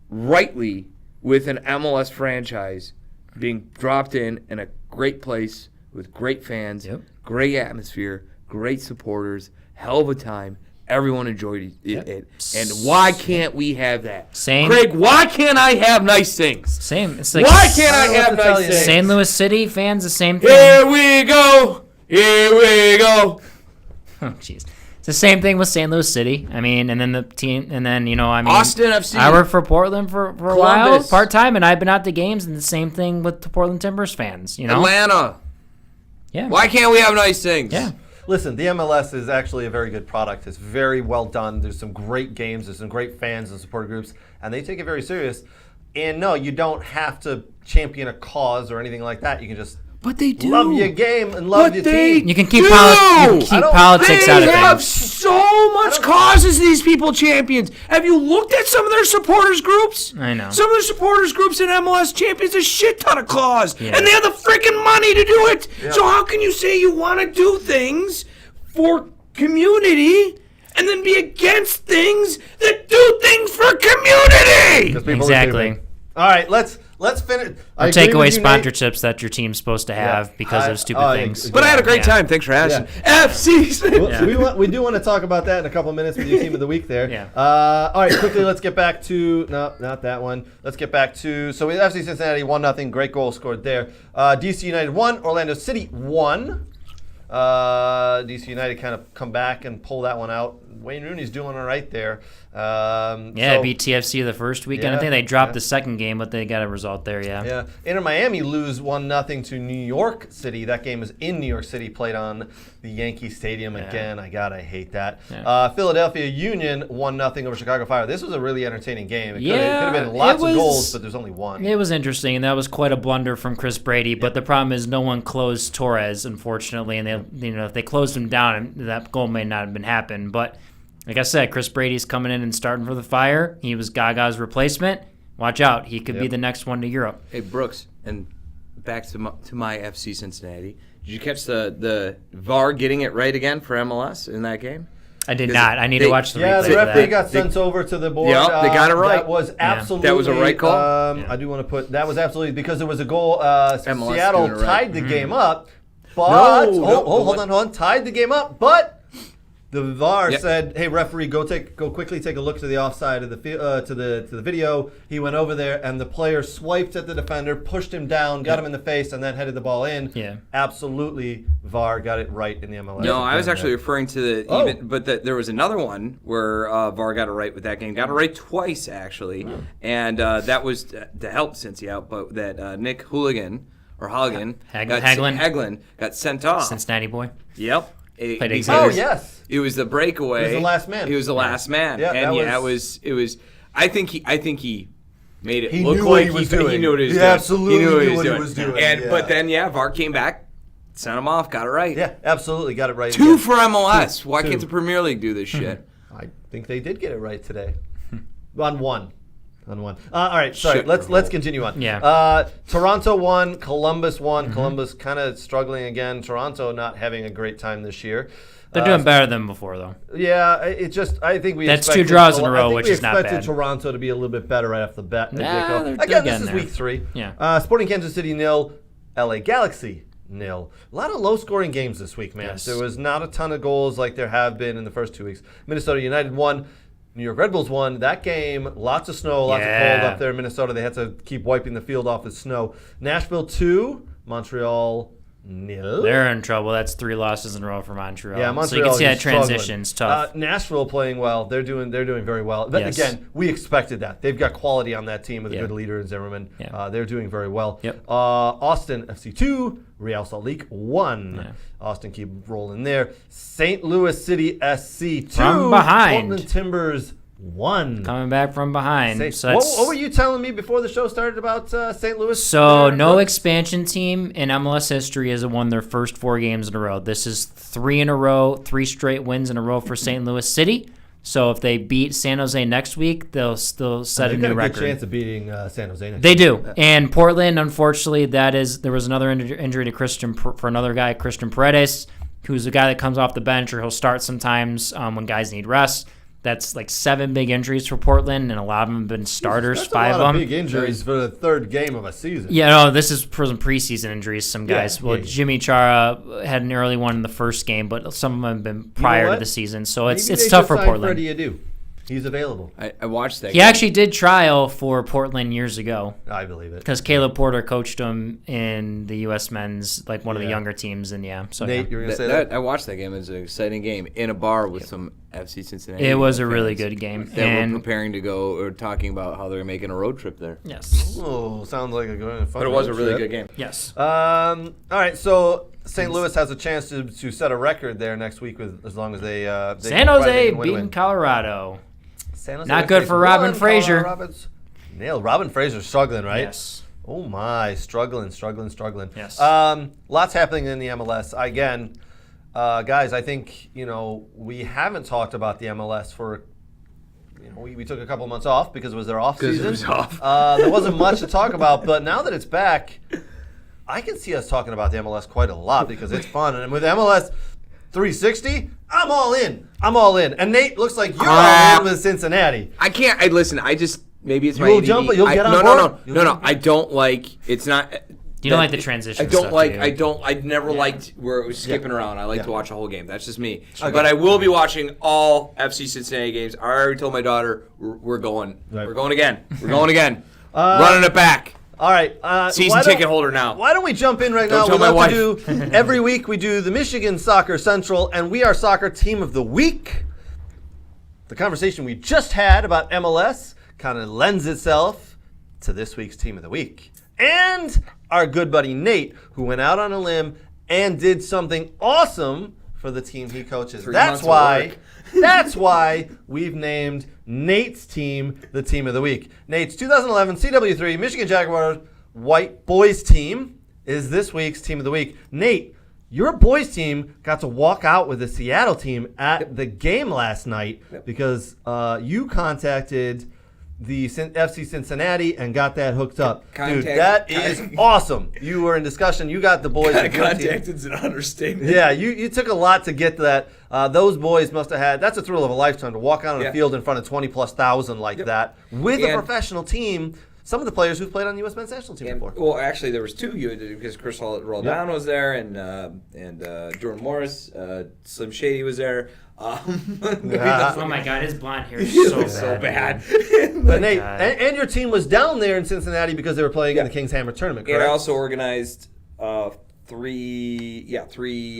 rightly with an MLS franchise being dropped in a great place with great fans, great atmosphere, great supporters, hell of a time. Everyone enjoyed it. And why can't we have that? Same. Craig, why can't I have nice things? Same. It's like Why can't I have nice things? St. Louis City fans, the same thing. Here we go. Here we go. Oh, jeez. It's the same thing with St. Louis City. I mean, and then the team, and then, Austin FC. I worked for Portland for a while, part-time, and I've been out to games, and the same thing with the Portland Timbers fans, Atlanta. Yeah. Why can't we have nice things? Yeah. Listen, the MLS is actually a very good product. It's very well done. There's some great games. There's some great fans and support groups, and they take it very serious. And no, you don't have to champion a cause or anything like that. You can just love your game and love your team. You can keep politics out of They have things. so much causes these people champions. Have you looked at some of their supporters groups? I know. Some of their supporters groups in MLS champions a shit ton of cause, Yeah. and they have the freaking money to do it. Yeah. So how can you say you want to do things for community and then be against things that do things for community? Exactly. All right, let's finish. Or take away sponsorships that your team's supposed to have because of stupid things. But I had a great time. Thanks for asking. Yeah. FC. We do want to talk about that in a couple of minutes with your team of the week there. Yeah. All right, quickly, let's get back to not that one. Let's get back to we FC Cincinnati 1-0. Great goal scored there. DC United 1, Orlando City 1. DC United kind of come back and pull that one out. Wayne Rooney's doing all right there. Beat TFC the first weekend. I think they dropped the second game, but they got a result there, Yeah. Inter Miami lose 1-0 to New York City. That game is in New York City, played on the Yankee Stadium again. I hate that. Yeah. Philadelphia Union 1-0 over Chicago Fire. This was a really entertaining game. It could have been lots of goals, but there's only one. It was interesting, and that was quite a blunder from Chris Brady. But the problem is no one closed Torres, unfortunately, and if they closed him down, that goal may not have been happened. But like I said, Chris Brady's coming in and starting for the Fire. He was Gaga's replacement. watch out. He could be the next one to Europe. Hey, Brooks, and back to my FC Cincinnati. Did you catch the VAR getting it right again for MLS in that game? I did not. I need to watch the replay. Yeah, the referee of that. got sent over to the board. Yep, they got it right. That was absolutely. That was a right call. I do want to put that was absolutely because it was a goal. MLS Seattle doing it right. tied the game up, but No, hold on, tied the game up, but. The VAR said, "Hey, referee, go quickly take a look to the offside of the to the video." He went over there, and the player swiped at the defender, pushed him down, got him in the face, and then headed the ball in. Yeah, absolutely. VAR got it right in the MLS. No, I was actually referring to there was another one where VAR got it right with that game. Got it right twice actually, and that was to help Cincy out, but that Nick Hooligan or Hagen Hagelin got sent off. Cincinnati boy. Yep. Yes. It was the breakaway. He was the last man. He was the last man. Yeah, and it was. I think he made it he look knew like what he was doing. He knew what he was doing. Absolutely knew what he was doing. And but then VAR came back, sent him off, got it right. Yeah, absolutely got it right. 2 for MLS. Why can't the Premier League do this shit? I think they did get it right today. On one. All right, sorry. Let's continue on. Yeah. Toronto won. Columbus won. Columbus kind of struggling again. Toronto not having a great time this year. They're doing better than before, though. Yeah, I think we that's 2 draws in a row, which is not bad. We expected Toronto to be a little bit better right off the bat. Again, this is week 3. Yeah. Sporting Kansas City 0, LA Galaxy 0. A lot of low-scoring games this week, man. Yes. There was not a ton of goals like there have been in the first 2 weeks. Minnesota United won. New York Red Bulls won. That game, lots of snow, lots of cold up there in Minnesota. They had to keep wiping the field off with snow. Nashville 2, Montreal 0. They're in trouble. That's 3 losses in a row for Montreal. Yeah, Montreal. So you can see that struggling. transition's tough. Nashville playing well. They're doing very well. But again, we expected that. They've got quality on that team with a good leader in Zimmerman. Yeah. They're doing very well. Yep. Austin FC 2, Real Salt Lake 1. Yeah. Austin keep rolling there. St. Louis City SC 2. From behind. Portland Timbers 1. Coming back from behind. So what were you telling me before the show started about St. Louis? So no expansion team in MLS history has won their first 4 games in a row. This is 3 in a row, 3 straight wins in a row for St. Louis City. So if they beat San Jose next week, they'll still set a new record. They've got a good chance of beating San Jose next week. They do. And Portland, unfortunately, there was another injury to for another guy, Christian Paredes, who's a guy that comes off the bench or he'll start sometimes when guys need rest. That's like 7 big injuries for Portland, and a lot of them have been starters. That's 5 a lot of them. Big injuries for the 3rd game of a season. Yeah, no, this is some preseason injuries. Some guys. Jimmy Chara had an early one in the first game, but some of them have been prior to the season. So it's tough for Portland. Freddie Adu. He's available. I watched that. He actually did trial for Portland years ago. I believe it. Because Caleb Porter coached him in the U.S. men's, like one of the younger teams, and so Nate, you were gonna say that? I watched that game. It was an exciting game in a bar with some FC Cincinnati. It was a really good game. They were preparing to go or talking about how they're making a road trip there. Yes. Oh, sounds like a good fun. But it was a really good game. Yes. All right, so St. Louis has a chance to set a record there next week as long as they San Jose beating Colorado. Not good for Robin Fraser. Robin Fraser's struggling, right? Yes. Oh my, struggling. Yes. Lots happening in the MLS. Again, guys, I think we haven't talked about the MLS for. We took a couple months off because it was their off season. It was off. There wasn't much to talk about, but now that it's back, I can see us talking about the MLS quite a lot because it's fun. And with MLS 360, I'm all in. And Nate, looks like you're all in with Cincinnati. I can't. Listen. I just maybe it's my You'll ADD. jump. You'll get on board. No. I don't like. It's not. You don't like the transition. I don't stuff, like. do you? I don't. I never liked where it was skipping around. I like to watch a whole game. That's just me. Okay. But I will be watching all FC Cincinnati games. I already told my daughter we're going. Right. We're going again. Running it back. All right. Season ticket holder now. Why don't we jump in right now? Tell my wife. Every week we do the Michigan Soccer Central and We Are Soccer Team of the Week. The conversation we just had about MLS kind of lends itself to this week's Team of the Week. And our good buddy Nate, who went out on a limb and did something awesome for the team he coaches. That's why we've named Nate's team the Team of the Week. Nate's 2011 CW3 Michigan Jaguars White Boys team is this week's Team of the Week. Nate, your boys team got to walk out with the Seattle team at the game last night because you contacted the FC Cincinnati and got that hooked up. Contact- Dude, that is awesome. You were in discussion. You got the boys. Contacted's an understatement. Yeah, you took a lot to get to that. Those boys must have had. That's a thrill of a lifetime to walk out on a field in front of 20,000+ like that with a professional team. Some of the players who've played on the U.S. men's national team before. Well, actually, there was two because Chris Roldan was there, and Jordan Morris, Slim Shady was there. Oh my God, his blonde hair is so bad. But Nate, and your team was down there in Cincinnati because they were playing in the King's Hammer tournament, correct? And I also organized three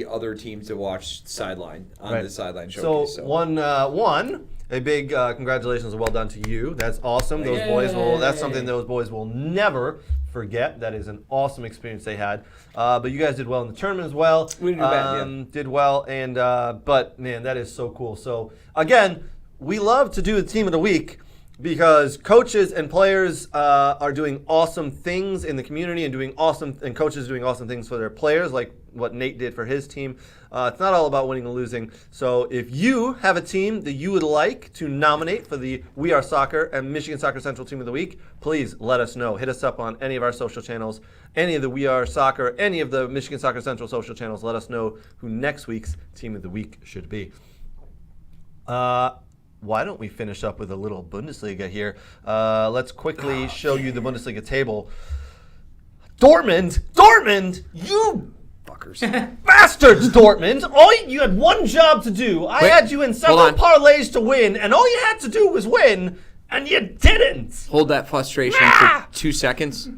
other teams to watch sideline on the sideline showcase. So a big congratulations and well done to you. That's awesome. Those boys that's something those boys will never forget. That is an awesome experience they had. But you guys did well in the tournament as well. We did bad, Did well, and but man, that is so cool. So again, we love to do the team of the week because coaches and players are doing awesome things in the community and coaches doing awesome things for their players, like what Nate did for his team. It's not all about winning and losing. So if you have a team that you would like to nominate for the We Are Soccer and Michigan Soccer Central Team of the Week, please let us know. Hit us up on any of our social channels, any of the We Are Soccer, any of the Michigan Soccer Central social channels. Let us know who next week's Team of the Week should be. Why don't we finish up with a little Bundesliga here? Let's quickly show you the Bundesliga table. Dortmund, you Fuckers. bastards, Dortmund. You had one job to do. I had you in several parlays to win, and all you had to do was win, and you didn't. Hold that frustration for 2 seconds.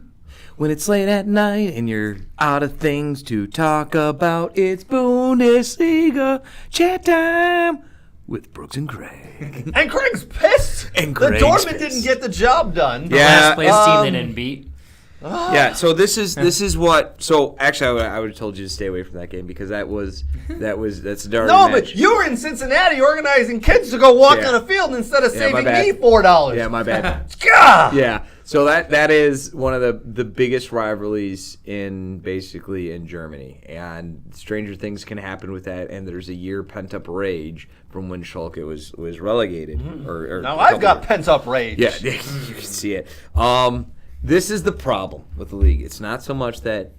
When it's late at night and you're out of things to talk about, it's Bundesliga chat time with Brooks and Craig. And Craig's pissed. And the Craig's Dortmund pissed. didn't get the job done. The last place team they didn't beat. Yeah, so this is what. So actually, I would have told you to stay away from that game because that's a dark No, match. but you were in Cincinnati organizing kids to go walk on a field instead of saving me $4. Yeah, my bad. God. Yeah, so that is one of the biggest rivalries in Germany, and stranger things can happen with that. And there's a year pent up rage from when Schalke was relegated. Or now I've got pent up rage. Yeah, you can see it. This is the problem with the league. It's not so much that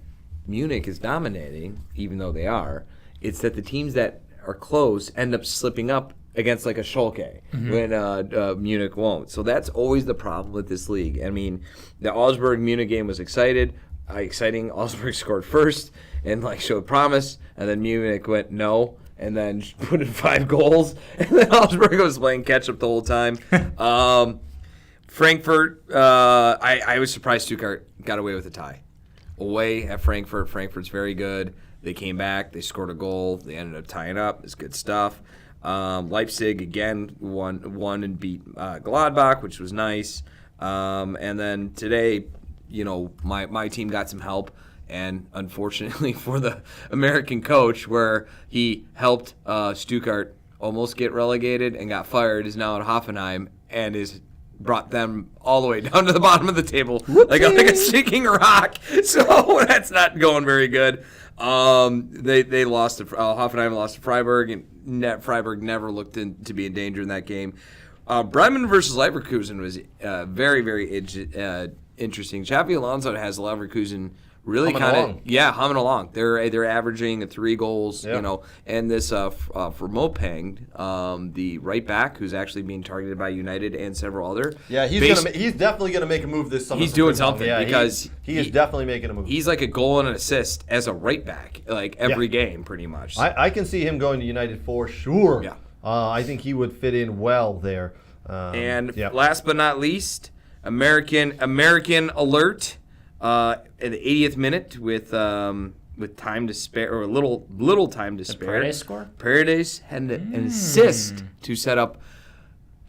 Munich is dominating, even though they are. It's that the teams that are close end up slipping up against like a Schalke when Munich won't. So that's always the problem with this league. I mean, the Augsburg-Munich game was exciting. Augsburg scored first and showed promise, and then Munich went no, and then put in 5 goals, and then Augsburg was playing catch-up the whole time. Frankfurt, I was surprised Stuttgart got away with a tie. Away at Frankfurt. Frankfurt's very good. They came back. They scored a goal. They ended up tying up. It's good stuff. Leipzig, again, won and beat Gladbach, which was nice. And then today, my team got some help. And unfortunately for the American coach, where he helped Stuttgart almost get relegated and got fired, is now at Hoffenheim and is brought them all the way down to the bottom of the table like a sinking rock. So that's not going very good. They lost to Hoffenheim, lost to Freiburg, and Freiburg never looked to be in danger in that game. Bremen versus Leverkusen was very, very interesting. Xabi Alonso has Leverkusen really humming along. They're averaging 3 goals, and this for Mopeng, the right back who's actually being targeted by United and several other. Yeah, he's definitely gonna make a move this summer. He's doing something because he is definitely making a move. He's like a goal and an assist as a right back, every game pretty much. I can see him going to United for sure. Yeah, I think he would fit in well there. Last but not least, American alert. At the 80th minute with time to spare, or little time to spare. Paredes score? Paredes had an assist to set up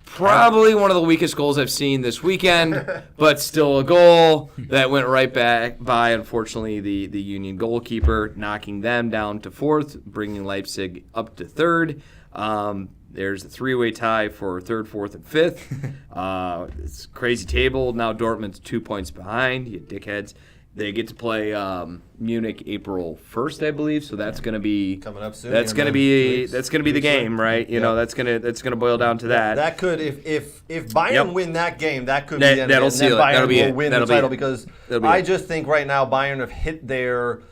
probably one of the weakest goals I've seen this weekend, but still a goal that went right back by, unfortunately, the Union goalkeeper, knocking them down to 4th, bringing Leipzig up to 3rd. There's a 3-way tie for 3rd, 4th, and 5th. It's a crazy table. Now Dortmund's 2 points behind. You dickheads. They get to play Munich April 1st, I believe. So that's going to be coming up soon. That's going to be the game, right? You know, that's going to boil down to that. That could if Bayern win that game, that could be the end. That'll seal it. Bayern That'll be will win the title because I just think right now Bayern have hit their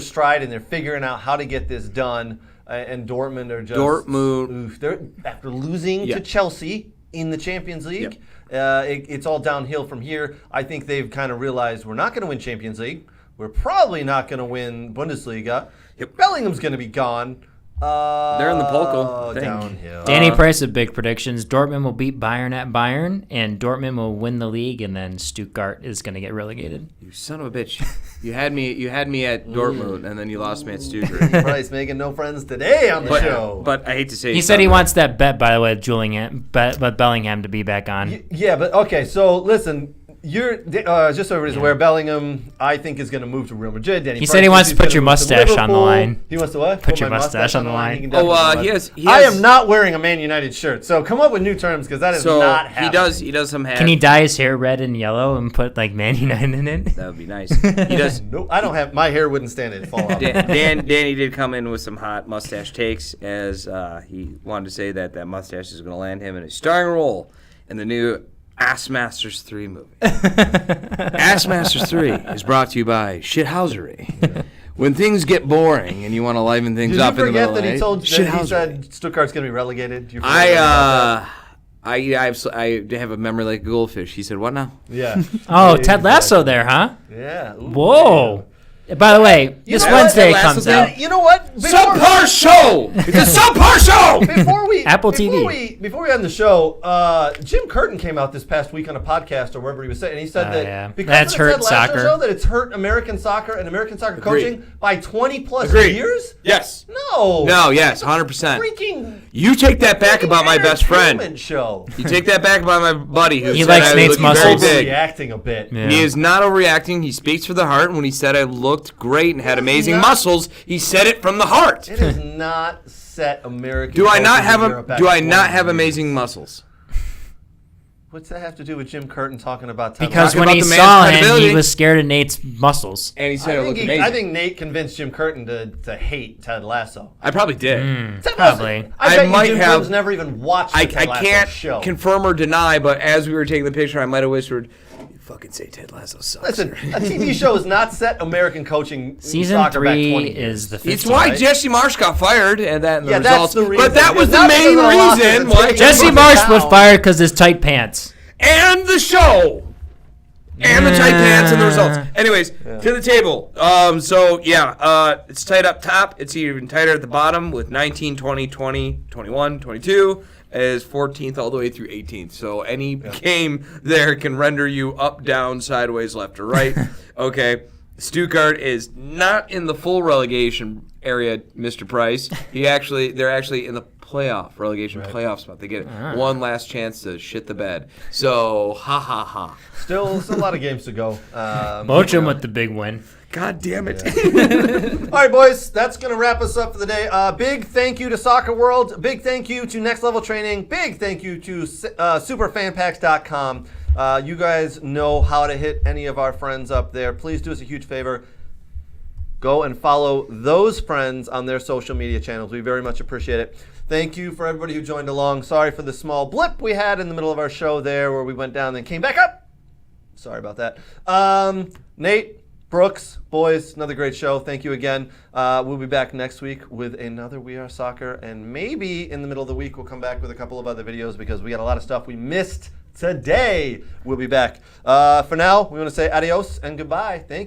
stride and they're figuring out how to get this done. And Dortmund are just they're after losing to Chelsea in the Champions League. It's all downhill from here. I think they've kind of realized we're not going to win Champions League. We're probably not going to win Bundesliga. Bellingham's going to be gone. They're in the Polka. Downhill. Danny Price of big predictions. Dortmund will beat Bayern at Bayern, and Dortmund will win the league, and then Stuttgart is going to get relegated. You son of a bitch! You had me at Dortmund, and then you lost me at Stuttgart. Price making no friends today on the show. But I hate to say he said he wants that bet, by the way, but Bellingham to be back on. Yeah, but okay. So listen. You're just so everybody's aware. Bellingham, I think, is going to move to Real Madrid. He said he wants to put your mustache on the line. He wants to what? Put your mustache on the line. He has. I am not wearing a Man United shirt, so come up with new terms because that is not happening. He does some. Can he dye his hair red and yellow and put like Man United in it? That would be nice. He does. Nope, I don't have. My hair wouldn't stand it. It'd fall off. Danny did come in with some hot mustache takes as he wanted to say that mustache is going to land him in a starring role in the new Ass Masters 3 movie. Ass Masters 3 is brought to you by Shithousery. When things get boring and you want to liven things up in the middle of the night. Did you forget that he said Stuttgart's going to be relegated? I have a memory like a goldfish. He said, what now? Yeah. Oh, Ted Lasso there, huh? Yeah. Ooh, whoa. Yeah. By the way, this Wednesday comes out. You know what? Subpar show! It's a subpar show! Before we end the show, Jim Curtin came out this past week on a podcast or wherever he was saying, and he said that because that's of the hurt Ted Lasso soccer. show, that it's hurt American soccer and American soccer coaching by 20-plus years? Yes. No, yes, 100%. Freaking you take that back about my best friend. Show. You take that back about my buddy who he said likes I Nate's look muscles. very big. Overreacting a bit. Yeah. He is not overreacting. He speaks for the heart. When he said I looked great and had amazing muscles, he said it from the heart. It is not set American. Do I not have amazing muscles? What's that have to do with Jim Curtin talking about? Because when he saw him, he was scared of Nate's muscles. And he said it looked amazing. I think Nate convinced Jim Curtin to hate Ted Lasso. I probably did. Probably. I bet Jim Curtin's never even watched the Ted Lasso show. I can't confirm or deny, but as we were taking the picture, I might have whispered, "You fucking say Ted Lasso sucks." Listen, a TV show is not set American coaching. Season soccer 3 back 20 is the 15th. It's why Jesse Marsh got fired, and that Yeah, the that's results. the reason. But that was It's the not main because of the reason losses. why Jesse Marsh was fired because his tight pants. And the show. And the tight pants and the results. Anyways, to the table. It's tight up top. It's even tighter at the bottom with 19, 20, 20, 21, 22 is 14th all the way through 18th. So any game there can render you up, down, sideways, left, or right. Okay. Stuttgart is not in the full relegation area, Mr. Price. They're actually in the playoff spot. They get one last chance to shit the bed. So, ha ha ha. Still a lot of games to go. Bochum with the big win. God damn it. All right, boys, that's going to wrap us up for the day. Big thank you to Soccer World. Big thank you to Next Level Training. Big thank you to superfanpacks.com. You guys know how to hit any of our friends up there. Please do us a huge favor. Go and follow those friends on their social media channels. We very much appreciate it. Thank you for everybody who joined along. Sorry for the small blip we had in the middle of our show there where we went down and then came back up. Sorry about that. Nate, Brooks, boys, another great show. Thank you again. We'll be back next week with another We Are Soccer, and maybe in the middle of the week we'll come back with a couple of other videos because we got a lot of stuff we missed today. We'll be back. For now, we want to say adios and goodbye. Thank you.